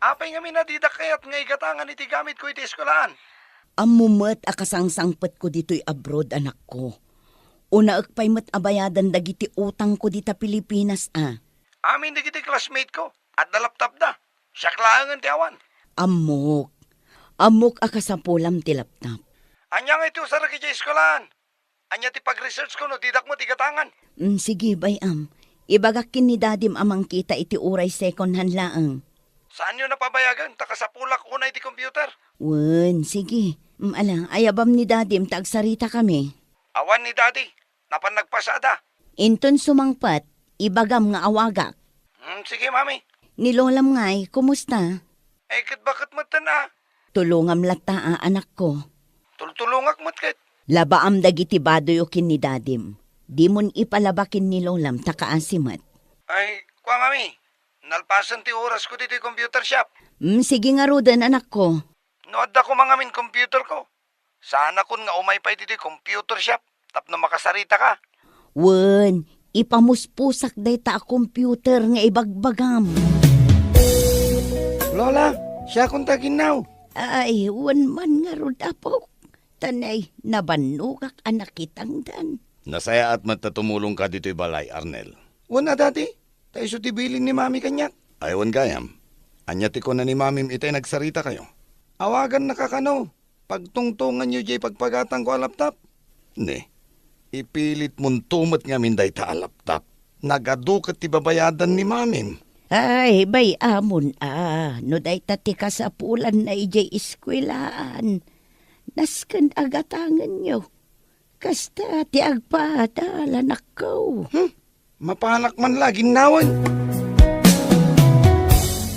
F: Apay nga minadidak kayat nga igatangan iti gamit ko iti eskwelahan.
B: Amumet akasangsangpet ko dito'y abroad, anak ko. Una akpay met abayadan dagiti utang ko dita Pilipinas,
F: Amin digiti classmate ko at dalaptap da. Siya klaangan ti awan.
B: Amok. Amok akasapulam ti laptop.
F: Anya nga ito sa raki ti eskwelahan. Anya ti pag-research ko no didak mo ti gatangan.
B: Sige, bayam. Ibagakin ni dadim amang kita iti uray second hand laang.
F: Saan nyo napabayagan? Takasapulak una iti computer.
B: Wen, sige. Ala, ayabam ni dadim tagsarita kami.
F: Awan ni daddy. Napan nagpasada.
B: Inton sumangpat, ibagam nga awagak.
F: Sige mami.
B: Nilolam nga'y, kumusta?
F: Kat bakit mo na?
B: Tulungam lata, anak ko.
F: Tultulungak mo't kat.
B: Labaam dagiti badoyokin ni dadim. Di mon ipalabakin ni lolam takaasimat.
F: Ay, kwa mami. Nalpasan ti oras ko dito computer shop.
B: Sige nga rodan, anak ko.
F: Noadda ko mga min computer ko. Sana kun nga umay pa dito computer shop. Tapno makasarita ka.
B: Wen, ipamuspusak day ta a computer nga ibagbagam.
F: Lola, siya kung taginaw.
B: Ay, wen man nga rod apo. Tanay, nabanugak anak kitang dan.
C: Nasaya at matatumulong ka dito'y balay, Arnel.
F: Wala dati. Tayo so tibilin ni mami kanyak.
C: Ayawan gayam. Anyati ko na ni mamim itay nagsarita kayo.
F: Awagan nakakano. Pagtungtungan nyo jay pagpagatang ko alaptap.
C: Ne, ipilit mong tumot nga minday ta alaptap. Nagadukat ti babayadan ni mamim.
B: Ay, bay amon no day tati ka sa pulan na ijay iskwelaan. Naskan agatangan nyo. Kasta ti agpadala nakaw.
F: Mapanak man laging nawan.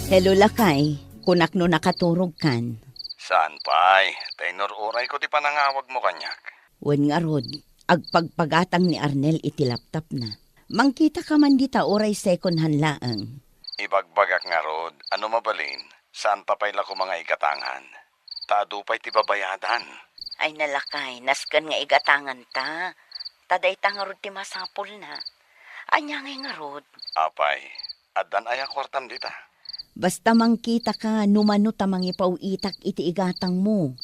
B: Hello lakay, kunak no nakaturog kan.
C: Saan pa'y? Tainor oray ko ti panangawag mo kanyak.
B: Wen nga rod, agpagpagatang ni Arnel iti laptop na. Mangkita ka man dita oray second hand laang.
C: Ibagbagak nga rod, ano mabalin? Saan pa pa'y lako mga ikatangan? Tado pa'y ti babayadan.
B: Ay nalakay, naskan nga igatangan ta. Taday ta nga rod ti masapol na. Anya nga rod.
C: Apay, adan aya kwartam dita.
B: Basta mangkita ka, numano tamang ipauitak iti igatang mo.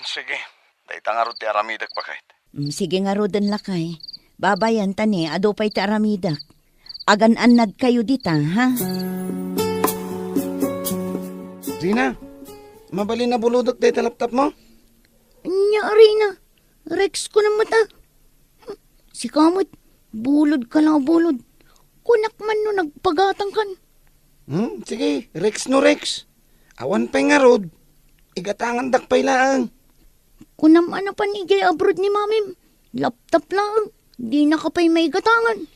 C: Sige, day ta nga rod ti aramidak pa kahit.
B: Sige nga rod ang lakay. Babayan tani, ado pa'y ti aramidak. Agan-anad kayo dita, ha?
F: Rina, mabalin na buludok day talaptap mo?
E: Nyari na. Rex ko na mata. Si Kamot, bulod ka lang bulod. Kunak man no nagpagatang kan.
F: Sige, Rex no Rex. Awan pa'y nga rod. Igatangan dakpay laang.
E: Kunam ano pa ni Jay abroad ni mamim. Laptop lang. Di na ka pa'y may gatangan.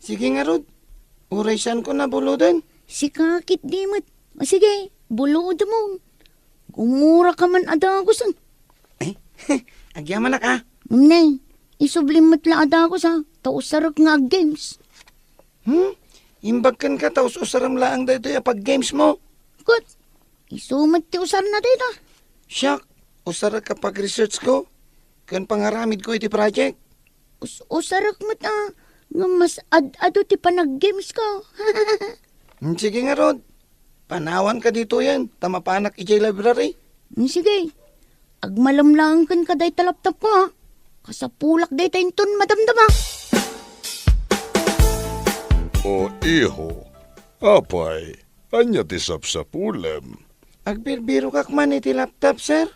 F: Sige nga rod. Uraysan ko na buludan.
E: Si kakit dimot. Sige, bulod mo. Umura ka man adagosan.
F: Agyaman na ka.
E: Nay, isublimot la adagos ha. Tausarak nga games.
F: Imbag kan ka taos usaram laang dito pag games mo.
E: Kat, Isumat ti usar na dito.
F: Siyak, usara ka pag-research ko. Kan pangaramid ko iti project.
E: Usarak mo ta. Nga mas ado ti panag-games ko.
F: Sige nga, Rod. Panawan ka dito yan. Tamapanak iti library.
E: Sige. Agmalamlang kan kaday talaptap ko ha. Kasapulak day tayinton madamdama.
G: O iho, apay, anya ti sapsapulem.
F: Agbirbiro kak man iti laptop, sir.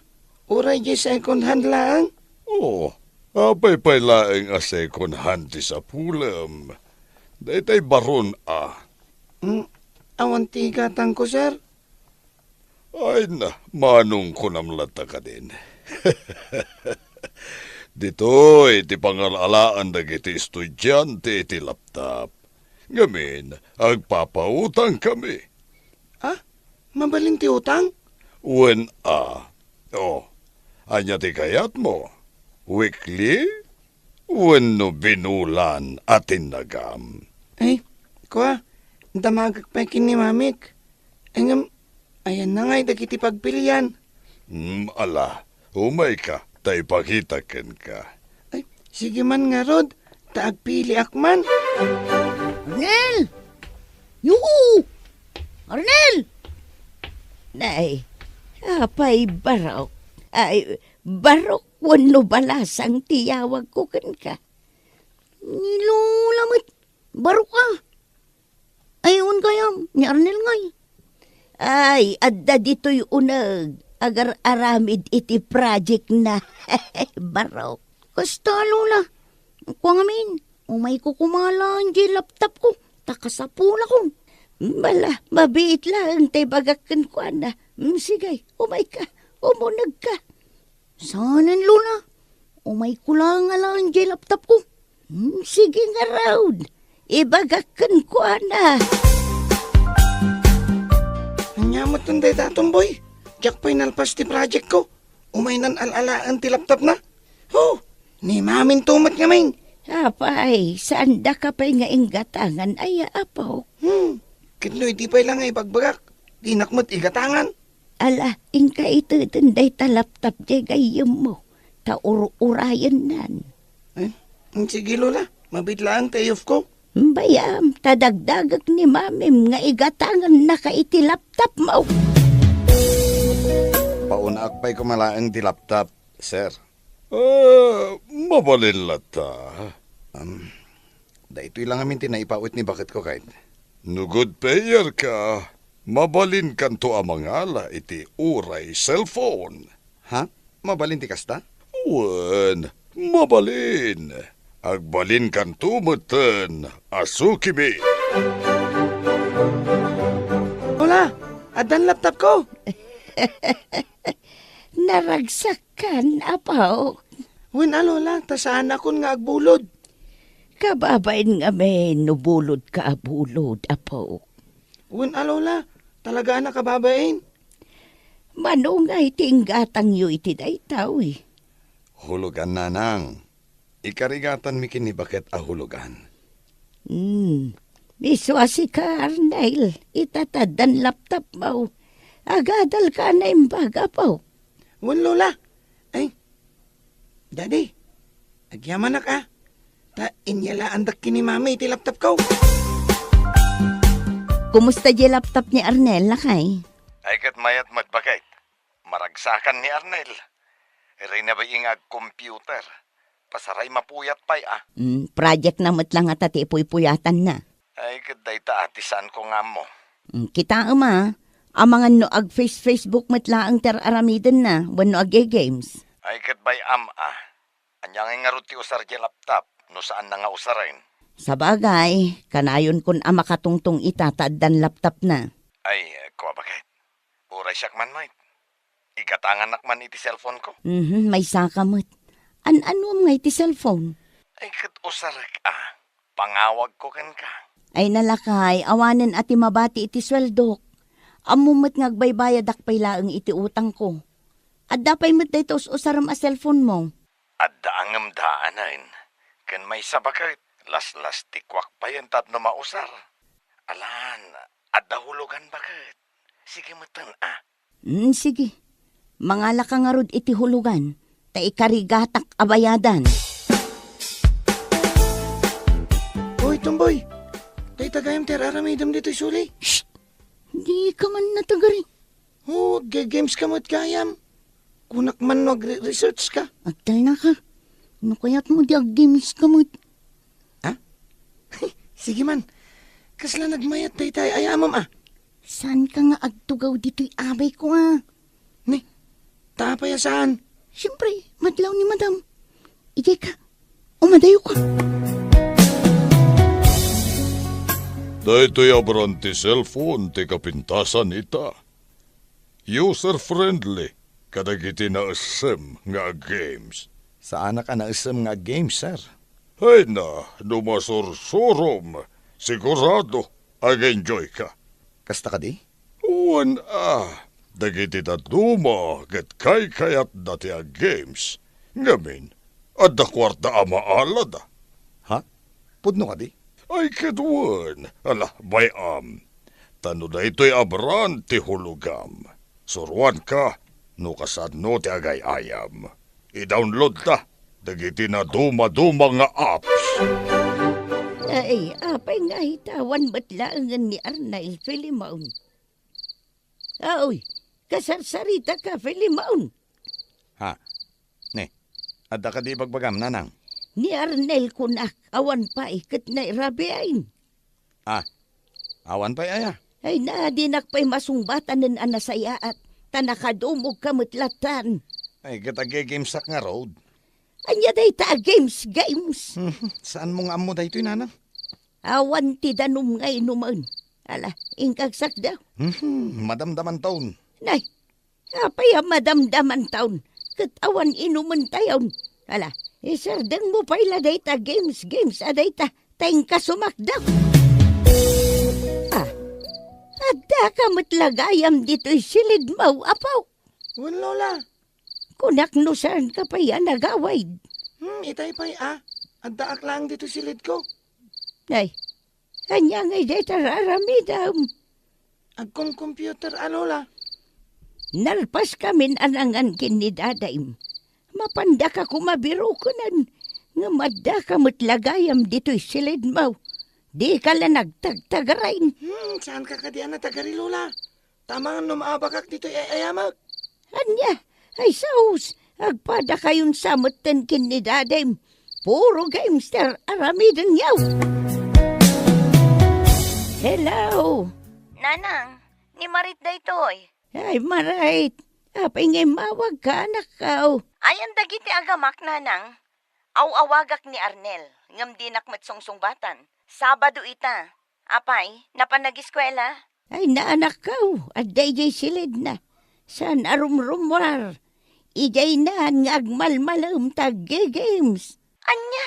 F: Uray di second hand lang.
G: Oh, apay pay laeng a second hand ti sapulem. Daytay baron
F: Awan ti gatang ko, sir.
G: Ay na, manong ko namlata ka din. Ditoy, ti pangalalaan dagiti estudyante ti laptop. Ngamin, agpapautang kami.
F: Mabalin ti utang?
G: When anya ti kayat mo? Weekly? When no binulan atin nagam?
F: Ay, kuha. Damagag pa kin ni mamik. Engam, ayan na nga'y dagiti pagpilian.
G: Ala, umay ka, tay pakitaken ka.
F: Ay, sige man nga, Rod. Taagpili akman.
E: Arnel! Yuhu! Arnel!
B: Nay, apay barok. Ay, barok wano balasang tiyawag ko kan ka.
E: Nilulamit. Baro ka. Ayun kayam, ni Arnel ngay.
B: Ay, adda dito'y unag. Agar aramid iti project na. Barok.
E: Kasta lola. Kuha ngamin. Umay ko kumala ang laptop ko. Takasapula ko.
B: Bala, mabiit lang tay bagakan ko na. Sige, umay ka, umunag ka.
E: Sanan lola. Umay ko lang nga lang ang laptop ko.
B: Sige nga raw, ibagakan ko na.
F: Anyamot ng day tatomboy. Jack pa'y nalpas ti project ko. Umay nan alalaan ti laptop na. Oh, ni mamin tumat nga main.
B: Apay, saan da ka pa'y nga inggatangan ay apaw.
F: Kitno iti pa'y lang ay pagbagak. Dinakmat igatangan.
B: Ala, ingka ito tunday ta laptop di gayam mo. Taur-urayan nan.
F: Sige lola, mabitlaan tayo ko.
B: Bayam, tadagdagag ni mamim nga igatangan na ka iti laptop mo.
C: Paunaak pa'y kumalaang di laptop, sir.
G: Mabalin lata.
C: Ito'y lang amin tinaipawit ni bakit ko kahit.
G: No good payer ka. Mabalin kanto amangala iti uray cellphone.
C: Ha? Mabalin ti kasta?
G: Wen, mabalin. Agbalin kanto meten asukimi.
F: Lola, adan laptop ko.
B: Naragsakan, apaw.
F: Wen lola, tasaan akon nga agbulod.
B: Kababain nga may nubulod ka abulod, apaw.
F: Wen lola, talaga na kababain.
B: Manungay tinggatang yu iti daytaw eh.
C: Hulugan na nang. Ikarigatan mi kini bakit ahulugan.
B: Miswasi ka, Arnel. Itatadan laptop mo. Agadal ka na imbaga po.
F: Wen lola. Ay, daddy, agyaman na ka. Ta inyalaan dak kini mami iti laptop ko.
B: Kumusta di laptop ni Arnel, lakay?
C: Ay kat mayat matbakit. Maragsakan ni Arnel. Iray na ba ingag computer? Pasaray mapuyat pa'y
B: Project na lang at ati puyatan na.
C: Ay kat dayta atisan ko nga mo.
B: Kita ama, amangan no ag Facebook matlaang ter aramidan na, wano ag games.
C: Ay kat bay Anyang nga ruti usar di laptop, no saan na nga usarain.
B: Sa bagay, kanayon kun ama katungtong itataddan laptop na.
C: Ay, kuwa bakit? Uray siyak man, mate. Igatangan nakman iti cellphone ko.
B: May sakamot. An-ano nga iti cellphone?
C: Ay, kat usarak Pangawag ko kan ka.
B: Ay nalakay, awanen ati mabati iti sweldok. Amumot ngagbaybayad akpay laang iti utang ko. At dapay mo't dito usaram a cellphone mo.
C: At daangam daanan. Kan may sabakit. Las-las tikwak pa yan tatno mausar. Alan, at dahulugan bakit? Sige matan
B: Sige. Mangala ka nga rod iti hulugan, ta ikarigatak abayadan.
F: Uy, tumboy. Tay tagayam ter aramidam dito'y suli.
B: Di ka man natagari.
F: Oh, games ka mo't gayam. Kunak man research ka.
B: Agtal na ka. Ano kaya't mo di ag-games ka mo?
F: Sige man. Kasla nagmayat tay tay ayamam
B: Saan ka nga agtugaw dito'y abay ko
F: Ni, tapaya saan?
B: Siyempre, madlaw ni madam. Ijay ka. Umadayo ka.
G: Dahito'y abran ti cellphone ti kapintasan ita. User-friendly, kadagiti na asem nga games.
C: Saan ka naisam nga game, sir?
G: Hay na, numasursurom. Sigurado, ag-enjoy ka.
C: Kasta ka di?
G: Uwan dagiti na duma, ket kayat dati a games. Ngamin, adda kwarta amaalad.
C: Ha? Pudno ka di?
G: Ay kedwan, ala, tano na ito'y abran ti hulugam. Suruan ka, no kasano ti agay-ayam. I-download ta, dagiti na duma-duma nga apps.
B: Ay, apay nga hitawan batlaangan ni Arnel Filimaun. Aoy, kasarsarita ka Filimaun.
C: Ha? Ne, adda ka di bagbagam, nanang?
B: Ni Arnel kunak, awan pa ikat na irabiain.
C: Awan pa aya.
B: Ay naadinak pa'y masungbatan ng anasaya at tanakadumog kamutlatan.
C: Ay, katagay gamesak nga road.
B: Anya day ta games.
C: Saan mo nga amo da ito'y, nanang?
B: Awan ti danom ngay numan. Ala, ingkagsak daw.
C: Madamdaman taon.
B: Nay, apay madamdaman taon. Katawan inuman tayon. Ala, isardang mo pa'y laday ta games. Aday ta, tayong kasumak daw. Adda ka matlagayam dito'y silid mau, apaw.
F: Wan lola.
B: Kunak no saan ka pa yan nagaway.
F: Itay pa'y adda aklang dito silid ko.
B: Nay, kanya ngay deta raramidam.
F: Agkong computer lola.
B: Nalpas kamin anangan kinidadaim. Mapanda ka kumabiro ko nan. Nga madda ka matlagayam dito'y silid mau. Di ka lang nagtagtagarain.
F: Saan ka kadian na tagari lola? Tamangan no maabakak dito ayamak.
B: Anya, ay saus. Agpada kayon samutan kinidadaim. Puro gamester aramidan yaw. Hello.
E: Nanang, ni Marit daytoy.
B: Ay, Marit. Apay ngay mawag ka, anak ka.
E: Ayan dagiti agamak, nanang. Aw-awagak ni Arnel, ngam dinak matsungsongbatan. Sabado ita. Apay, napanagiskwela?
B: Ay, naanak ka. At dayjay silid na. San arumrumwar. Ijay na nga agmalmalam tag-games.
E: Anya,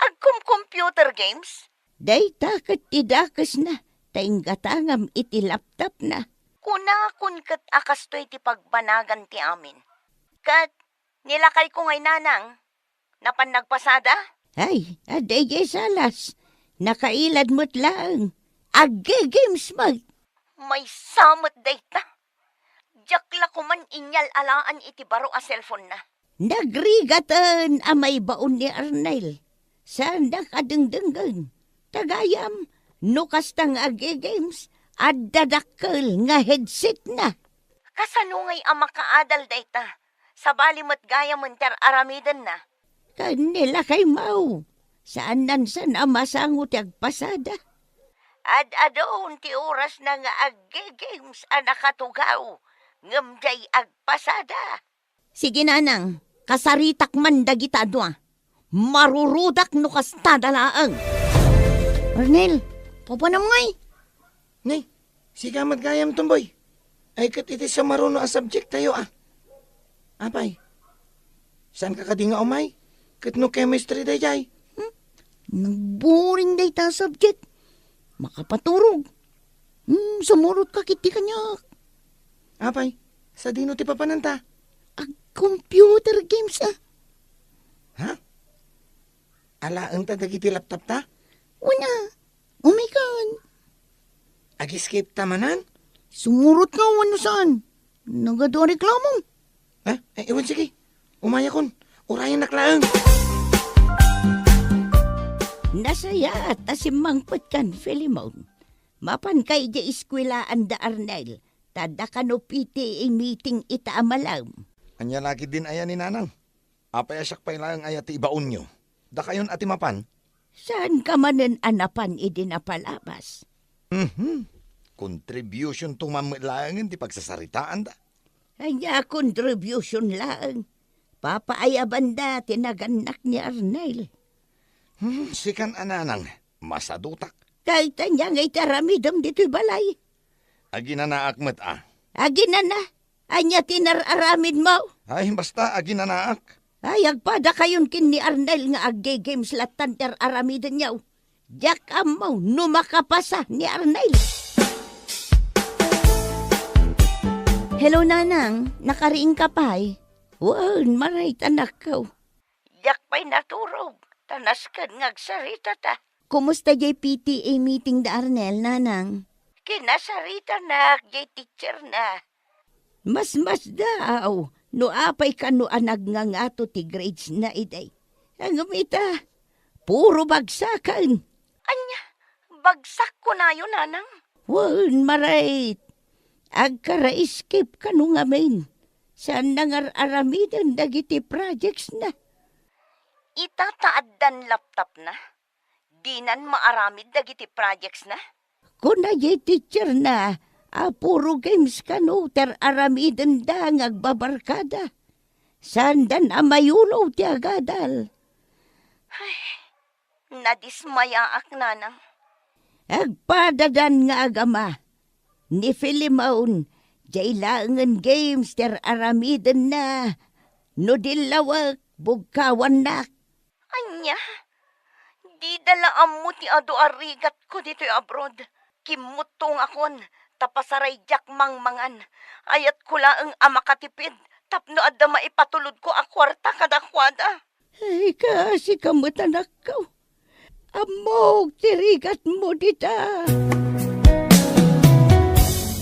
E: agkum-computer games?
B: Day takat idakas na. Tayong gatangam iti laptop na.
E: Kuna kun kat akastoy ti pagbanagan ti amin. Kat, nilakay ko ngay nanang. Napan nagpasada?
B: Ay, aday salas. Nakailad mo't lang. Ag-games mag.
E: May samot dayta. Jakla ko man inyal alaan iti baro a cellphone na.
B: Nagrigatan amay baon ni Arnel. Saan nakadengdenggan. Tagayam, nukas tang ag-games. At dadakkel nga headset na.
E: Kasanungay ang makaadal dayta. Sabali mo't gaya munter aramidan na.
B: Kanila kay mau. Saan nansan ang masangot agpasada?
E: Ad-adoon ti oras na nga ag-games ang nakatugaw. Ngamday agpasada.
B: Sige nanang, kasaritak man dagita doa. Marurudak no kastadalaang. Arnel, papanam ngay.
F: Nay, sigamat gayam tumboy. Ay kat iti sa maruno a subject tayo Apay, saan ka kadinga umay? Kat no chemistry dayjay.
B: Nagboring day ta subject. Makapaturog. Sumurot ka kiti kanya.
F: Apay, sa dino ti papananta?
B: Computer games
F: Ha? Alaan ta dagiti laptop ta?
B: Una, oh my God.
F: Ag-escape tamanan?
B: Sumurot ka ano saan?
E: Nagadong reklamo.
F: Ha? Ewan sige. Umaya kon. Urayan naklaang.
B: Nasaya at asimangpot kan, Filimon. Mapan kay di iskwilaan da Arnel. Tada ka no piti meeting ita amalam.
C: Anya lagi din aya ni nanang. Apay asyak pa ilang aya ti ibaon nyo. Da kayon ati mapan.
B: Saan ka manen anapan idinapalabas?
C: Contribution to mamilangin ti pagsasaritaan da.
B: Anya contribution lang. Papaayaban da tinaganak ni Arnel.
C: Sikan ananang, masadutak.
B: Kahit niya ngay taramidam dito'y balay.
C: Agi na naakmat
B: Agi na na. Anya tinararamid mo.
C: Ay, basta agi na naak.
B: Ay, agpada kayon kin ni Arnel nga agge-games latan aramidan niyaw. Diyak amaw, numakapasa ni Arnel.
E: Hello, Nanang. Nakariing ka pa'y?
B: Wow, maray tanak ko. Diyak pa'y naturog. Tanas ka ngagsarita ta.
E: Kumusta jay PTA meeting da Arnel, Nanang?
B: Kinasarita na, jay teacher na. Mas daw. No apay ka no anag nga ngato ti grades na iday. Ang umita, puro bagsakan.
I: Anya, bagsak ko na yun, Nanang.
B: Wan, maray. Agkara-escape ka no nga main. Saan nangar-aramidan dagiti projects na.
I: Itataaddan laptop na. Dinan maaramid dagiti projects na.
B: Kung na teacher na, puro games ka no, aramidan da ngagbabarkada. Sandan amayulo ti agadal.
I: Nadismayaak, Nanang.
B: Agpadadan nga agama. Ni Filimon, jailangan games aramidan na. No dilawak, bugkawan na.
I: Anya, di dalaam mo ti ado arigat ko dito abroad. Kimutong akon, tapasaray jak mangmangan. Ayat ko laang amakatipid, tapno adda maipatulod ko a kwarta kadakwada.
B: Ay, kasi kamutanak ko. Amog, tirigat mo dita.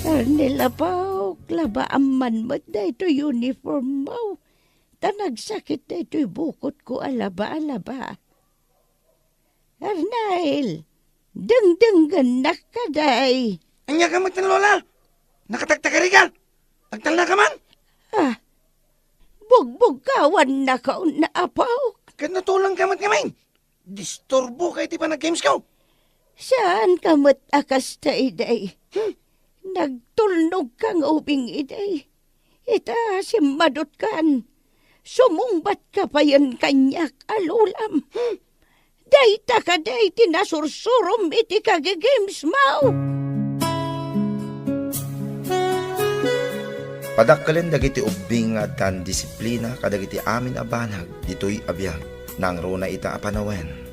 B: Nilabaw, laba aman mo da ito uniform mo. Tanagsakit na ito'y bukot ko alaba-alaba. Arnel, dangdangan na ka day.
F: Anya ka magtanlola. Nakatagtagari ka. Agtal na ka man.
B: Bugbugkawan na ka na apaw.
F: Kat natulang ka mat kamain. Disturbo kay ti pa nag-games ko.
B: Saan ka mat akas ta iday? Nagtulnog kang ubing iday. Ita simadot kan. Sumungbat ka pa yan kanyak alulam. Dayta ka day tinasursurom iti kage-games mo.
A: Padakkalen dagiti ubing nga tan disiplina kadagiti amin abanag ditoy abiyag nang runa ita apanawen.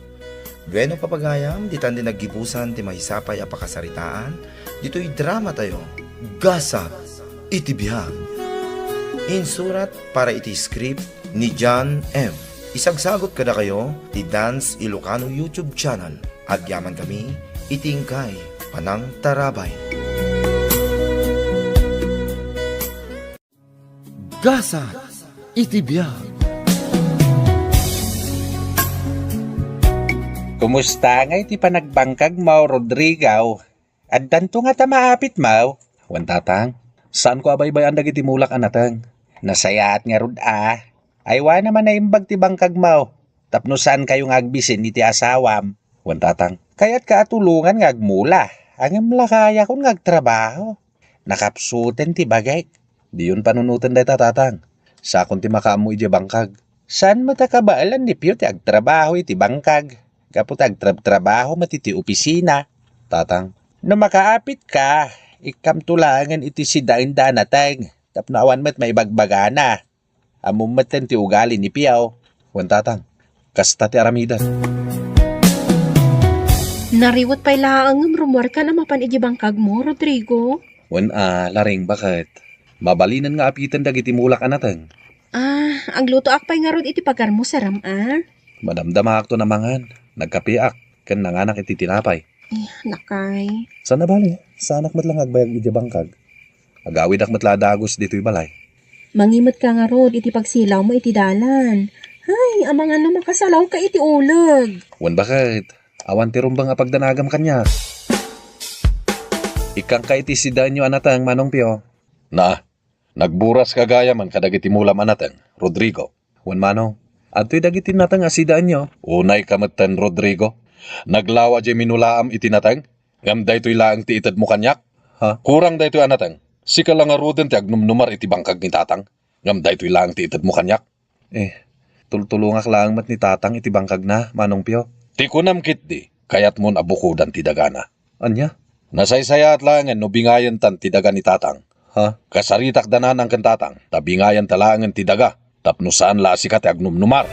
A: Bueno papagayam ditan din naggibusan ti mahisapay apakasaritaan ditoy drama tayo. Gasa iti bihag. Insurat para iti script ni John M. Isagsagot kada kayo ti Dance Ilocano YouTube channel. Agyaman kami itingkay Panang Tarabay. Gasa iti biyag.
J: Kumusta nga iti panagbangkag mo, Rodrigo? At danto nga ta maapit mo. Wantatang, saan ko abay-bayan dagiti mulak anatang? Nasayaat nga rod Aywa naman na imbag ti bangkag mo. Tapno saan kayong agbisin iti asawam? Wantatang, kaya't kaatulungan nga agmula. Ang imlakaya kong ngagtrabaho. Nakapsuten ti bagay. Di yun panunutan day tatatang. Sa akong ti makaamu iti bangkag. Saan matakabaalan ni Pio ti agtrabaho iti bangkag? Kapot agtrabaho matiti opisina. Tatang, no makaapit ka, ikamtulangan iti si dain-daan natang. Tapno awan mat maibagbagana. Amumatan ti ugali ni Piaw. Wantatang, kasta ti aramidan.
K: Nariwat pa'y laang rumor ka na mapan iti bangkag mo, Rodrigo.
J: Laring bakit? Mabalinan nga apitan dagiti mulak anatang.
K: Ang luto akpay nga rod iti pagar mo saram,
J: Madamdamak to namangan. Nagkapiak, kan nanganak iti tinapay.
K: Nakay.
J: Sana bali, sanak mat lang agbayag iti bangkag. Agawid ak matladagos dito'y balay.
K: Mangimot ka nga rod, iti pagsilaw mo iti dalan. Ay, amang ano makasalaw ka iti ulag.
J: Wan bakit? Awan ti rumbang apagdanagam kanya. Ikang ka iti sidan nyo anatang Manong Pio. Na, nagburas kagaya man kadagiti mulam anatang, Rodrigo. Wan Manong, adto'y dagiti natang asidaan nyo. Unay kamatan Rodrigo. Naglawa jay minulaam iti natang. Ngam daytoy laang ti itad mo kanyak. Ha? Kurang daytoy anatang. Sika lang aruden ti agnumnumar iti bangkag ni tatang. Ngam daytoy laang ti itad mo kanyak. Tultulungak lang mat ni tatang iti bangkag na, Manong Pio. Ti kunam kit di, kayat mon abukudan ti dagana. Anya? Nasaysaya at langan no bingayan tan ti daga ni tatang. Ha? Kasaritak danan ang kantatang, tabingayan talangan ti daga, tapno saan lasika ti agnumnumar.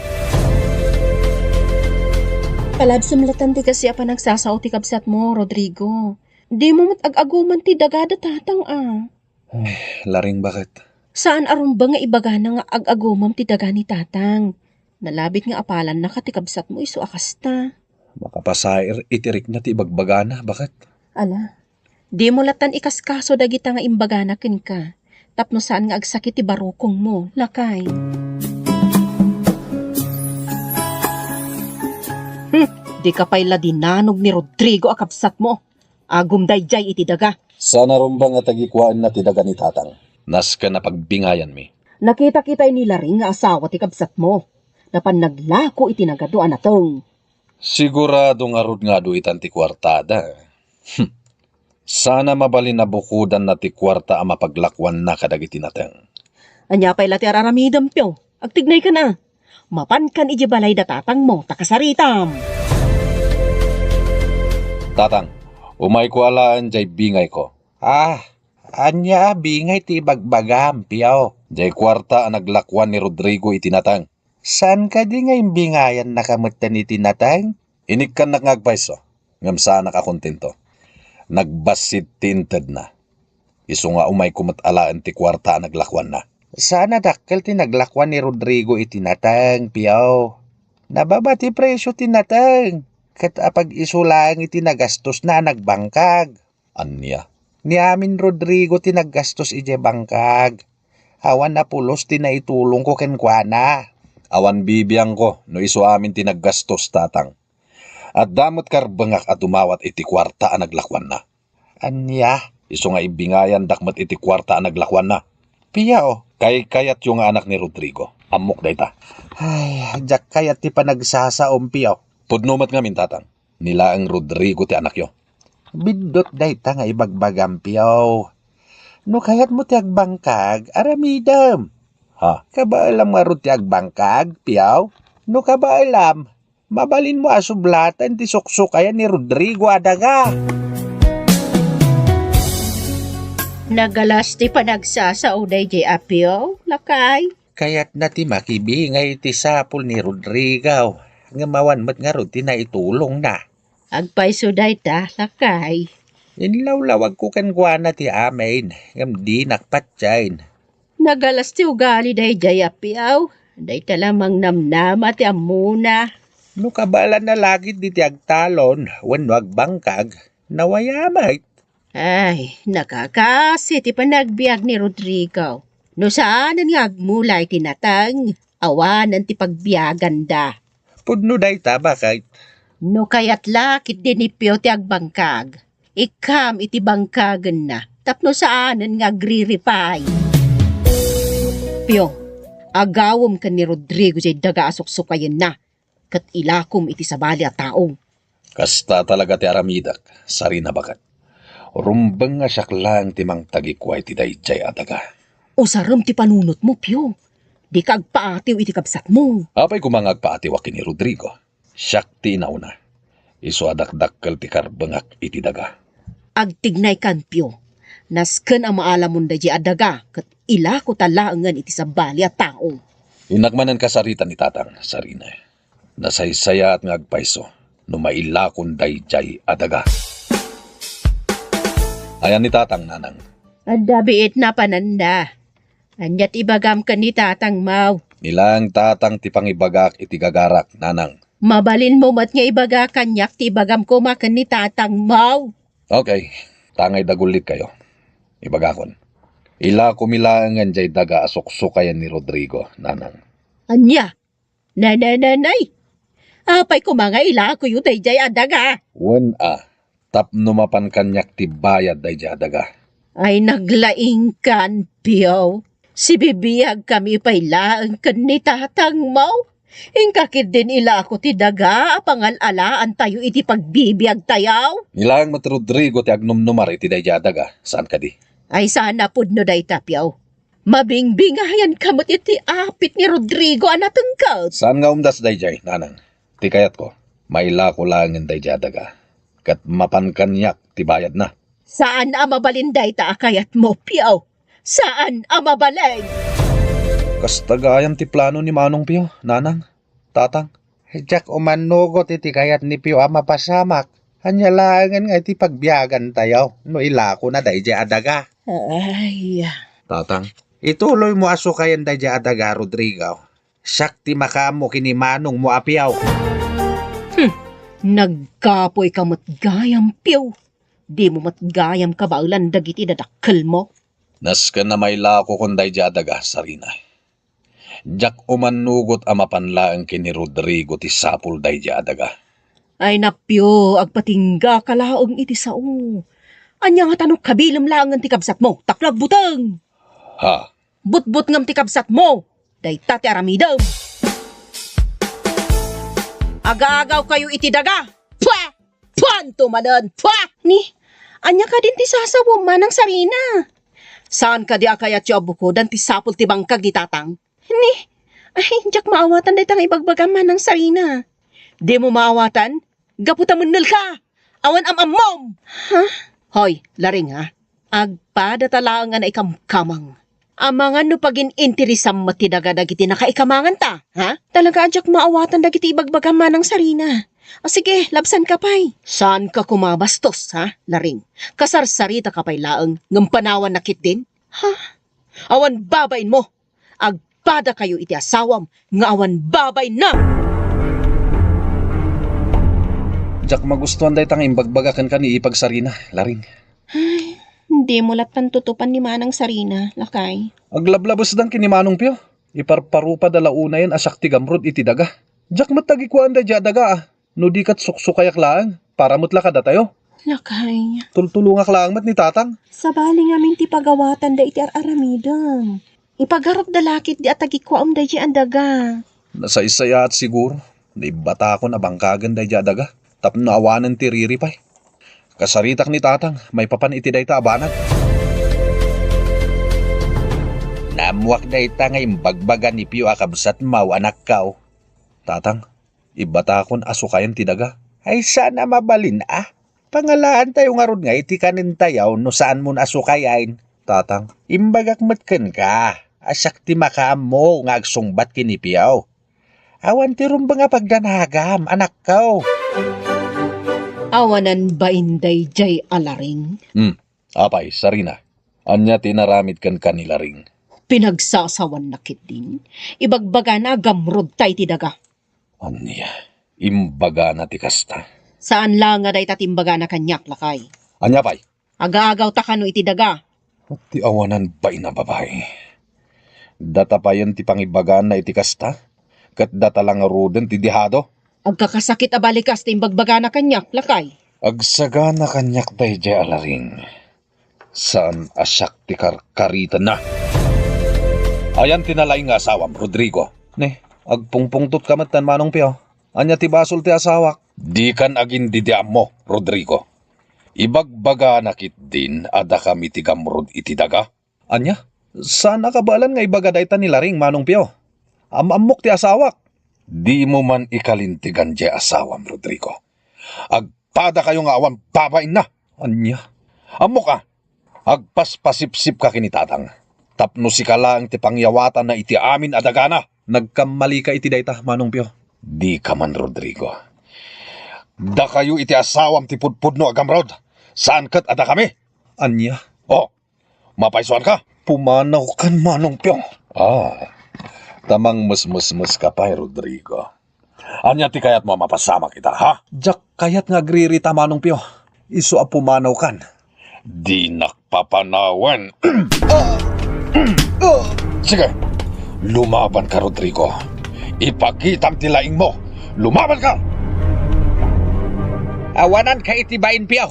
K: Palab sumlatan ti kasi apa nagsasaw ti kabsat mo, Rodrigo. Di mo ag-aguman ti dagada tatang
J: Laring bakit?
K: Saan arumba nga ibaga na nga ag-agumam ti daga ni tatang? Nalabit nga apalan na ka ti kabsat mo iso akasta.
J: Makapasair itirik na ti ibagbagana, bakit?
K: Ala, di mo latan ikaskaso dagita nga imbagana ken ka. Tapno saan nga agsakit ti barukong mo, lakay. Di ka pa'y ladinanog ni Rodrigo akabsat mo. Agum dayjay iti daga.
J: Sana rumbang nga tagikuan na ti daga ni tatang. Nas ka na pagbingayan mi.
K: Nakita-kita'y nila rin nga asawa ti kabsat mo. Napan naglako iti nagaduan natong.
J: Siguradong arud nga do itan ti kwartada. Sana mabalin na bukudan na ti kwarta ang mapaglakwan na kadagiti natang.
K: Anya pa'y lati araramidam pyo. Agtignay ka na. Mapan kan iji balay da tatang mo takasaritam.
J: Tatang, umay ko alaan jay bingay ko. Anya bingay ti bagbagam, piyaw. Jay kwarta ang naglakwan ni Rodrigo itinatang. San ka di nga imbingayan nakamutan itinatang? Inik ka nakagpaiso. Ngam saan nakakontento. Nagbasit tinted na. Iso nga umay kumatalaan ti kwarta ang naglakwan na. Sana dakkel ti naglakwan ni Rodrigo itinatang, piyaw. Nababa ti presyo tinatang. Kat apag isulang iti nagastos na nagbangkag. Anya? Ni amin Rodrigo ti naggastos ije bangkag. Awan na pulos ti naitulong ko kenkwana. Awan bibiyang ko no iso amin ti naggastos tatang. At damot karbangak at umawat iti kwarta ang naglakwan na. Anya? Iso nga ibingayan dakmat iti kwarta ang naglakwan na. Piya kay kayat yung anak ni Rodrigo. Amok dayta. Ay, jak kayat ti panagsasaom piyaw. Pudnumat nga min tatang. Nila ang Rodrigo ti anak yo. Bidot dayta nga ibagbagam piyaw. No kayat mo ti agbangkag, aramidam. Ha? Kabaalam nga ro ti agbangkag, piyaw? No kabaalam, mabalin mo asublatan ti suksukaya ni Rodrigo adaga.
K: Nagalas ti panagsasauday jay apyo, lakay.
J: Kayat na ti makibingay ti sapul ni Rodrigo. Nga mawan mat nga ro ti naitulong na.
K: Agpaiso dayta, lakay.
J: Inlawlawag ko kan guana ti amin. Ngam di nakpatsain.
K: Nagalas ti ugali day jay apyaw. Dayta lamang namnama ti amuna.
J: No kabalan na lagit di ti agtalon. Wenno agbangkag. Nawayamay.
K: Ay, nakakasi ti panagbiag ni Rodrigo. No saan nga agmulay tinatang. Awanan ti pagbiagan da.
J: Pudno dayta bakit?
K: No kayat lakit din ipyo ti agbangkag. Ikam iti bangkagan na. Tapno saanan nga agriripay. Pyo, agawom ka ni Rodrigo jay daga asok-sukayan na. Kat ilakom iti sabali at taong.
J: Kasta talaga ti aramidak. Sari na bakat. Rumbang nga syaklang timang tagikway ti dayjay adaga.
K: O saram ti panunot mo, Pyo. Di ka agpaatiw iti kabsat mo.
J: Apay kumangag paatiwak ni Rodrigo. Siyak ti inauna. Iso adakdakkel ti karbangak iti daga.
K: Agtignay kan, Pyo. Nasken ang maalamon da di adaga. Kat ila ko talaangan iti sabali at tao.
J: Inakmanan kasaritan ni tatang, sarina. Nasaysaya at ngagpaiso. Numailakon dayjay adaga. Ayan ni tatang nanang.
K: Adabiit na pananda. Anyat ibagam ka ni tatang mau.
J: Nilang tatang ti pangibagak iti gagarak, nanang.
K: Mabalin mo mat nga ibaga kanyak ti ibagam ko makan ni tatang mau.
J: Okay, tangay dagulit kayo. Ibagakon. Ila kumilaangan jay daga asok-sukayan ni Rodrigo, nanang.
K: Anya? Nanay. Apay ko mga ila ko yung dayjay adaga.
J: Wen tapno mapan kanyak ti bayad dayjay adaga.
K: Ay naglaing kan, Pio. Si bibiyag kami pailaan kan ni tatang mo. Ingkakid din ila ako ti daga, pangal-alaan tayo iti pagbibiyag tayaw.
J: Nilaang mat Rodrigo ti agnumnumar iti dayjay adaga. Saan ka di?
K: Ay sana pudno day tapyaw. Mabingbingayan kamot iti apit ni Rodrigo anatengkot.
J: Saan nga umdas dayjay, nanang? Ti kayat ko, maila ko langin dayjay adaga. Kat mapan kanyak ti bayad na.
K: Saan amabalinday ta akayat mo, Piyaw? Saan amabalay?
J: Kastagayan ti plano ni Manong Pio, nanang, tatang.
L: Jack umanugot iti kayat ni Pio ama pasamak. Hanyalangan nga iti pagbiyagan tayo. No ilako na dayjay adaga.
K: Ay,
J: Tatang,
L: Ituloy mo asukayan dayjay adaga, Rodrigo. Sakti makamo kini Manong mo apiaw.
K: nagkapoy ka matgayam, Piyaw. Di mo matgayam ka ba ulan dagiti dadakkel mo?
J: nas ka na may lako kung dayjay adaga, Sarina. Jack umanugot ama panlaang kini Rodrigo ti sapul dayjay adaga.
K: Ay napyo, agpatingga kalaong iti sao. Anya nga tanong kabilam lang ang tikabsat mo, taklag butang.
J: Ha?
K: But-but ngam tikabsat mo, day tati aramidam. Aga-agaw kayo iti daga. Pwa! Pwan tumadan, pwa! Ni, anya ka din ti sasawom manang Sarina. Saan ka di akayat yung abuko dan ti sapul ti bangkag di tatang? Ni, ay, jak maawatan day tang ibagbagan manang Sarina. Di mo maawatan? Gaputamunol ka! Awan am-amom! Ha? Hoy, laring ha? Agpada talaang na ikamkamang. Amangan no pagin interisam matidaga dagiti nakaikamangan ta, ha? Talaga adyak maawatan dagiti ibagbagan manang Sarina. O sige, labsan ka pay. Saan ka kumabastos, ha, laring? Kasarsarita ka pay laang, ngampanawan nakit din? Ha? Awan babain mo! Agpada kayo iti asawam, nga awan babay na!
J: Jack magustuhan day tang imbagбagakan ka ni ipag Sarina, laring.
K: Ay, hindi mo latan tutupan ni Manang Sarina, lakay.
J: Aglablabos dang kini Manong Pio. Iparparupa dalauna yan asak ti gamrod iti daga. Jack matagikuan dayjay adaga. No di kat suksukayak laang, para mutla ka da tayo.
K: Lakay,
J: Tultulungak laang mat ni tatang.
K: sabali ngamin ti pagawatan da iti aramidam. Ipagarap da lakit di atagikuam da ang daga.
J: Nasa isaya at siguro, naibata ko na bangkagan dayjay adaga. Tapno awanan ti riripay. Kasaritak ni tatang, may papan iti dayta abanan.
L: Namuak dayta nga imbagbagan ni Pio akabsat mau anak kao.
J: Tatang, ibata kon asukayan ti daga.
L: Ay sana mabalin Pangalaan tayo nga rod nga iti kanin tayaw no saan mo nasukayain.
J: Tatang,
L: Imbagak matken ka. Asak ti makaam mo nga agsungbat kini Piaw. Awan ti rumba nga pagdanagam, anak kao.
K: Awanan ba inday jay alaring?
J: apay, Sarina. Anya tinaramid kan kanila ring.
K: Pinagsasawan nakit din. Ibagbaga na gamrod tay ti daga.
J: Anya, imbaga na ti kasta.
K: Saan lang nga day tatimbaga na kanyak lakay?
J: Anya pay,
K: Aga-agaw ta kano iti daga.
J: ti awanan ba ina babae? Datapayan ti pangibagaan na iti kasta? Kat datalang ruden ti dihado?
K: Agkakasakit abalikas ti imbagbaga na kanyak lakay.
J: Agsaga na kanyak dayjay alaring. Saan asyak ti karkarita na? Ayan tinalay nga asawam, Rodrigo. Ne, agpungpungtot ka matan Manong Pio. Anya ti basol ti asawak. Di kan agin didiam mo, Rodrigo. Ibagbaga nakit din ada kami ti gamrod iti daga. Anya, saan nakabalan nga ibaga dayta ni laring Manong Pio? Amok ti asawak. Di mo man ikalintigan di asawam, Rodrigo. Agpada kayo nga awan babain na. Anya, amok ka. Agpaspasipsip ka kinitatang. Tapno si kalang ti pangyawatan na iti amin adagana. Nagkamali ka iti dayta, Manong Pio. Di ka man, Rodrigo. Da kayo iti asawam ti pudpudno agamrod. Saan kat ada kami? Anya? Oh, mapaisuan ka? Pumanaw kan, Manong Pio. Tamang mus ka pa, Rodrigo. Anya ti kayat mo mapasama kita, ha? Jak kayat nga agririta, Manong Pio. Isu a pumanaw kan. Di nakpapanawan.
L: Sige, lumaban ka, Rodrigo. Ipakita ang tilaing mo. Lumaban ka! Awanan ka itibain, Piyaw.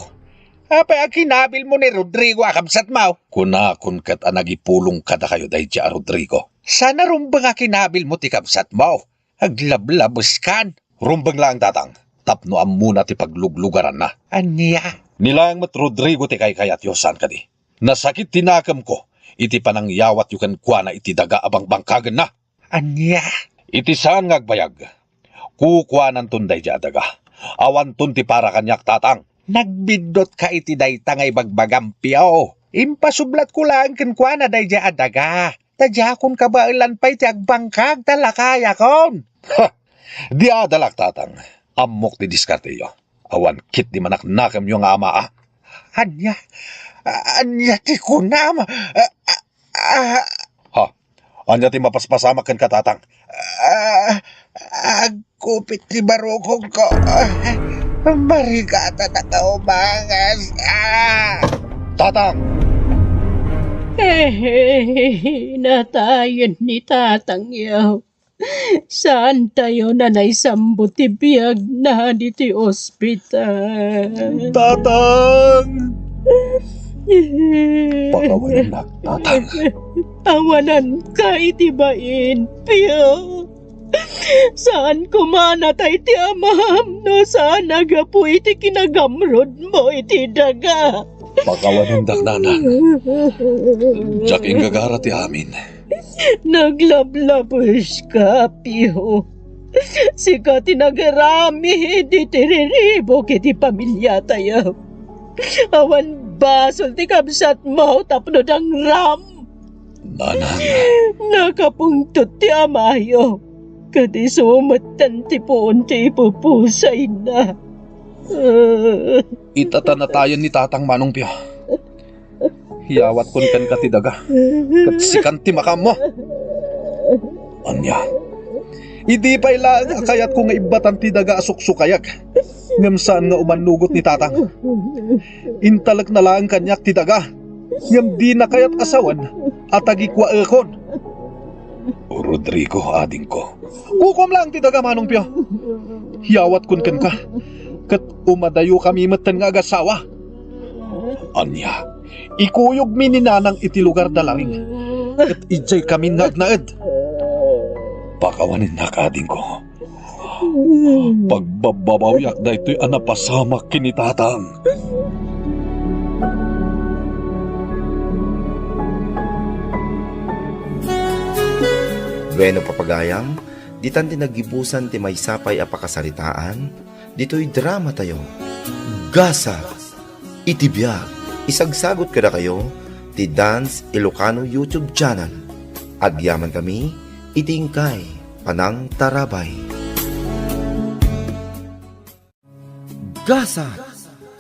L: Apa ang kinabil mo ni Rodrigo akabsat mo? Kunakon kat anagipulong kada kayo dahi dya, Rodrigo. Sana rumbang ang kinabil mo ti kabsat mo. Aglablabos kan. Rumbang lang datang. Tapno am muna ti pagluglugaran na. Anya? Nilang mat Rodrigo ti kay kayat yosan ka di. Nasakit tinakam ko. Iti panangyawat yukan kwa na iti daga abang bangkagan na. Anya? Iti saan ngagbayag. Kukwanan tunday dya daga. Awan tun ti para kanyak tatang. Nagbidot ka iti day tangay bagbagampiyaw. Impasublat ko lang kenkwa na day dya adaga. Tadya kun kabailan pa iti agbangkag talakaya kon. Ha! Di adalak tatang. Amok ti diskarteyo. Awan kit di manaknakam yung ama ah. Anya? Anya ti kunam? Ha? Anya ti mapaspasama ken katatang? Agkupit ti barukong ko. Marigata na kaumangas. Tatang!
K: Natayan ni Tatang Yaw. Saan tayo na naisambot ti biyag na diti ospital?
L: Tatang! Pakawanan na, tatang.
K: Awanan ka itibain, Pio. Saan kumanatay ti amam no saan nagapu iti kinagamrod mo iti daga?
L: Pakawanan daknanan. Jaking gagara ti amin.
K: Naglablabos ka, Pio. Sika tinagarami di tiriribo kiti pamilya tayo. Awan basol ti kabsat mo tapno dang ram.
L: Nanang.
K: Nakapungtot ti amayo. Kadi sumatan ti poon ti ipupusay na.
L: Itatanatayan ni Tatang Manong Pio. Hiyawat kun kan katidaga. Kat sikan ti makam mo. Anya. Idi pa ilang kayat ko nga ibatan ti daga asuksukayak. Ngam saan nga umanugot ni Tatang. Intalag na lang kanyak ti daga. Ngam di na kayat asawan at agikwa ekon. Rodrigo, ading ko. Kukom lang ti daga, Manong Pio. Hiyawat kun kan ka. Kat umadayo kami matan nga agasawa. Anya, ikuyog mi ni Nanang iti lugar da langing. Kat ijay kami nagnaed. Pakawanin na kading ko. Pagbabawyak da ito'y anapasamak kinitatang.
A: Bueno papagayam, ditan ti nagibusan ti may sapay a pakasaritaan, dito'y drama tayo. Gasa, itibiyag, isagsagot kada kayo, ti Dance Ilocano YouTube channel. Agyaman kami, itingkay, panang tarabay. Gasa,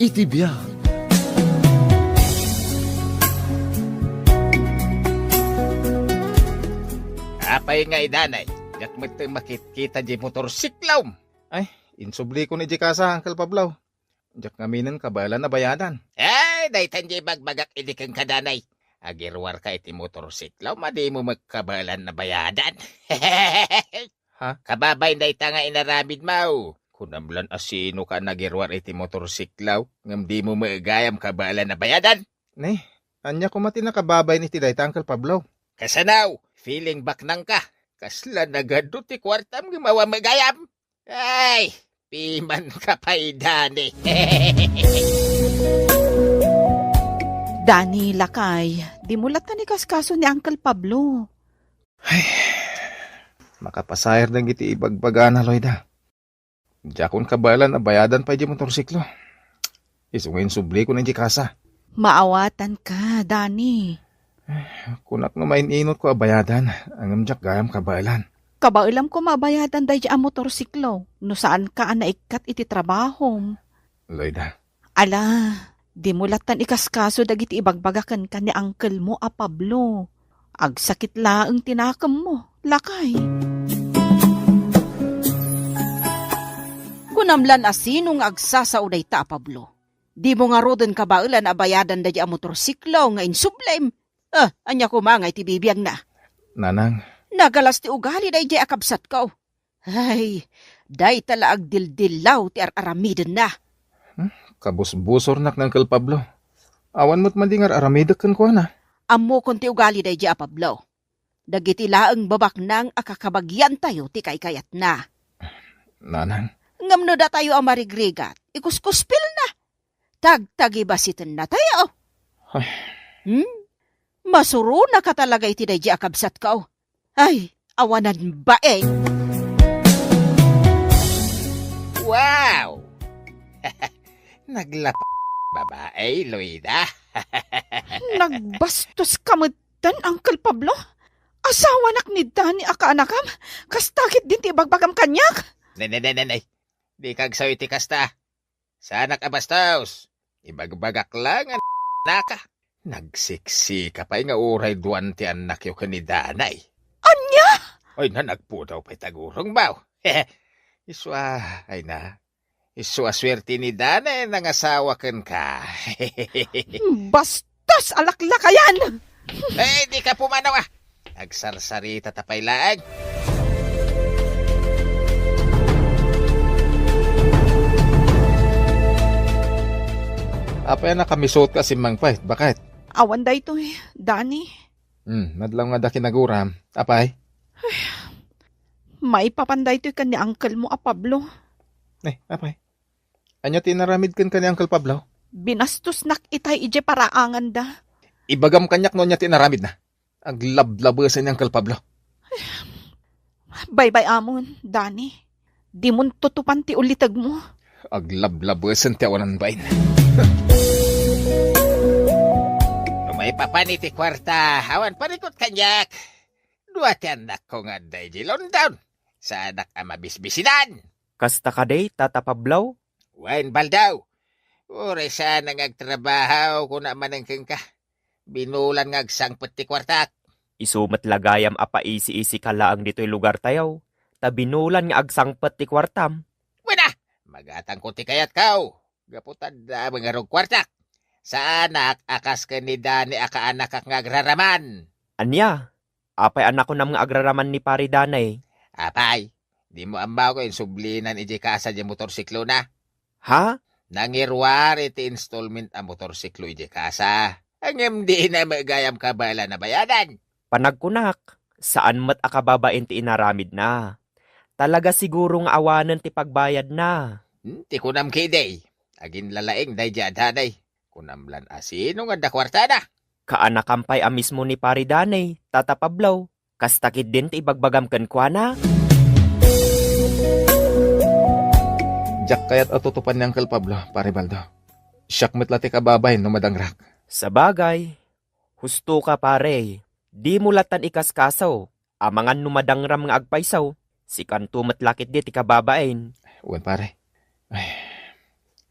A: itibiyag.
M: Apay nga idanay, yak makikita di motorsiklaw.
N: Ay, insubli ko ni Jikasa, Uncle Pablaw. Jak ngaminan kabalan na bayadan.
M: Ay, daytan di bagbagak ilikang kadanay. Agirwar ka iti motorsiklaw, madi mo magkabalan na bayadan.
N: Ha?
M: Kababay dayta nga inaramid mau. Kunamlan asino ka nagirwar iti motorsiklaw, ngam di mo maagayam kabalan na bayadan.
N: Ne, anya kumati na kababay ni ti dayta, Uncle Pablaw.
M: Kasanaw, feeling back nang ka. Kasla nagado ti kwartam gumawa magayam. Ay, piman ka pa idani.
O: Dani, lakay, di mulat na ni kaskaso ni Uncle Pablo.
N: Ay, makapasayar na giti ibagbaga na, Loida. Jakon kabalan na bayadan pa di motorsiklo. Isungin subli ko na Jikasa.
O: Maawatan ka, Dani.
N: Kunak no maininot ko abayadan, ang jak gayam kabalan.
O: Kabailam ko mabayadan dahi ang motorsiklo, no saan ka naikat iti trabaho.
N: Loida.
O: Ala, di mulatan ikaskaso dagiti ibagbagakan ka ni uncle mo a Pablo. Agsakit laang tinakam mo, lakay. Kunamlan asinong agsasauday ta, Pablo. Di mo nga rodan kabailan abayadan dahi ang motorsiklo nga insublem. Anya ko mga iti bibiyag na.
N: Nanang,
O: Nagalas ti ugali day jay akabsat ko. Ay, day tala ag dildilaw ti aramidan na.
N: kabus-busor nak ng Uncle Pablo. Awan mo't mandingar aramidak kan ko na.
O: Amo kon ti ugali day jay Pablo. Dagiti laeng babak nang akakabagyan tayo ti kaykayat na.
N: Nanang,
O: Ngamno da tayo amarigrigat, ikuskuspil na. Tagtagibasitin na tayo.
N: Ay.
O: Masuro na ka talaga iti day jay akabsat ko. Ay, awanan ba eh?
M: Wow! Naglapa babae, Loida.
O: Nagbastos kamutan, Uncle Pablo? Asawa nak ni Dani akaanakam? Kastakit din ti bagbagam kanyak?
M: Nay. Di kag sayo ti kasta. Sanak abastos. Ibagbagak lang ang naka. Nagsiksi ka pa nga uray duwan ti anak yung kanidanay.
O: Anya?
M: Ay na nagputaw pa'y tagurong baw. Iswa, ay na. Iswa swerte ni Danay nang asawa kan ka.
O: Bastos alaklakayan!
M: Eh, di ka pumanaw ah. Agsarsarita tapay laang.
N: apa yan nakamisot ka si Mang Pait? Bakit?
O: Awan da ito eh, Dani.
N: Madlaw nga da kinaguram. Apay?
O: May papanday ito kan ni Uncle mo, Pablo.
N: Apay? Anya tinaramid kan ni Uncle Pablo?
O: Binastos nak itay ije paraangan da.
N: Ibagam kanyak no niya tinaramid na. Aglablabasa ni Uncle Pablo.
O: Bye-bye amon, Dani. Di mo tutupan ti ulitag mo.
N: Aglablabasan ti awanan bain.
M: May papani ti kwarta. Awan parikot kanyak. Dua ti anak ko nga day di London. Sa anak ama bisbisinan.
P: Kasta ka day, Tata Pablaw?
M: Wain baldaw. Ure sana ngagtrabaho kung naman ang ka. Binulan ngagsangpet ti kwartak.
P: Isumat lagayam apa isi-isi ka laang dito'y lugar tayaw. Tabinulan nga agsangpet ti kwartam.
M: Wala! Magatang ko ti kayat kao. Gaputan da mga rog kwartak. Sa anak, akas ka ni Dani akaanak ak ngagraraman.
P: Anya? Apay anak ko nam nga agraraman ni Pari Danay.
M: Apay, di mo ambaw ko yung sublinan iji kasa di motorsiklo na.
P: Ha?
M: Nangirwar iti installment ang motorsiklo iji kasa. Ang MD na magayam kabala na bayadan.
P: Panagkunak, saan mat akababain ti inaramid na? Talaga siguro nga awanan ti pagbayad na.
M: Ti kunam kiday. Agin lalaing day jadaday. Kunamlan asino nga dakwarta na.
P: Kaanakampay a mismo ni Pari Danay, Tata Pablaw. Kastakid din ti ibagbagam ken kwa na.
N: Jack kayat atutupan ni Uncle Pablo, Pare Baldo. Siyak metlati kababay no madangrak.
P: Sa bagay, husto ka pare. Di mo latan ikaskasaw. Amangan numadangram nga agpaysaw. Si kanto matlakit di ti kababain.
N: Uwan pare. Ay,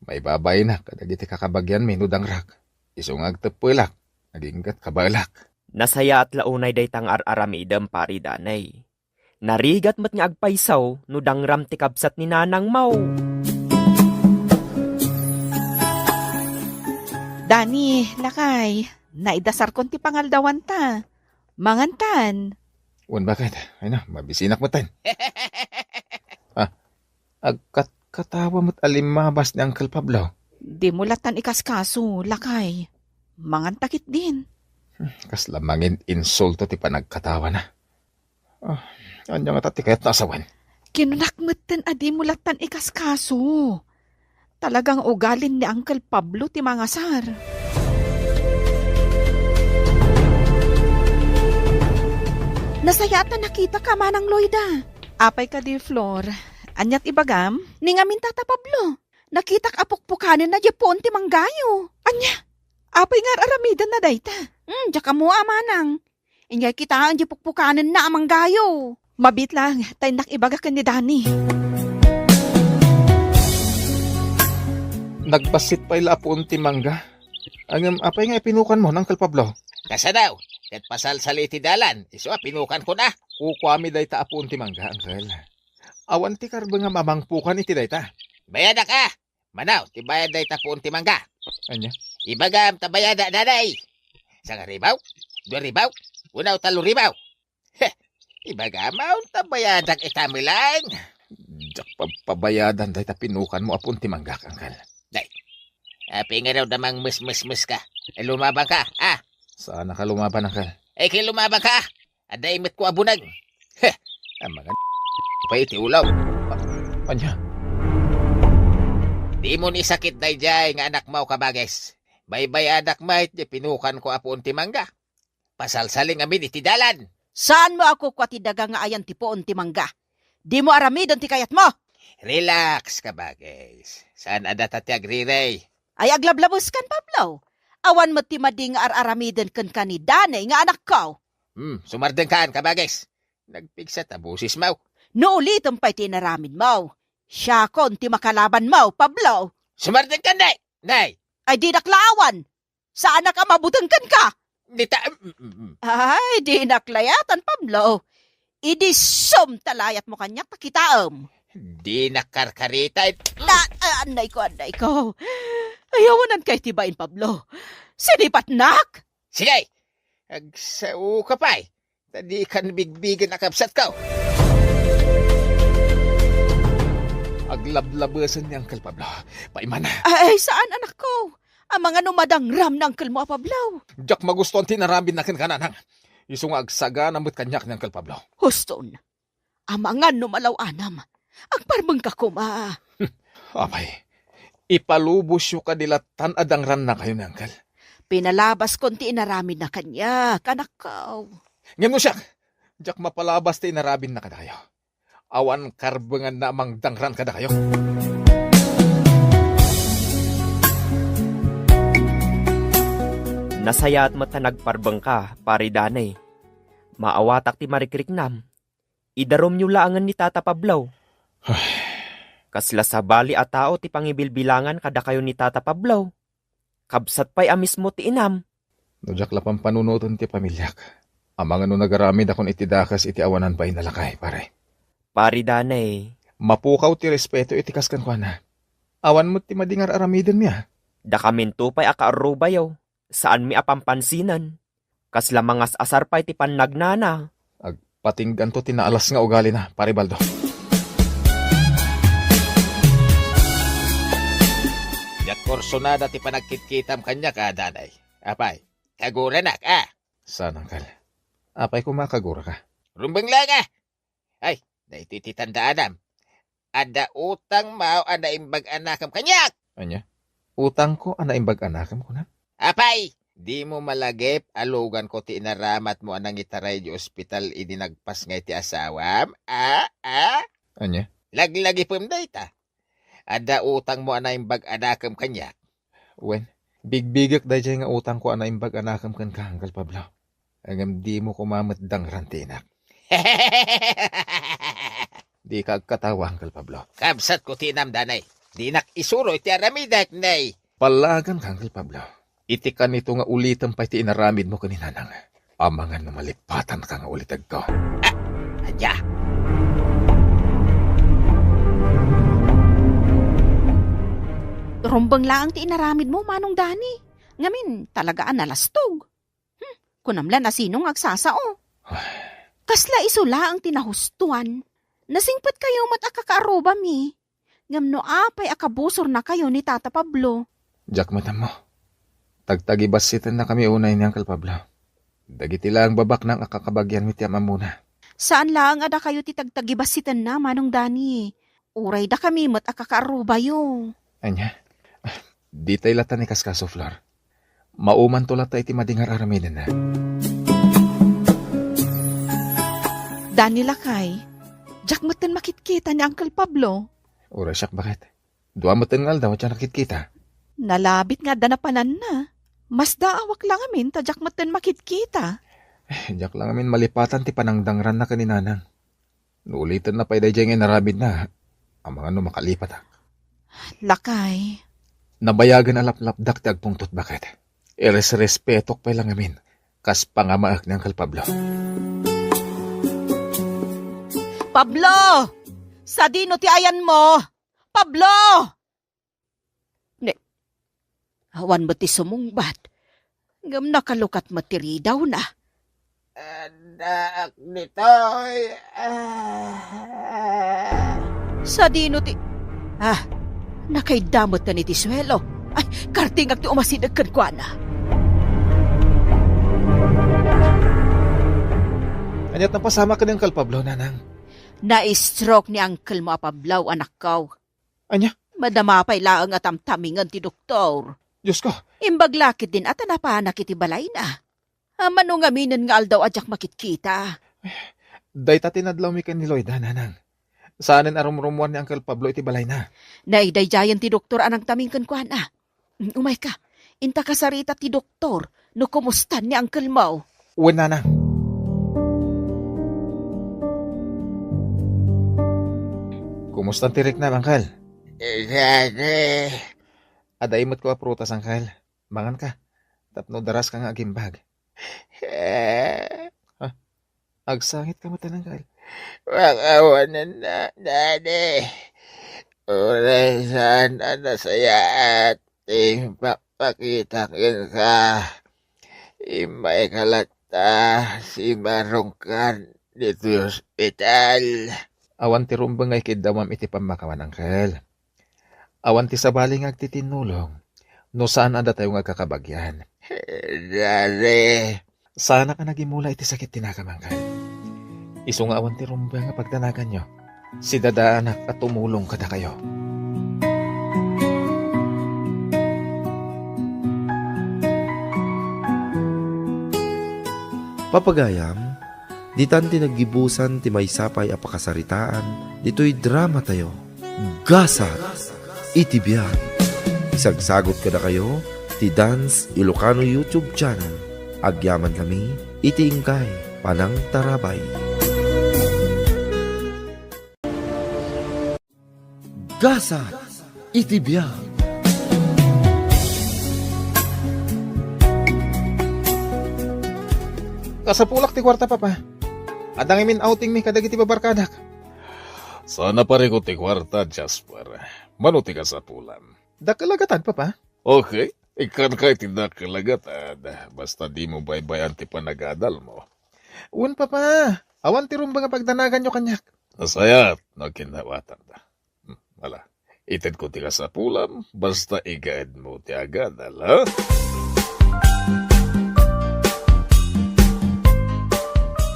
N: may babay na kadagiti kakabagyan may nudangrak. Isong agtapulak. Naginggat kabalak.
P: Nasaya at launay day tang ar-aramidam Pari Danay. Narigat mat nga agpaysaw no dangram ti kabsat ni Nanang Mau.
O: Dani, lakay. Naidasar kon ti pangaldawan ta. Mangantan.
N: Uwan bakit? Ay na, mabisinak mo tan. Agkatawa mo't alimabas ni Uncle Pablo.
O: Di mo latan ikaskaso, lakay. Mangantakit din.
N: Kaslamangin insulto ti panagkatawa na. Anya nga tati kaya't nasawan.
O: Kinunakmatan adi mo latan ikaskaso. Talagang ugalin ni Uncle Pablo ti mga sar. Nasayata nakita ka manang Loida. Apay ka di Flor. Anyat ibagam? Ningamin Tata Pablo. Nakitak apukpukanin na Japon ti manggayo. Anya? Apay nga aramidan na dayta. Diyaka mo amanang. Inyay kita ang pukpukanan na amang gayo. Mabit lang, tay nakibaga ka ni Dani.
N: Nagbasit pa ilapon ti mangga. Ang apay nga ipinukan mo ng Uncle Pablo.
M: Kasa daw, kat pasal sa dalan. Iso pinukan ko na.
N: Kukwami day ta apon ti mangga, Uncle. Awan ti karba nga mamangpukan iti day ta.
M: Bayada ka. Manaw, ti bayad day tapon ti mangga.
N: Anya?
M: Ibagam tabayada daday. Isang ribaw, 2 ribaw, 1 3 ribaw. Ibaga maun tabayadak itami lang.
N: Jak pabayadan day tapinukan mo apon ti manggak, angkal.
M: Day, api nga raw damang mus ka. Lumabang ka,
N: Sana ka lumaban, angkal.
M: Kay lumabang ka. Ada imit ko abunag.
N: Ang mga pa iti ulaw. Anya?
M: Di mo ni sakit day jay nga anak mo kabages. Baybay anak mahit di pinukan ko apon ti mangga. Pasalsaling amin iti dalan.
O: Saan mo ako kwati daga nga ayan ti poon ti mangga? Di mo aramidon ti kayat mo?
M: Relax kabages. Saan ada tati agriray?
O: Ay aglablabos kan, Pablo. Awan mo ti mading aramidon kan kanidanay nga anak ko.
M: Sumardeng kaan kabages. Nagpigsa tabusis mo.
O: No ulitin pa'y tinaramin mo. Siya kon ti makalaban mo, Pablo.
M: Sumardeng ka, Nay! Nay!
O: Ay di naklaawan. Saan ka mabutangkan ka? Ay, di naklayatan, Pablo. Idi talayat mo kanyak takitaam.
M: Di nakarkarita.
O: Anay ko. Ayawanan kay tibain, Pablo. Sinipat nak?
M: Sige! Agsao ka pa'y. Tadi kan bigbigan akapsat ka.
N: Aglablabasan ni Uncle Pablo. Paimana.
O: Ay, saan anak ko? Ang mga numadang ram ng Uncle mo, Pablo.
N: Jak magustuhan tinarambin na kananang. Isong agsaga namut kanyak ni Uncle Pablo.
O: Huston. Ang mga numalaw anam. Ang parmang kakuma.
N: Apay, ipalubos yung kadilatan adang ran na kayo ni Uncle.
O: Pinalabas konti inaramin na kanya, kanak ko.
N: Ngayon mo siya, jak mapalabas ti inarabin na kadayo. Awan karbengan na amang dangran kada kayo.
P: Nasaya at mata nagparbang ka, pare danay. Maawatak ti marikriknam. Idarom nyo laangan ni Tata Pablaw. Kasla sa bali at tao ti pangibilbilangan kada kayo ni Tata Pablaw. Kabsat pa'y amis mo ti inam.
N: Nojak lapang panunutan ti pamilyak. Amang ano nagaramid akong itidakas iti awanan pa inalakay, pare.
P: Pare danay.
N: Mapukaw ti respeto iti kaskan ko na. Awan mo ti madingar aramidin miya.
P: Da kaminto pa'y akaarubayaw. Saan mi apampansinan? Kasla mangas asar pa'y ti pannagnana.
N: Agpatinggan to tinaalas nga ugali na, pare Baldo.
M: Yak korsonada ti panagkitkitam kanya ka, danay. Apay, kagura na ka.
N: Saan, Uncle? Apay kumakagura ka.
M: Rumbang lang Ay, dahi ti tandaanam. Ada utang mao ada imbag anakam kanyak.
N: Anya? Utang ko anaimbag anakam ko na?
M: Apay, di mo malagip alugan ko ti inaramat mo anang itaray di ospital idinagpas ngay ti asawam.
N: Anya?
M: Laglagi pumday ta. Ada utang mo anaimbag anakam kanyak.
N: Wen, bigbigak dahi nga utang ko anaimbag anakam kan ka, Uncle Pablo. Agam di mo kumamat dang rantinak. Di ka katawa, Uncle Pablo.
M: Kabsat ko tinam danay. Di nak isuro iti aramidak, nay.
N: Palagan ka, Uncle Pablo. Iti ka nito nga ulitan pa iti inaramid mo kaninanang. Amangan na malipatan ka nga ulitag ko.
M: Adya.
O: Rumbang laang ti inaramid mo, Manong Dani. Ngamin, talagaan nalastog. Kunamla na sinong agsasao. Kasla isula ang tinahustuan. Nasingpat kayo mat akakaaroba mi. Ngamno apay akabusor na kayo ni Tata Pablo.
N: Jack matam mo. Tagtagibasitan na kami unay ni Uncle Pablo. Dagiti lang babak ng akakabagyan mi tiyama muna.
O: Saan lang ada kayo ti tagtagibasitan na, Manong Dani? Uray da kami mat akakaaroba yo.
N: Anya? Di tayo lata ni Kaskaso, Flor. Mauman to lata iti madingar aramidin na.
O: Dani lakay, Jack matan makitkita ni Uncle Pablo.
N: Ura siyak, bakit? Dua matan ngal daw siya nakitkita.
O: Nalabit nga danapanan na. Mas daawak lang amin ta Jack matan makitkita.
N: Jack lang amin malipatan ti panangdangran na kaninanang. Nuulitan na pa'y dayjay nga narabid na. Ang mga no makalipat ha.
O: Lakay.
N: Nabayagan alaplapdak ti agpungtot, bakit? Respetok pa lang amin. Kas pangamaak ni Uncle Pablo.
O: Pablo! Sa dino ti ayan mo! Pablo! Ne, awan mo ti sumungbat. Ngam nakalukat matiri daw na.
M: anak nito'y...
O: Sa dino ti... nakaidamot na ni Tisuelo. Ay, kartingag ti umasidag kan kwa na.
N: Anyat na pasama ka ng Pablo, nanang.
O: Na-stroke ni Uncle mo Pablaw, anak kaw.
N: Anya?
O: Madamapay laang at amtamingan ti doktor.
N: Diyos ko.
O: Imbaglakit din at anapanak iti balay na. Manong aminan nga aldaw adyak makitkita.
N: Day ta tinadlaw mi kan ni Lloyda, nanang. Saanin arumrumuan ni Uncle Pablo iti balay na.
O: Naidaydayan ti doktor anang tamingkan kwa na. Umay ka, inta kasarita ti doktor no kumustan ni Uncle Mau.
N: Uwan, nanang. Kumusta tirik na, Uncle? Adaimot ko a prutas, Uncle. Mangan ka. Tapno daras ka nga agimbag. Agsangit ka mata, Uncle.
M: Wakawanan na, Daddy. Uray sana na saya at mapakita ka. Imay kalata si Marungkan dito yung ospital.
N: Awan ti rumbang ay kidamam iti pamakawan, Uncle. Awan ti sabaling agtitinulong. No saan ada tayo nga kakabagyan.
M: Daddy.
N: Sana ka nagimula iti sakit tinakam, Uncle. Iso nga awan ti rumbang nga pagdanagan nyo. Si dada anak at tumulong kada kayo.
A: Papagayam, ditan ti naggibusan ti may sapay a pakasaritaan, dito'y drama tayo. Gasa, iti biyan. Isagsagot kada kayo, ti Dance Ilocano YouTube channel. Agyaman kami, iti ingkay, Panang Tarabay. Gasa, iti biyan.
N: Kasapulak ti kwarta, Papa. Adang imin outing mi kadagiti babarkadak.
C: Sana pare ko ti kwarta, Jasper. Manuti ka sa pulan.
N: Dakalagatan, Papa.
C: Okay, ikan ka iti dakalagatan. Basta di mo baybayan ti panagadal mo.
N: Uwan, Papa. Awan ti rumbang nga pagdanagan nyo kanyak.
C: Nasayat, nagkinawatan da. Wala, itin ko ti ka sa pulan. Basta igaad mo ti agadal, ha?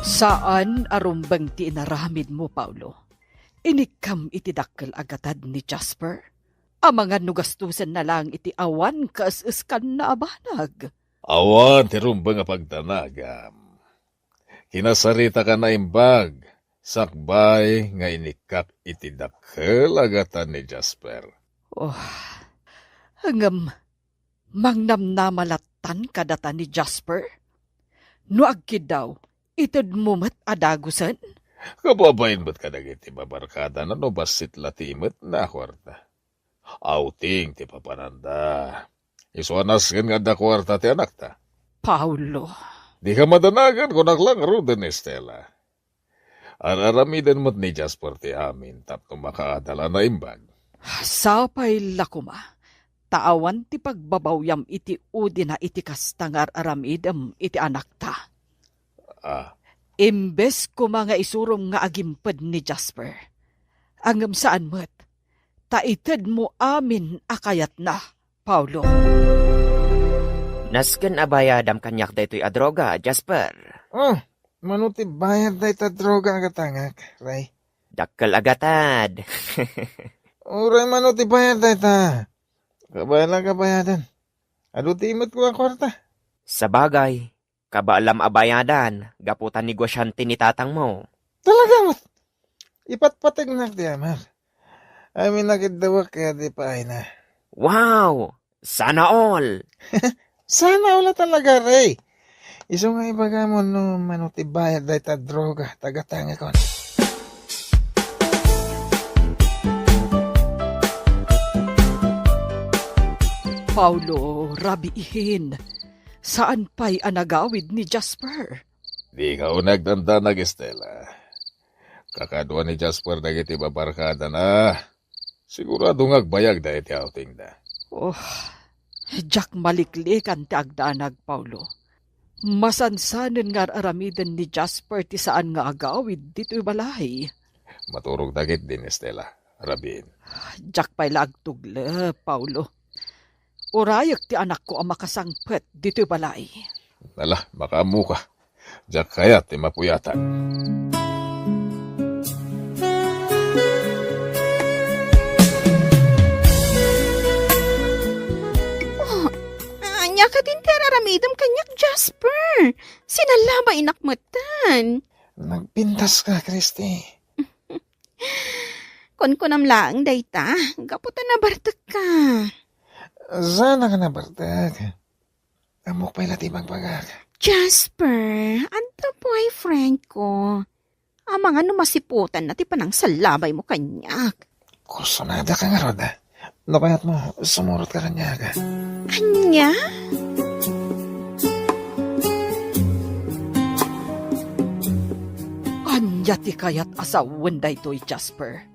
O: Saan arumbang ti inaramid mo, Paulo? Inikam iti dakkel agatad ni Jasper? Amangan no gastusan na lang iti awan kaas-iskan na abanag.
C: Awan, ti rumbang nga pagdanagam. Kinasarita ka na imbag. Sakbay nga inikak iti dakkel agatan ni Jasper.
O: Hangam, mangnamnamalatan kadata ni Jasper? No agkid daw, itad mo mat adagusan?
C: Kababayin ba't ka nagiti babarkada na no basit latimet na kwarta? Outing ti papananda. Isuanas nga da kwarta ti anak ta.
O: Paulo.
C: Di ka madanagan kung naklangro din Estela. Araramidan mo't ni Jasper ti amin tapno makaadala na imbag.
O: Sapay lakuma. Taawan ti pagbabawyam iti udi na iti kastangar aramidam iti anak ta. Imbes ko mga isurom nga agimpad ni Jasper. Angam saan mo't, taitad mo amin akayat na, Paulo.
P: Nasken abayadam kanyak daytoy a droga, Jasper.
F: Manuti bayad day ta droga agatangak, Ray.
P: Dakkel agatad.
F: Uray manuti bayad day ta. Kabala kabayadan. Aduti imot ko ang kwarta.
P: Sa bagay, kabaalam abayadan, gaputan negosyante ni tatang mo.
F: Talaga mat. Ipatpatag na di amar. Amin nakidawak kaya di pa ay na.
P: Wow! Sana all!
F: Sana all talaga, Ray. Iso nga ibaga mo no manuti bayad day ta droga tagatanga kon.
O: Paulo, rabiihin. Saan pa'y anagawid ni Jasper?
C: Di ka nagdandanag, Estela. Kakadwa ni Jasper dagiti babarkada na. Sigurado ngagbayag da iti outing da.
O: Jack maliklikan ti agdanag, Paulo. Masansanan nga aramidan ni Jasper ti saan nga agawid dito'y balay.
N: Maturog dagit din, Estela. Rabin.
O: Jak pa'y lagtugla, Paulo. Urayak ti anak ko ang makasangpet dito'y balay.
N: Nala, makaamu ka. Diyak kaya ti mapuyatan.
O: Anya ka din teraramidam kanyak, Jasper. Sinalaba inakmatan.
F: Nagpintas ka, Christy.
O: Kon kunam laang dayta, gaputan na bartek ka.
F: Sana ka na, Bartek. Amok pa'y latibang pagak.
O: Jasper, anta boyfriend ko. Amang ano masiputan na ti panang salabay mo kanyak.
F: Kursunada ka nga, Roda. Napayat mo, sumurot ka rin niya ka.
O: Anya? Anya ti kayat asawan da ito'y Jasper.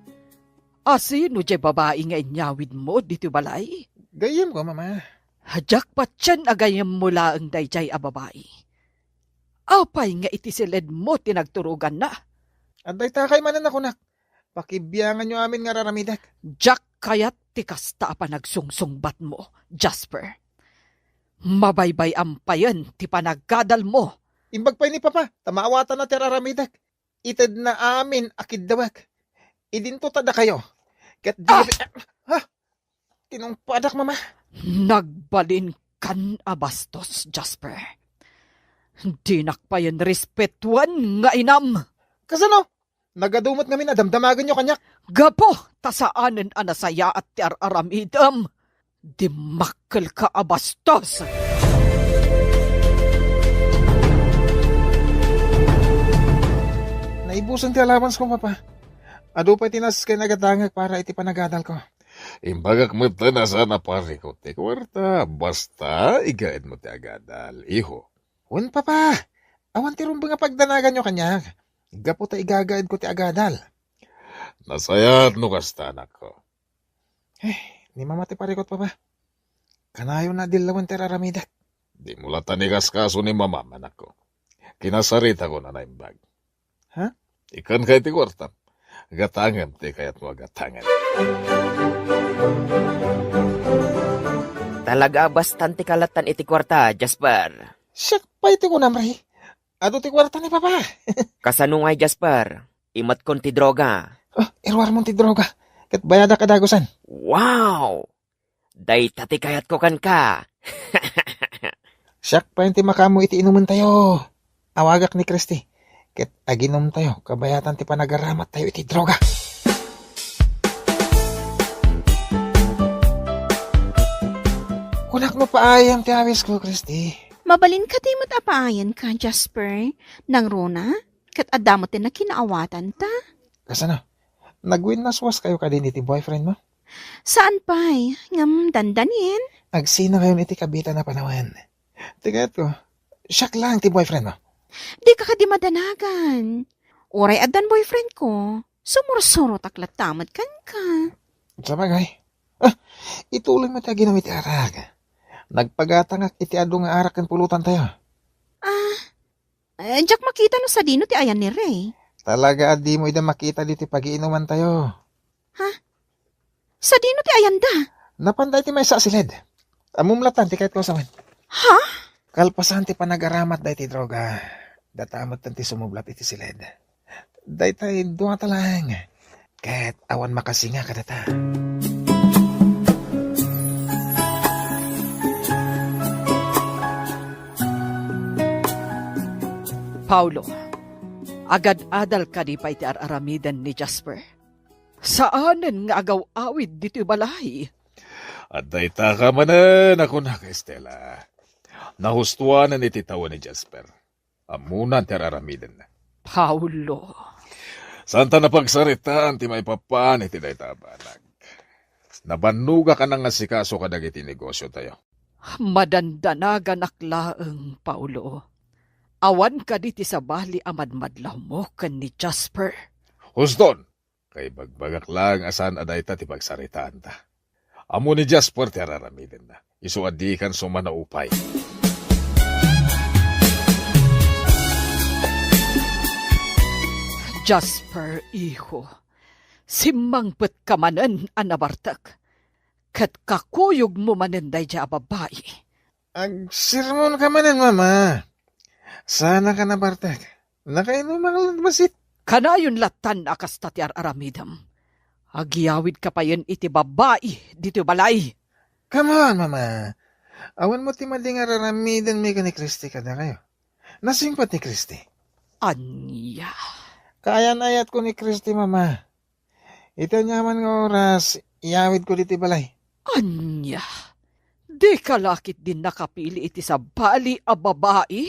O: Asino jay babae nga inyawid mo dito balay?
F: Gayam ko, Mama.
O: Hadyak pa tiyan agayam mula ang dayjay a babae. Apay nga iti silid mo tinagturugan na.
F: Aday takay manan ako, nak. Pakibiyangan nyo amin nga raramidak.
O: Jack kayat ti kasta pa nagsungsungbat mo, Jasper. Mabaybay ampayan ti panagkadal mo.
F: Imbag pa ni Papa, tamawatan na ti raramidak. Itad na amin akid dawak. Idinto tada kayo. Kat di... Ha? Tinungpadak, Mama.
O: Nagbalin kan abastos, Jasper. Di nakpayan respetuan nga inam.
F: Kasano? Nagadumot ngamin na damdamagan nyo kanyak.
O: Gapo, tasaanan anasaya at ti aramidam. Di makkel ka abastos.
F: Naibusan ti alawans ko, Papa. Ado pa tinas kay nagatangag para iti panagadal ko.
N: Imbagak mo na sana pare ko ti kwarta. Basta, igaid mo ti agadal. Iho.
F: Un, Papa. Awan ti rumba nga pagdanagan nyo kanyak. Gapo ta igagaid ko ti agadal.
N: Nasayat no kasta, anak ko.
F: Ni Mama ti parikot, Papa. Kanayo na dilawan ti raramidak.
N: Di mo latanigas kaso ni mama, anak ko. Kinasarita ko na naimbag.
F: Ha?
N: Ikan kay ti kwarta. Gatangem ti kayat mo gatangan.
P: Talaga bastante kalatan iti kwarta, Jasper.
F: Siyak pa iti ko namray. Ado ti kwarta ni Papa.
P: Kasanungay, Jasper. Imat kon ti droga.
F: Irwar mo ti droga. Kat bayada kadagosan.
P: Wow! Day tati kayat ko kan ka.
F: Siyak pa ti makamu iti inuman tayo. Awagak ni Christy. Ket aginom tayo, kabayatan ti panagaramat tayo iti droga. Kunak mo paayam ti awis ko, Christy.
O: Mabalin ka ti matapaayan ka, Jasper. Nang runa, kat adamo ti na kinaawatan ta.
F: Kasano? Nagwinaswas kayo ka din iti boyfriend mo?
O: Saan pa'y? Ngam dandanin?
F: Agsina kayo iti kabita na panawan. Tigat ko, siyak lang ti boyfriend mo.
O: Di ka di madanagan. Oray adan boyfriend ko. Sumurusuro taklat tamad kan ka.
F: Sa bagay. Ituloy mo tayo ginamit arak. Nagpagatangak iti ado nga arak kan pulutan tayo.
O: Jack makita no sa dino ti ayan ni Ray.
F: Talaga di mo ida makita diti pag-iinuman tayo.
O: Ha? Sa dino ti ayan da?
F: Napanday ti may sa silid. Amumlatan ti kahit ko saman.
O: Ha?
F: Kalpasan ti panagaramat day ti droga. Datamot ti sumublat iti silid. Day tay dunga talang. Kahit awan makasinga kadata.
O: Paulo, agad-adal ka di pa iti aramidan ni Jasper. Saanan nga agaw-awid dito balay?
N: At day taka manan ako na kay Estela. Nahustuanan iti tawa ni Jasper. Amunan ti aramidan na.
O: Paulo.
N: Santa na pagsaritaan ti may papaan iti day tabanag. Nabanuga ka nang asikaso kadag iti negosyo tayo.
O: Madandanagan aklaeng, Paulo. Awan ka diti sa bali amadmadlaw mo kan ni Jasper.
N: Huston, kay bagbagak lang asan aday ta ti pagsaritaan ta. Amo ni Jasper ti araramidin na. Isuadikan sumanaupay.
O: Jasper, iho, simmangpet ka manen anabartak, kat kakuyog mo manen day dya babae.
N: Sermon ka manen, mama. Sana ka na, Bartek. Nakainom ang basit.
O: Kanayon latan akas tatyar aramidam. Agiyawid ka pa yan iti babae dito balay.
N: Come on, mama. Awan mo ti mading araramidan may ka ni Christy ka na kayo. Nasingpat ni Christy.
O: Anya.
N: Kaya nayat ko ni Christy, mama. Ito nyaman nga oras, iyawid ko diti balay.
O: Anya. Di kalakit din nakapili iti sa bali a babae?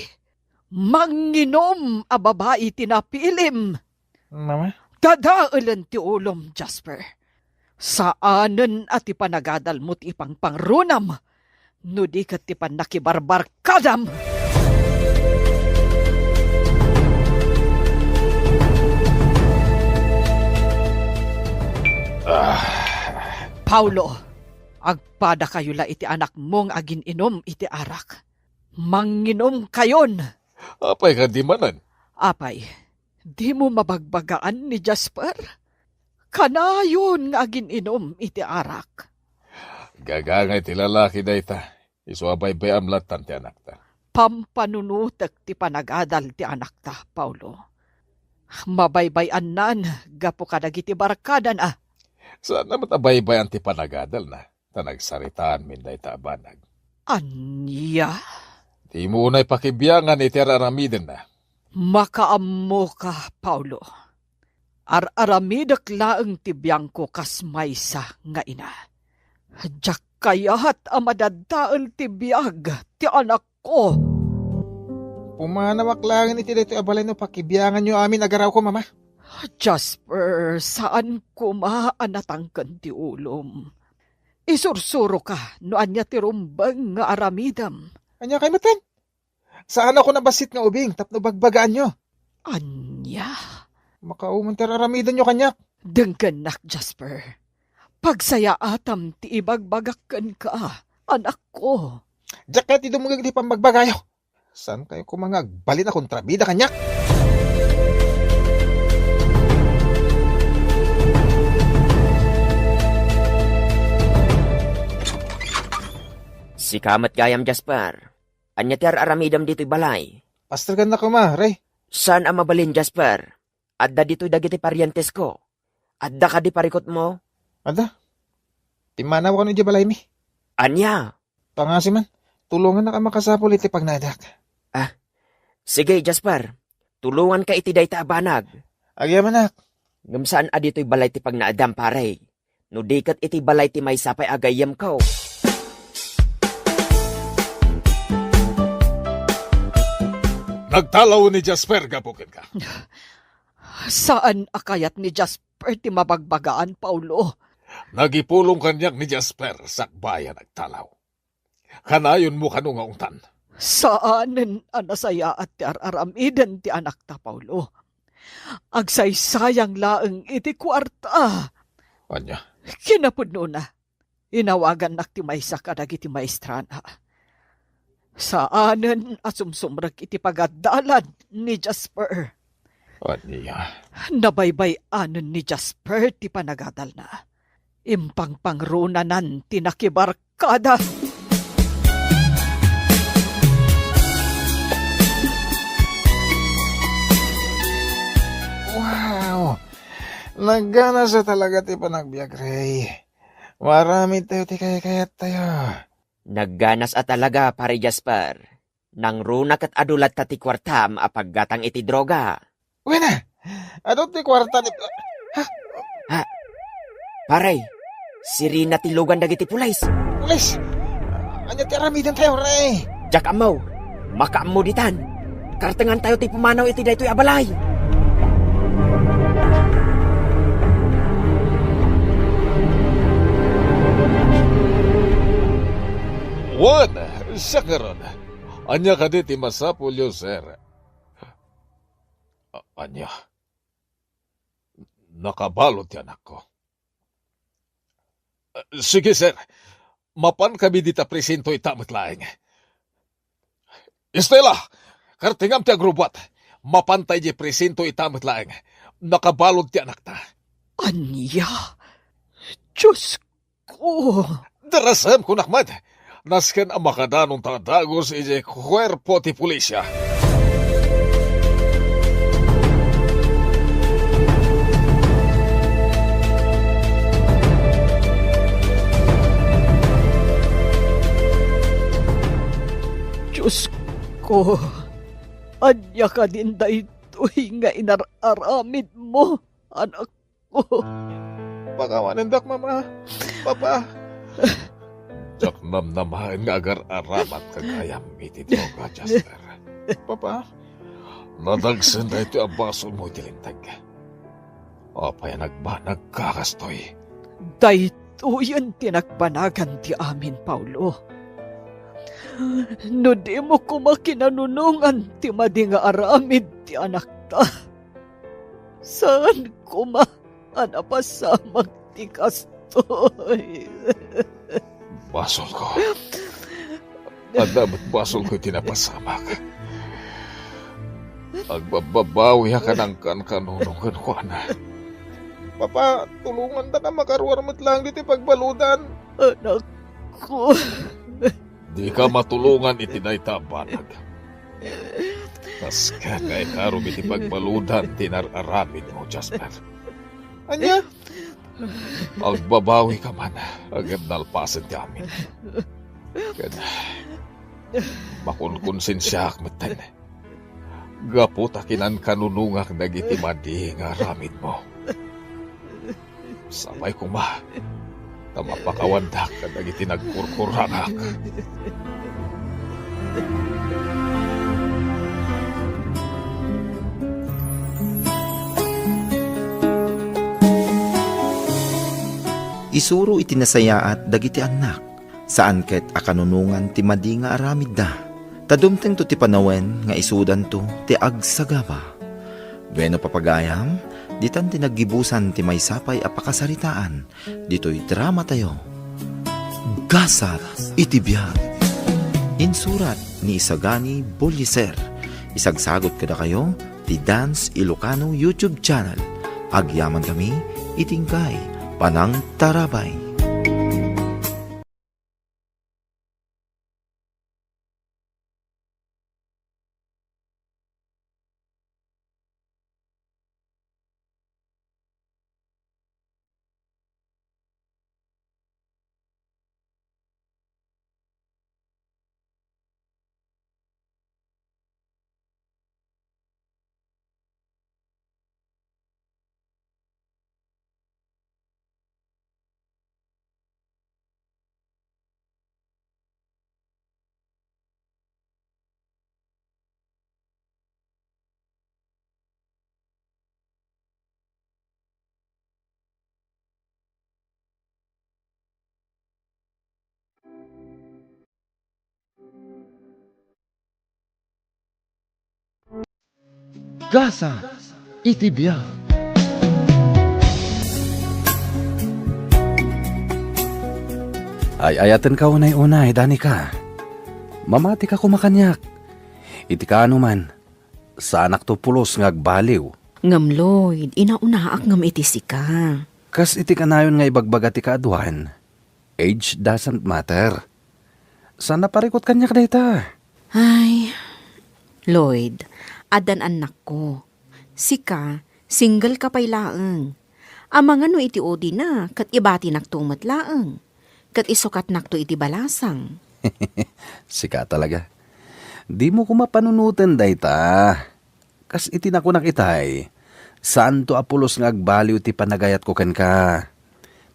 O: Manginom a babae tinapilim.
N: Mama?
O: Dadaalan ti ulom, Jasper. Saanen at ipanagadal mo ti ipang pangrunam, no di ka ti panakibarbar kadam. Paulo, agpada kayo la iti anak mong agin inom iti arak. Manginom kayon.
N: Apay ka di manan?
O: Apay, di mo mabagbagaan ni Jasper? Kanayon nga agin inom iti arak.
N: Gagangay ti lalaki da ita. Isuabay bay amlatan ti anak ta.
O: Pampanunutek ti panagadal ti anak ta, Paulo. Mabaybayan nan, gapo ka dagiti barkadan ah.
N: Sana matabaybay ti panagadal na. Tanagsaritaan min da ita abanag.
O: Anya?
N: Di mo unay pakibiyangan iti araramiden na.
O: Makaammo ka, Paulo. Araramidak laeng tibiyang ko kas maysa nga ina. Diyak kayahat amadaddael tibiyag ti anak ko.
N: Pumanawak langin iti dito abalay no pakibiyangan nyo amin agaraw ko, mama.
O: Jasper, saan ko maanatangkan ti ulom? Isursuro ka no anya ti rumbang nga aramidam.
N: Anya kay matan? Saan ako nabasit nga ubing tapno bagbagaan nyo?
O: Anya?
N: Makauman tararamidan nyo kanyak.
O: Dengganak, Jasper. Pagsaya atam ti ibagbagakan ka, anak ko.
N: Diyak kaya ti dumugag di pambagbagayo. Saan kayo kumangag? Bali na kontrabida kanyak.
P: Si kamat gayam, Jasper. Anya ti aramidam dito'y balay.
N: Pastor ganda ko, ma, Ray.
P: Saan ang mabalin, Jasper? Adda dito'y dagiti parientes ko. Adda ka di parikot mo?
N: Adda? Timanaw ko no di balay mi.
P: Anya?
N: Pangasi man, tulungan na ka makasapol iti pagnadak.
P: Ah, sige, Jasper. Tulungan ka iti dayta abanag.
N: Agyaman nak.
P: Ngam saan adito'y balay ti pagnaadam, pare? No dikat iti balay ti may sapay agayam ko.
N: Nagtalaw ni Jasper, gapukin ka.
O: Saan akayat ni Jasper ti mabagbagaan, Paulo?
N: Nagipulong kanyak ni Jasper, sakbayan nagtalaw. Kanayon mo kanong ungtan.
O: Saanen anasaya at ti araramidan ti anak ta, Paulo? Agsaysayang laeng iti kwarta.
N: Anya?
O: Kinapudno na. Inawagan nak ti maysa kadag iti maestrana. Saanen asumsumrag iti pagadalan ni Jasper.
N: Anya?
O: Nabaybay-anen ni Jasper ti panagadal na. Impangpangrunanan ti nakibarkada.
N: Wow! Nagana sa talaga ti panagbiag, Ray. Marami tayo ti kaya-kayat tayo.
P: Nagganas at talaga, pare Jasper. Nang runak at adulat ta ti kwartam apaggatang iti droga.
N: Wena! Ano ti kwarta ni...
P: Ha? Pare, sirina ti lugan dagiti pulays.
N: Pulis! Anya ti aramidan tayo, Ray.
P: Jak amaw, makaammo ditan. Kartengan tayo ti pumanaw iti daytoy abalay.
N: Juan, siya karon. Anya ka di ti masapulyo, sir. Anya. Nakabalot yan ako. Sige, sir. Mapan kami dita presinto itamot laing. Estela, kartingam ti agrubot. Mapantay di presinto itamot laing.
Q: nakabalod ti anak ta.
O: Anya? Diyos ko!
Q: Darasam ko nakmad. Nasken ang makadanong tadagos ije kwerpo ti pulisya.
O: Diyos ko! Anya ka din daytoy nga inararamid mo, anak ko.
Q: Pagawanindak, mama. Papa. Jak namnamahan nga agar-aramat kagayam iti droga, Jasper. Papa, nadagsan na ito ang basol mo itilintag. O pa'y nagkakastoy.
O: Daytoy ang tinagpanagan ti amin, Paulo. No di mo ko makinanunungan ti madi nga aramid ti anak ta. Saan ko anapasamag ti kastoy?
Q: Basol ko. Dapat basol ko tinapasamak. Agbababawi ka ng kanunungan ko na. Papa, tulungan ta ka makaruarmat lang dito pagbaludan.
O: Anak ko.
Q: Di ka matulungan itinay tabanag. Tas ka kay karum iti pagbaludan tinararamid mo, Jasper. Anya? Agbabawi ka man, agad nalpasan ti amin. Kaya, makunkonsensya akmatan. Gaputa kinan kanunungak nagiti madi nga ramid mo. Sabay kuma, tamapakawandak ka nagiti nagkurkurangak.
A: Isuro itinasaya at dagiti anak, saan ket akanunungan ti madi nga aramid da. Tadumteng to ti panawen nga isudan to ti agsagaba. Bueno papagayam, ditan ti naggibusan ti maysapay a pakasaritaan, dito'y drama tayo. Gasat iti biyag. Insurat ni Isagani Bolliser. Isagsagot kada kayo ti Dance Ilocano YouTube channel. Agyaman kami itingkay Panang Tarabay.
R: Gasa iti biyag.
J: Ay ayaten ka unay-unay, Danica. Mamati ka kumakanyak. Iti ka man, sa anak to pulos ngagbaliw.
S: Ngam Lloyd, inaunaak ngam iti sika.
J: Kas iti kanayon nga ibagbaga ti kaaduan. Age doesn't matter. Sana parikot kanyak dayta.
S: Ay, Lloyd, adan anak ko. Sika, single ka pa'y laeng. Amang ano iti odi na, kat ibati naktumat laeng. Kat isukat nakto iti balasang.
J: Sika talaga. Di mo kumapanunutan dayta. Kas iti nako nakitay. Saan to apulos nga agbaliw ti panagayat ko ken ka.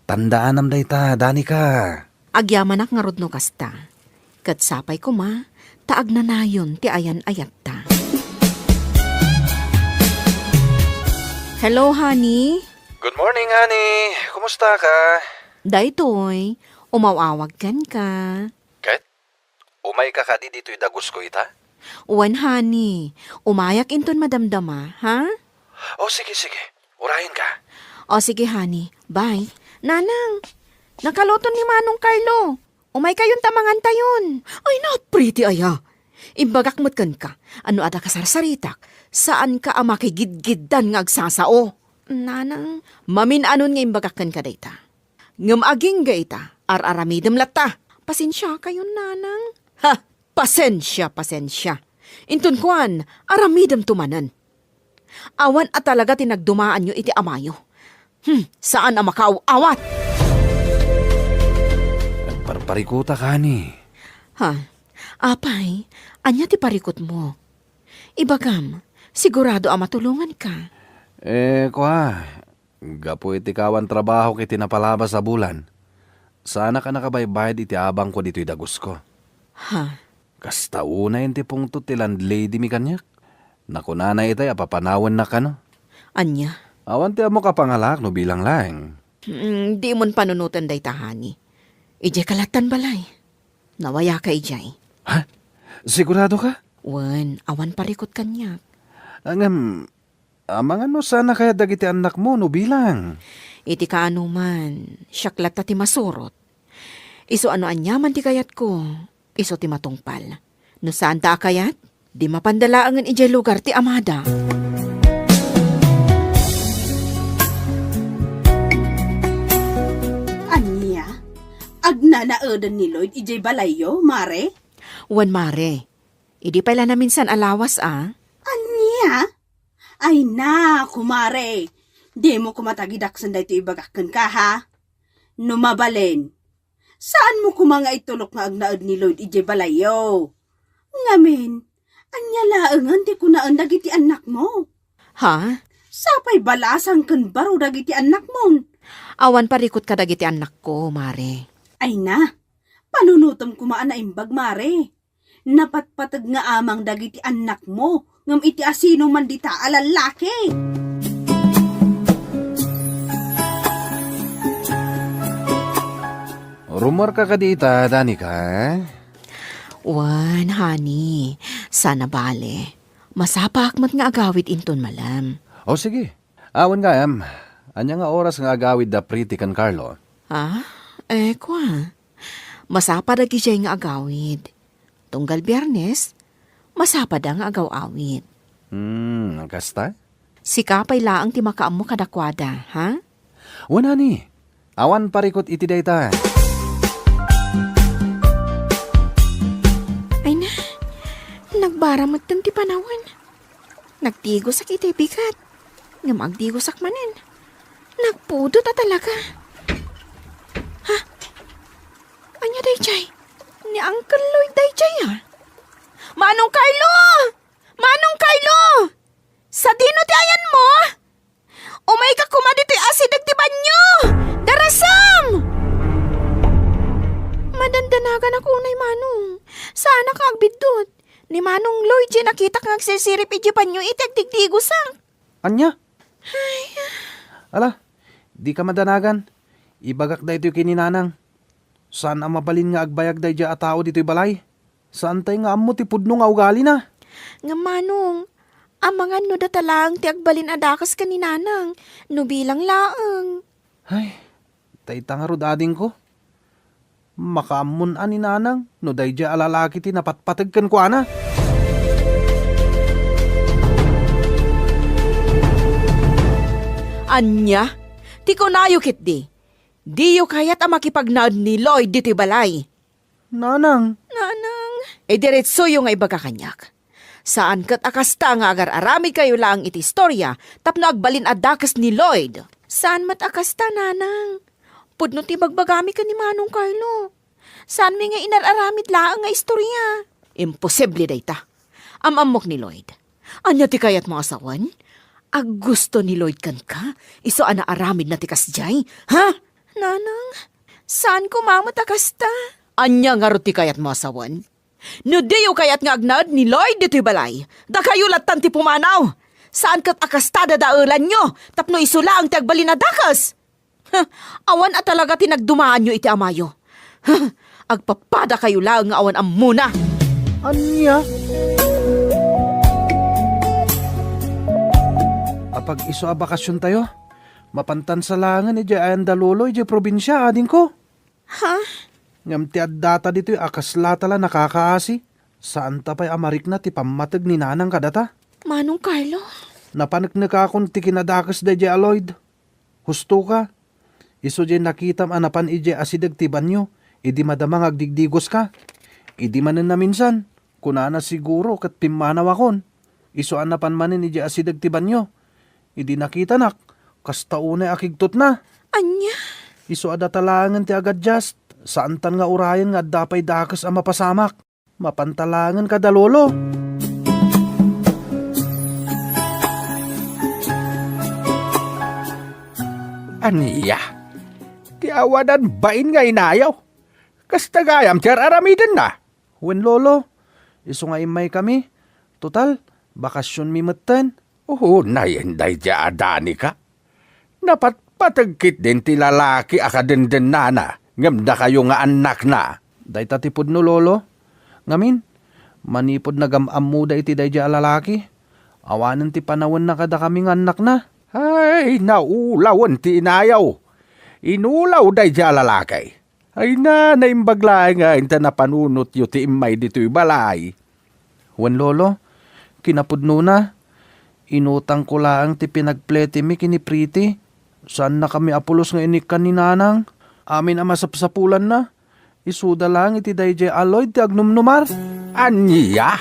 J: Tandaan am dayta, Danica.
S: Agyaman ak nga rodno kasta. Kat sapay ko taag na nayon ti ayan ayat ta. Hello, honey.
J: Good morning, honey. Kumusta ka?
S: Daytoy, umawawag kan ka.
J: Ket? Umay ka kadi dito'y dagos ko ita?
S: Uwan, honey. Umayak inton madamdama, ha?
J: Oh, sige. Urahin ka.
S: O sige, honey. Bye. Nanang, nakaloton ni Manong Carlo. Umay kayon tamangan tayon. Ay, not pretty aya. Imbagak mo't kan ka. Ano ada kasarsaritak. Saan ka ang makigidgiddan nga agsasao? Nanang, maminanon nga imbagakan ka dayta. Ngam aging gayta, araramidem latta. Pasensya kayo, nanang. Ha, pasensya. Intun kuan, aramidem tumanan. Awan at talaga tinagdumaan nyo iti amayo. Saan ang makauawat?
J: Parparikuta ka ni.
S: Ha, apay, anya ti parikot mo. Ibagam, sigurado ang matulungan ka.
J: Gapo iti kawan trabaho kiti napalabas sa bulan. Sana ka nakabaybayad iti abang ko dito'y dagos ko.
S: Ha?
J: Kasta una ti pungto ti landlady mi kanyak. Nakunana itay apapanawan na ka no.
S: Anya?
J: Awan ti amo kapangalak no bilang lang.
S: Di mon panunutan day tahani. Ije kalatan balay. Nawaya ka ijay.
J: Ha? Sigurado ka?
S: Wan, awan parikot kanyak.
J: Amangan no sana kaya dagiti anak mo no bilang.
S: Iti kaano man, syaklat ti masurot. Iso ano anyaman ti kayat ko, iso ti matungpal. No saan ta kayat? Di mapandalaangan ijay lugar ti amada.
T: Anya? Agnanaadan ni Lloyd ijay balayo, mare?
S: Wan mare, idi pala na minsan alawas
T: Anya? Ay na, kumare. Di mo kumatagidaksan da ito ibagakan ka, ha? Numabalen. Saan mo kumanga itulok nga agnaad ni Lloyd ijay balayo? Ngamin, anya laangan di ko naan dagiti anak mo.
S: Ha?
T: Sapay balasang kan baro dagiti anak mo.
S: Awan parikot ka dagiti anak ko, mare.
T: Ay na, panunutom kumaan na imbag, mare. Napatpatag nga amang dagiti anak mo, ngam iti asino man dita alalaki.
J: Rumor ka kadita, Danica,
S: Wan, honey. Sana bale. Masapak mat nga agawid inton malam.
J: O sige, awan nga anya nga oras nga agawid da pretty kan Carlo.
S: Kwa. Masapa da gijay nga agawid. Tunggal Biyernes, masapa da nga agaw-awid.
J: Kasta?
S: Sikapay laang ti makaam mo kadakwada, ha?
J: Wala ni. Awan parikot iti dayta.
S: Ay na, nagbaramat ti panawan. Nagtigosak iti bigat. Nga magtigosak manin. Nagpudo ta talaga. Ha? Anya dayjay? Ni Uncle Lloyd dayjay Manong Carlo! Manong Carlo! Sa dino ti ayan mo? Umay ka kumadito'y asidag ti banyo! Darasam! Madandanagan ako unay Manong. Sana ka agbidot. Ni Manong Lloyd nakita kang agsisirip iti banyo itigdigdigosak.
J: Anya? Ala, di ka madanagan. Ibagak da ito'y kininanang. Saan ang mabalin nga agbayag da dya a tao dito'y balay? Saan tayo nga amo ti pudno nga ugali na?
S: Nga Manong, amangan no datalang ti agbalin adakas ka ni Nanang. No bilang laang.
J: Ay, tayta nga rod ading ko. Makaamon ani Nanang, no day dya alalaki ti napatpatag kan ko ana.
S: Anya? Ti ko nayo kit di. Di yu kayat ang makipagnaod ni Lloyd dito'y balay.
J: Nanang.
S: Diretso yung nga ibaga kanyak. Saan kat akasta nga agar arami kayo lang iti istorya tapno agbalin adakas ni Lloyd. Saan mat akasta, Nanang? Pudno ti bagbagami ka ni Manong Carlo. Saan mi nga inararamid laang nga istorya? Imposible dayta. Amok ni Lloyd. Anya ti kayat mga asawan? Ag gusto ni Lloyd kan ka? Iso ana aramid na ti kasjay? Ha? Nanang, saan ko mamatakas ta? Anya nga ti kayat mo asawan? No diyo kayat nga agnaad ni Lloyd dito'y balay. Da kayo latan ti pumanaw. Saan kat akastada daelan nyo? Tapno isula ang tiagbalin na dakas. Awan at talaga tinagdumaan nyo iti amayo. Agpapada kayo lang nga awan amuna.
J: Anya? Apag iso a bakasyon tayo? Mapantan sa langan iti ayan daluloy iti probinsya ading ko.
S: Ha?
J: Ngam ti addata dito'y akasla tala nakakaasi. Saan tapay amarik na ti pamatag ni Nanang kadata?
S: Manong Carlo?
J: Napanak ka akong ti kinadakas da di Aloyd. Husto ka. Iso di nakitam anapan ije asidag ti banyo. Idi madamang agdigdigos ka. Idi manen na minsan. Kunana siguro kat pimanaw akon. Iso anapan manen ije asidag ti banyo. Idi nakita nak. Kasta unay akigtot na.
S: Anya?
J: Iso ada talangan ti agad just. Saan tan nga urayan nga dapay dakas ang mapasamak. Mapantalangan ka da lolo.
L: Aniya, ti awadan bain nga inayaw. Kasta gayam tiyar aramiden na.
J: Wen lolo, iso nga imay kami. Total, bakasyon mi matan.
L: Oo, nayenday di adani ka. Napatpatagkit din ti lalaki akadenden nana. Ngamda kayo nga anak na.
J: Day tatipod no lolo. Ngamin, manipod na gamam da iti day di alalaki. Awanan ti panawan na kada kaming anak na.
L: Ay, naulawan ti inayaw. Inulaw day di alalaki. Ay na, naimbaglay nga inta na panunot yu ti imay dito'y balay.
J: Wan lolo, kinapudno na. Inutang ko lang ti pinagplete mi kini Priti. Saan na kami apulos nga inikan ni nanang? Amin ang masapsapulan na. Isuda lang iti dayjay Aloyd ti agnumnumar.
L: Anya?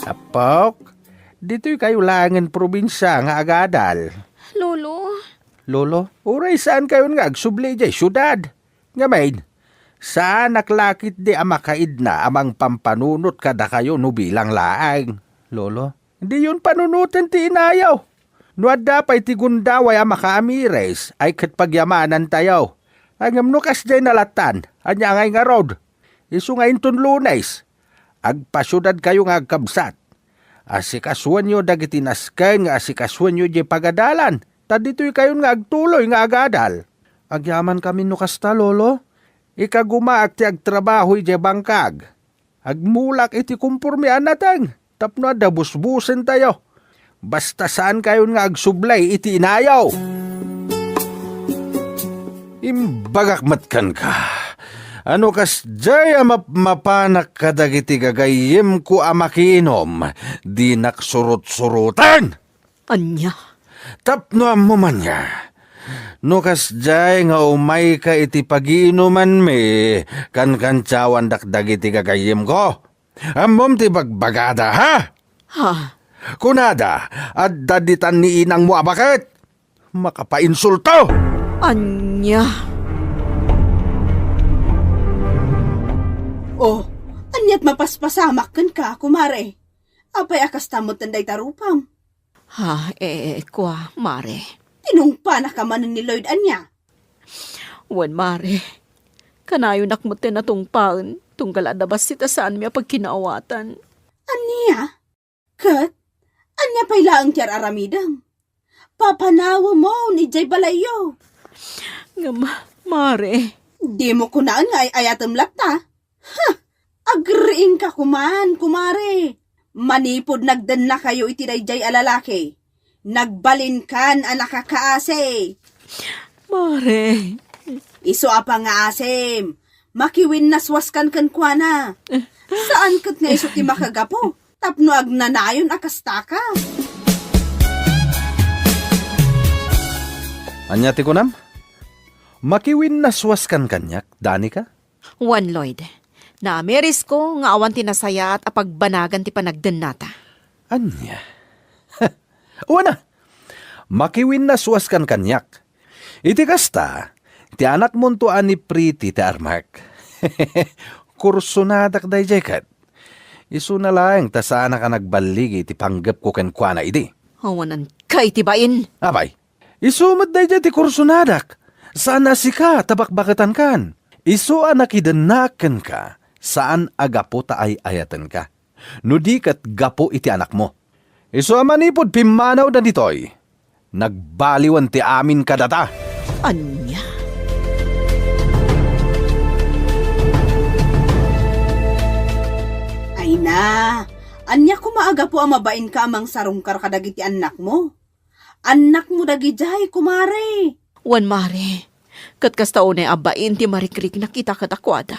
L: Apok, dito'y kayo langan probinsya nga agadal.
S: Lolo?
L: Lolo, uray saan kayo nga agsubli jay syudad? Nga maid, saan naklakit di amakaid na amang pampanunot kada kayo no bilang laang?
J: Lolo?
L: Hindi yun panunutin ti inayaw. No adapay ti gundaway amakaamires ay katpagyamanan tayo. Ang amnukas jay nalatan, anya ngay nga road. Isu ngayon ton lunes. Agpasyudad kayo nga agkabsat. Asikaswan nyo dagiti nasken nga asikaswan nyo jay pagadalan. Tadito'y kayo nga agtuloy nga agadal.
J: Agyaman kami no kasta, lolo.
L: Ikagumaak ti agtrabaho iti bangkag. Agmulak iti kumpurmian nateng. Tapno da busbusen tayo. Basta saan kayo nga agsublay iti inayaw. Imbagakmatkan ka. Ano kas jay mapanak kadagiti gagayim ko amakinom. Di naksurot-surutan.
S: Anya?
L: Tapno mo man niya. No kas jay nga umay ka iti pagiinuman me. Kan-kansyawan dakdagiti gagayim ko. Amom ti bagbagada ha?
S: Ha?
L: Kunada, at daditan ni inang mo bakit? Makapainsulto!
S: Anya?
T: Oh, anyat mapaspasamak kan ka, kumare. Apay akas tamot tanday tarupam.
S: Ha, kwa, mare.
T: Tinungpa na ka man ni Lloyd anya.
S: Wan, mare. Kanayo nakmutin na tong paun. Tunggal adabas sita saan miya pagkinaawatan.
T: Anya? Kat? Anya pa'y laang tiyar aramidang. Papanawa mo ni Jay Balayo.
S: Nga mare.
T: Di mo kunaan nga ayatam lakta. Ha! Agriin ka kuman, kumare. Manipod nagdan na kayo iti Jay alalaki. Nagbalin kan anak kakaase.
S: Mare.
T: Iso apa nga asim. Makiwin naswaskan kan kwa na. Saan kat nga iso ti makagapo? Tapno agnanayon akastaka.
J: Anya ti kunam? Makiwin naswaskan kanyak, dani ka?
S: Wan, Lloyd. Naameris ko nga awan tinasaya at apagbanagan ti panagdan nata.
J: Anya? Wana, makiwin naswaskan kanyak. Iti kasta, ti anak mo to ani Priti ti Armark. Kurso na dakday jekat. Isu na lang ta sana ka nagbaligi ti panggap ko ken kwa na idi.
S: Awanan kay tibain.
J: Abay, isumad day ti kurso nadak. Sana si ka tabakbakatan kan. Isu anakidenaken ka. Saan agapo ta ay ayatan ka. No di kat gapo iti anak mo. Isu amanipod pimanaw na ditoy. Nagbaliwan ti amin kadata.
S: Anya?
T: Ay na, anya kumaaga po ang mabain ka amang sarungkar kadagiti anak mo. Anak mo dagijay, kumare.
S: Wan, mare. Kat kastaunay abain ti marikrik nakita katakwada.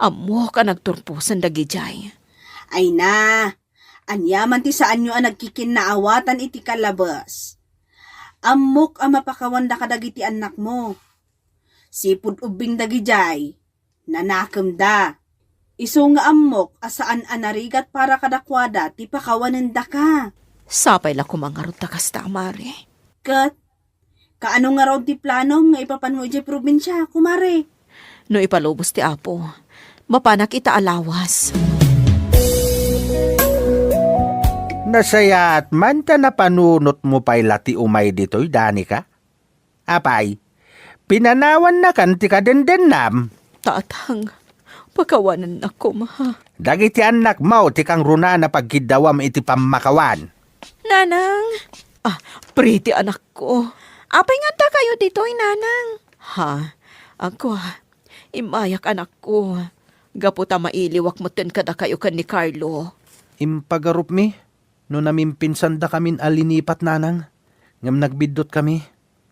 S: Amo ka nagturpusan dagijay.
T: Ay na, anyaman ti saan nyo ang nagkikinaawatan iti kalabas. Amok ang mapakawanda ka dagiti anak mo. Sipud ubing dagijay, nanakam da. Iso nga amok asaan anarigat para kadakwada ti pakawanan da ka.
S: Sapay la kumangarot ta kasta, Mare.
T: Kat, kaano nga raw ti plano nga ipapan mo iti probinsya, kumare?
S: No ipalubos ti Apo, mapanak ita alawas.
L: Nasayat man ta napanunot mo pa'y lati umay dito'y dani ka? Apay, pinanawan na kan ti kadendennam.
S: Tatang, pakawanan ako, ma.
L: Dagiti anak mo ti kang runa na pagkidawam iti pamakawan.
S: Nanang, pretty anak ko. Apay nga ta kayo dito'y, Nanang. Ha, ako, imayak anak ko. Gaputa mailiwak mo ten kada kayo kan ni Carlo.
L: Impagarup mi, no namimpinsan da kamin alinipat nanang. Ngam nagbidot kami,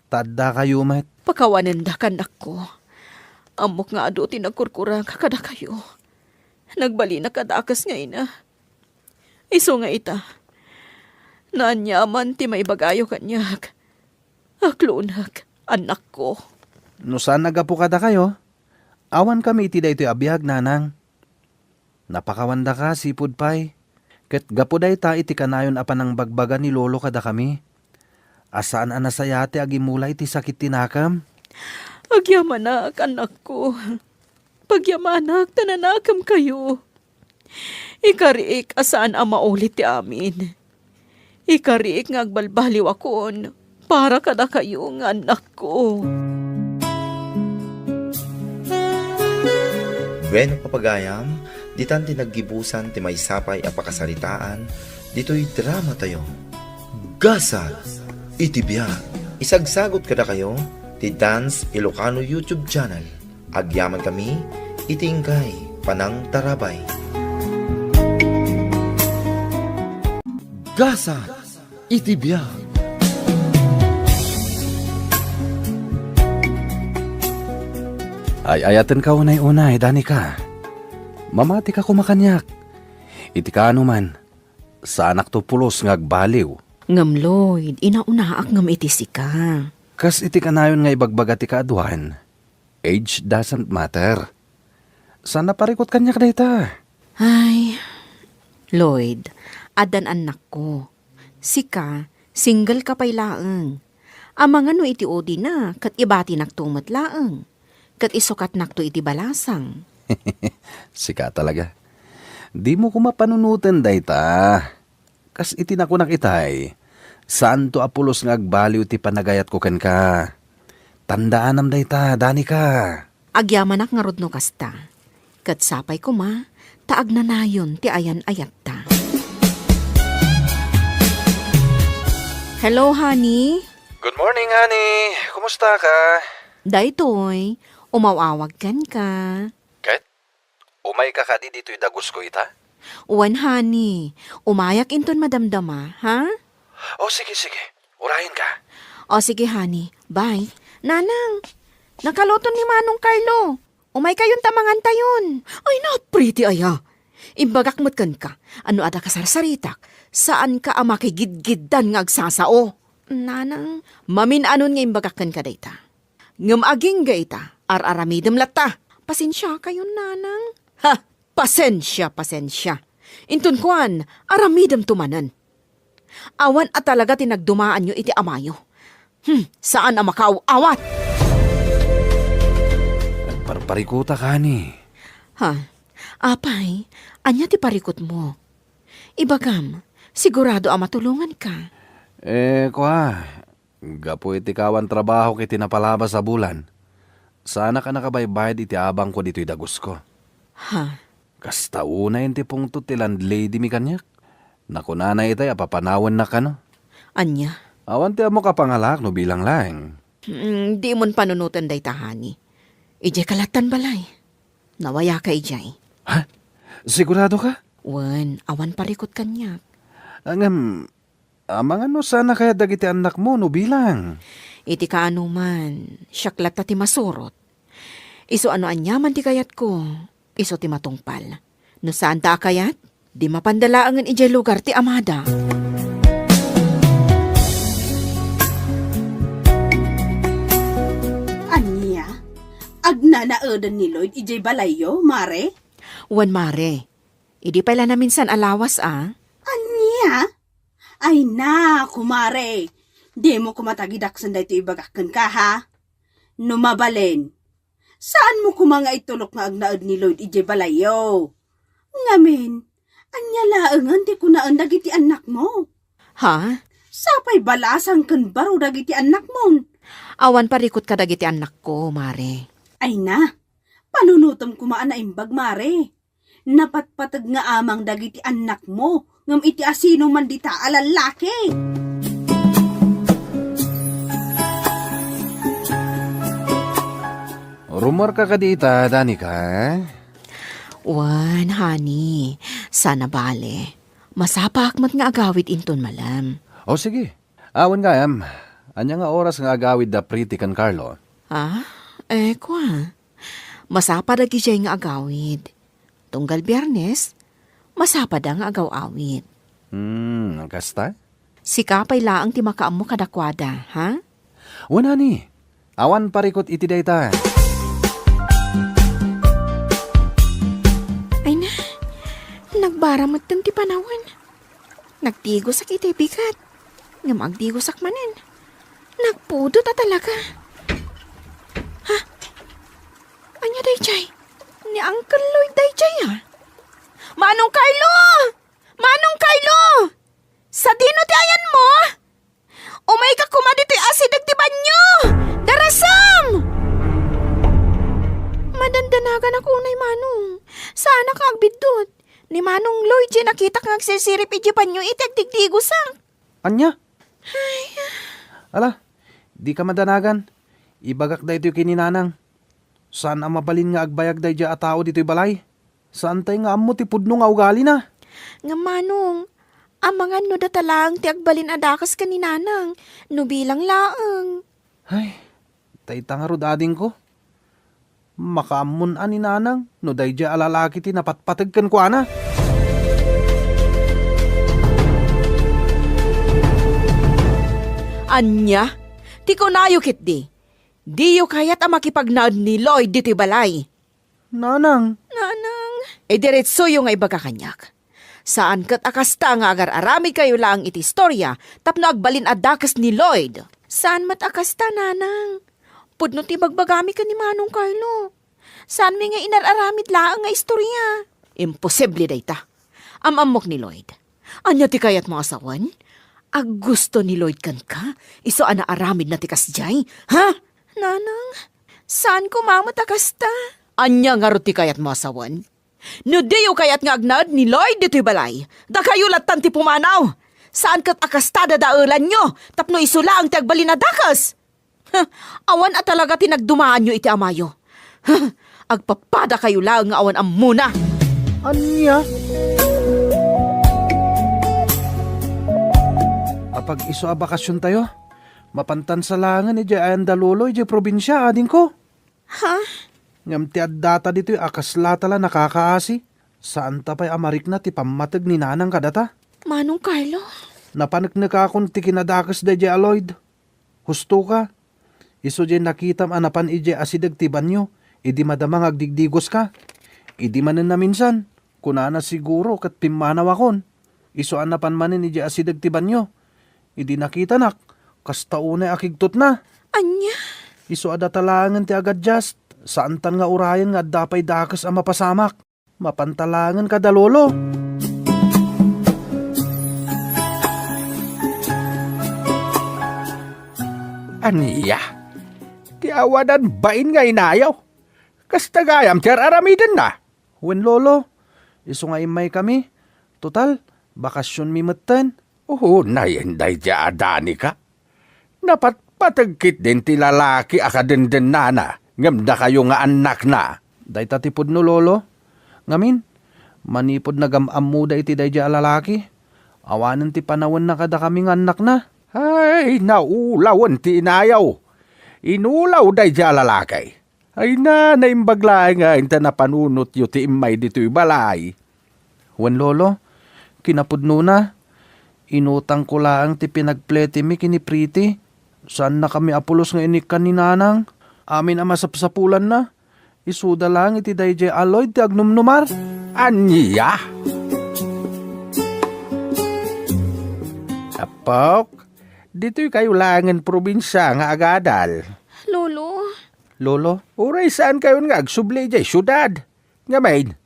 L: tadda kayo met.
S: Pakawanan da kanak ko. Amok nga ado tinagkurkurang kada kayo. Nagbali na kadakas nga ina. Iso nga ita. Nanyaman ti may bagayo kanyak. Aklunak, anak ko.
L: No saan nagapu kada kayo? Awan kami iti daytoy abiyag nanang. Napakawanda ka, sipud pay. Ket gapo day ta iti kanayon apan ang bagbaga ni lolo kada kami. Asaan anasayate agimulay ti sakit tinakam?
S: Agyamanak, anak ko. Pagyamanak, tananakam kayo. Ikariik asaan ang maulit ti amin. Ikariik nga agbalbaliw akon para kada kayo nga anak ko.
A: Bueno papagayam, ditan tinaggibusan ti may sapay a pakasalitaan, dito'y drama tayo. Gasat, itibiyag. Isagsagot kada kayo, ti Dance Ilocano YouTube channel. Agyaman kami, itingkay, panang tarabay. Gasat, itibiyag.
L: Ay ayaten ka unay-unay, dani ka. Mamati ka kumakanyak. Iti ka ano man, sa anak to pulos ngagbaliw.
S: Ngam Lloyd, inaunaak ngam iti sika.
L: Kas iti kanayon nga ibagbaga ti kaaduan. Age doesn't matter. Sana parikot kanyak dayta.
S: Ay, Lloyd, adan anak ko. Sika, single ka pa'y laeng. Amang ano iti odi na, kat ibati naktumat laeng. Kat isukat nakto iti balasang.
L: Sika talaga. Di mo ko mapanunutan dayta. Kas iti nakunak itay. Saan to apulos nga agbaliw ti panagayat ko ken ka. Tandaan am dayta, dani ka.
S: Agyamanak nga rodno kasta. Kat sapay ko ma, taag na nayon ti ayan ayat ta. Hello, honey.
L: Good morning, honey. Kumusta ka?
S: Daytoy, umawawag kan ka.
L: Ket? Umay ka ka di dito'y dagos ko ita?
S: Uwan, honey. Umayak inton madamdama, ha?
L: O sige. Urahin ka.
S: O sige, honey. Bye. Nanang, nakaloton ni Manong Carlo. Umay kayon tamangan tayon. Ay na, pretty aya. Imbagak matkan ka. Ano ada kasarsaritak? Saan ka ama kay gidgidan nga agsasao? Nanang, maminanon nga imbagakan ka dayta. Ngam aging gayta, araramidem latta. Pasensya kayo, nanang. Ha, pasensya. Intun kuan, aramidem tumanan. Awan at talaga tinagdumaan nyo iti amayo. Saan ang makauawat?
L: Parparikuta ka ni.
S: Ha, apay, anya ti parikot mo. Ibagam, sigurado ang matulungan ka.
L: Gapo iti kawan trabaho kiti napalaba sa bulan. Sana ka nakabaybayad iti abang ko dito'y dagos ko.
S: Ha?
L: Kasta una yung tipong to ti landlady mi kanyak. Nakunanay itay apapanawan na ka no.
S: Anya?
L: Awan ti amo kapangalak no bilang lang.
S: Di mon panunutan day tahani. Ijay kalatan balay. Nawaya ka ijay.
L: Ha? Sigurado ka?
S: Wan, awan parikot kanyak.
L: Amang ano sana kaya dagiti anak mo no bilang?
S: Iti kaano man, syaklat ta ti masurot. Iso ano anyaman ti kayat ko, iso ti matungpal. No saan ta kayat? Di mapandalaangan ijay lugar ti amada.
T: Anya? Agnanaodan ni Lloyd ijay balayo, mare?
S: Wan mare, idi pala na minsan alawas
T: Anya? Ay na, kumare. Di mo kumatagidaksan da ito ibagakan ka, ha? Numabalen. Saan mo kumanga itulok nga agnaod ni Lloyd ijay balayo? Ngamin, anya laangan di kunaan dagiti anak mo.
S: Ha?
T: Sapay balasang kan baro dagiti anak mo.
S: Awan parikot ka dagiti anak ko, mare.
T: Ay na, panunutom kumaan na imbag, mare. Napatpatag nga amang dagiti anak mo, ngam iti asino man dita alalaki.
J: Rumor ka kadita, Danica,
S: Wan, honey. Sana bale. Masapak mat nga agawid inton malam.
J: O sige, awan gayam. Anya nga oras nga agawid da Pretty kan Carlo.
S: Kwa. Masapa da gijay nga agawid. Tunggal Biyernes, masapa da nga agaw-awid.
J: Kasta?
S: Si kapay laang ti makaam mo kadakwada, ha?
J: Wala ni. Awan parikot iti dayta.
S: Ay na, nagbaramat ng ti panawan. Nagtigos ak iti bigat. Nga magdigos ak manin. Nagpudo ta talaga. Ha? Anya dayjay? Ni Uncle Lloyd dayjay Manong Carlo! Manong Carlo! Sa dino ti ayan mo? Umay ka kumadito asidag ti banyo! Darasam! Madandanagan ako unay Manong. Sana ka agbidot. Ni Manong Lloyd nakita kang agsisirip iti banyo iti agdigdigusak.
J: Anya? Ala, di ka madanagan. Ibagak da ito yung kininanang. Saan ang mabalin nga agbayag da iti atao dito'y balay? Saan tayo nga amo ti pudno nga ugali na?
S: Nga Manong, amangan no datalang ti agbalin adakas ka ni Nanang. No bilang laang.
J: Ay, tayta nga rod ading ko. Makaamun ani Nanang, no day dya alalaki ti napatpatag kan kwa na.
S: Anya, ti kunayo kit di. Di yu kayat ang makipagnaad ni Lloyd dito'y balay.
J: Nanang.
S: Diretso yung nga ibaga kanyak. Saan kat akasta nga agar arami kayo lang iti istorya tapno agbalin adakas ni Lloyd. Saan mat akasta, Nanang? Pudno ti bagbagami ka ni Manong Carlo. Saan mi nga inararamid laang nga istorya? Imposible dayta. Amamok ni Lloyd. Anya ti kayat mo asawan? Ag gusto ni Lloyd kan ka? Iso ana aramid na ti kasjay? Ha? Nanang, saan ko mamatakasta? Anya nga ti kayat mo asawan? No diyo kayat nga agnad ni Lloyd dito'y balay. Da kayo latan ti pumanaw. Saan kat akastada daelan nyo? Tapno isula ang ti agbalin na dakas. Awan at talaga tinagdumaan nyo iti amayo. Agpapada kayo lang nga awan amuna.
J: Anya? Apag iso a bakasyon tayo, mapantan sa langan iti ayan dalulo iti probinsya ading ko.
S: Ha?
J: Ngam ti addata dito'y akasla tala nakakaasi. Saan tapay amarik na ti pamatag ni Nanang kadata?
S: Manong Carlo?
J: Napanagnak akong ti kinadakas da iti Lloyd. Husto ka. Iso di nakitam anapan iti asidag ti banyo. Idi madamang agdigdigos ka. Idi manen na minsan. Kunana siguro kat pimanaw akon. Iso anapan manen iti asidag ti banyo. Idi nakita nak. Kastaunay akigtot na.
S: Anya?
J: Iso ada talangan ti agad just. Saan tan nga urayan nga dapay dakas ang mapasamak. Mapantalangan ka dalolo.
L: Aniya? Ti awanan bain nga inayaw. Kasta gayam tiyar aramidan na.
J: Wen lolo, iso nga imay kami. Total, bakasyon mi matan.
L: Na yanday dya adani ka. Napatpatagkit din ti lalaki akadenden nana. Ngam na kayo nga anak na.
J: Day tatipod no lolo. Ngamin, manipod na gamam muda iti day dya lalaki. Awanan ti panawan na kada kaming anak na.
L: Ay, naulawan ti inayaw. Inulaw day dya lalaki. Ay na, naimbaglay nga inta na panunot yu ti imay dito'y balay. Wan lolo, kinapudno na. Inutang ko lang ti pinagplete mi kini Priti. Saan na kami apulos nga inikan ni nanang? Amin ang masapsapulan na. Isuda lang iti dayjay aloy ti agnumnumar.
C: Anya?
L: Apok, dito'y kayo langan probinsya nga agadal.
O: Lolo,
L: Lolo, uray saan kayo nga agsubli jay syudad? Nga main,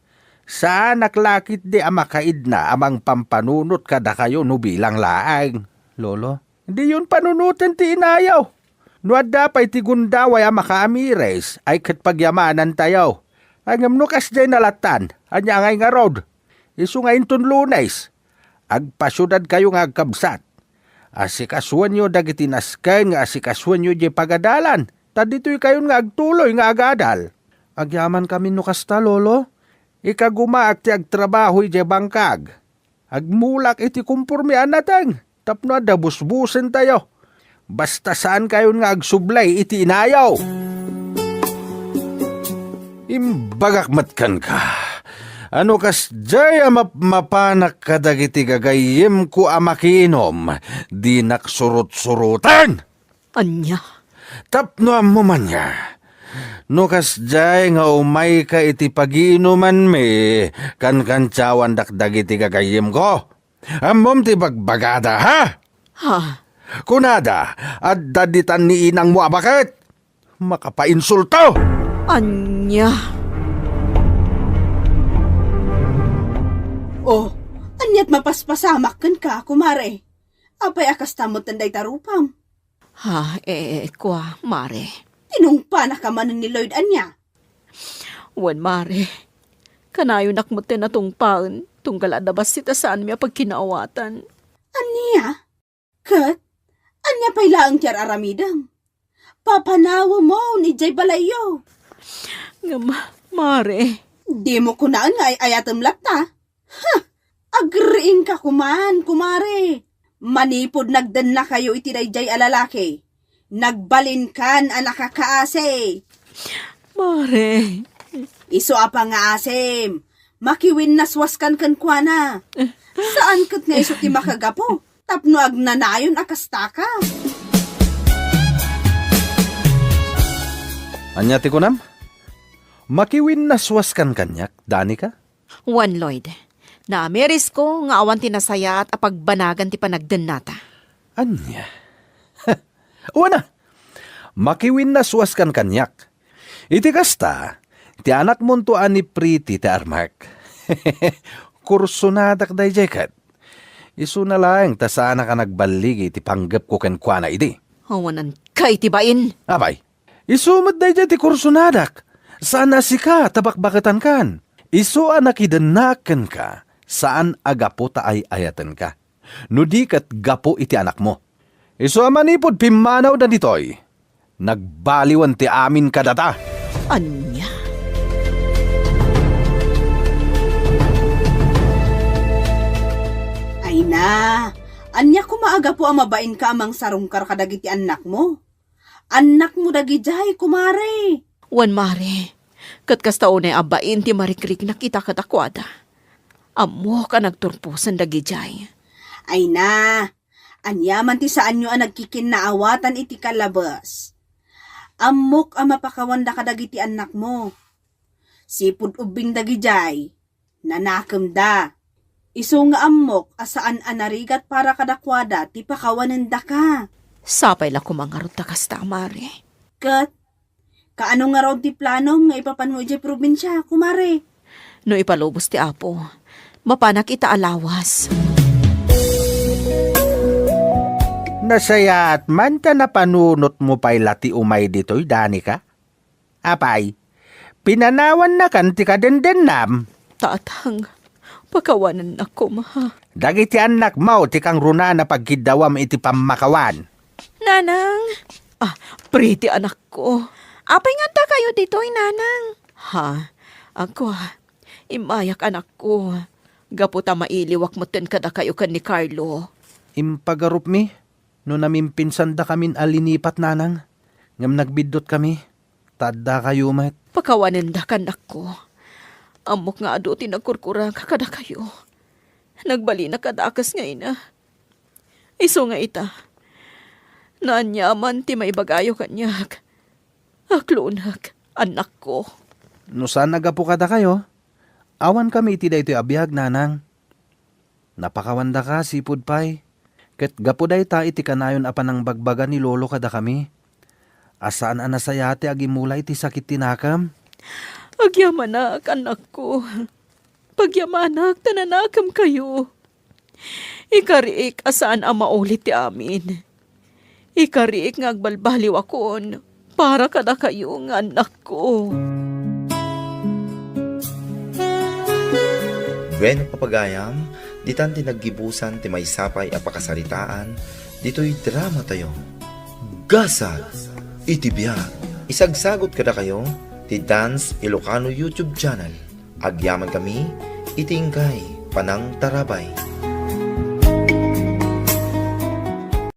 L: saan naklakit di amakaid na amang pampanunot kada kayo no bilang laang? Lolo, hindi yun panunutan ti inayaw. Nuad dapay ti gundaway amakaamires ay katpagyamanan tayo. Ang amnukas jay nalatan, anya ngay nga road. Isu nga inton Lunes, agpasyudad kayo nga agkabsat. Asikasuan nyo dagiti nasken nga asikasuan nyo jay pagadalan. Tadito'y kayon nga agtuloy nga agadal. Agyaman kami no kasta, lolo. Ikagumaak ti agtrabaho iti bangkag. Agmulak iti kumpurmian natang. Tapno adabusbusen tayo. Basta saan kayon nga agsublay iti inayaw.
C: Imbagakmatkan ka. Ano kas jaya mapanak kadagiti gagayim ko amakinom. Di naksurut-surutan.
S: Anya?
C: Tapno mo man niya. No kas jay nga umay ka iti paginuman me, kan-kantsawan dakdag iti gagayim ko. Amom ti bagbagada, ha?
S: Ha?
C: Kunada, at daditan ni inang mo abakit. Makapainsulto!
S: Anya?
T: Oh, anyat mapaspasamak ka, kumare. Apay akas tamot tanday tarupam.
S: Ha, kwa, mare.
T: Tinungpa na ka man ni Lloyd anya.
S: Wan, mare. Kanayo nakmutin na tungpaon, tunggal adabas sita saan miya pagkinaawatan.
T: Anya? Kat? Anya pa'y laang tiyar aramidang. Papanawa mo ni Jay Balayo.
S: Nga, mare.
T: Di mo kunaan nga ay ayatam lakta. Ha! Agriing ka kuman, kumare. Manipod nagdan na kayo iti dayjay alalaki. Nagbalin kan anak kakaase.
S: Mare.
T: Iso apa nga asim. Makiwin naswaskan kan kwa na. Saan kat nga iso ti makagapo? Tapno agnanayon akastaka.
L: Anya ti kunam? Makiwin naswaskan kanyak, dani ka?
S: Wan, Lloyd. Na ameris ko nga awan tinasaya at apagbanagan ti panagdan nata.
L: Anya? Wana, makiwin na suwaskan kanyak. Iti kasta, ti anak mo to ani Priti ti Armark. Kurso na dakday jekat. Isu na lang ta sana ka nagbaligi ti panggap ko kenkwana iti.
S: Awanan kay tibain.
L: Abay, isumad day ti kurso nadak. Sana si ka tabakbakatan kan. Isu anakidanakan ka. Saan agapo ta ay ayatan ka. Nudi kat gapo iti anak mo. Isu amanipod pimanaw na ditoy. Nagbaliwan ti amin kadata.
S: Anya?
T: Ay na, anya kumaaga po ang mabain ka amang sarungkar kadagiti anak mo. Anak mo dagijay, kumare.
S: Wan, mare. Kat kastaon ay abain ti marikrik na kita katakwada. Amo ka nagturpusan dagijay.
T: Ay na, anyaman ti saan nyo ang nagkikinaawatan iti kalabas. Amok ang mapakawanda ka dagiti anak mo. Sipud ubing dagijay, nanakam da. Isu nga amok asaan anarigat para kadakwada ti pakawanan da ka.
S: Sapay la kumangarot ta kasta, mare.
T: Kat, kaano nga raw ti planom nga ipapanmo iti probinsya, kumare?
S: No ipalubos ti apo, mapanak ita alawas.
L: Nasaya at man ta napanunot mo pa'y lati umay dito'y dani ka? Apay, pinanawan na kan ti kadendennam.
S: Tatang, pakawanan ako, maha.
L: Dagiti anak mo ti kang runa na pagkidawam iti pamakawan.
S: Nanang, Priti anak ko. Apay nga ta kayo dito'y nanang. Ha, ako, imayak anak ko. Gaputa mailiwak mo ten kada kayo kan ni Carlo.
L: Impagarup mi, no namimpinsan da kamin alinipat nanang. Ngam nagbidot kami, tadda kayo mat.
S: Pakawanan da kanak ko.
O: Amok nga ado tinagkurkura kakada kayo. Nagbali na kadakas nga ina. Iso nga ita. Naanyaman ti may bagayo kanyak. Aklunak, anak ko.
J: No saan nagapu kada kayo? Awan kami iti daytoy abiyag nanang. Napakawanda ka, sipud pay. Ket gapuday ta iti kanayon apan ang bagbaga ni lolo kada kami. Asaan anasayate agimulay iti sakit tinakam?
O: Agyamanak, anak ko. Pagyamanak, tananakam kayo. Ikariik asaan ang maulit ti amin. Ikariik nga agbalbaliw akon para kada kayo nga anak ko.
A: Bueno papagayam, ditan tinaggibusan ti may sapay a pakasaritaan, dito'y drama tayo. Gasad, itibiyag. Isagsagot kada kayo, ti Dance Ilocano YouTube channel. Agyaman kami, itingkay, panang tarabay.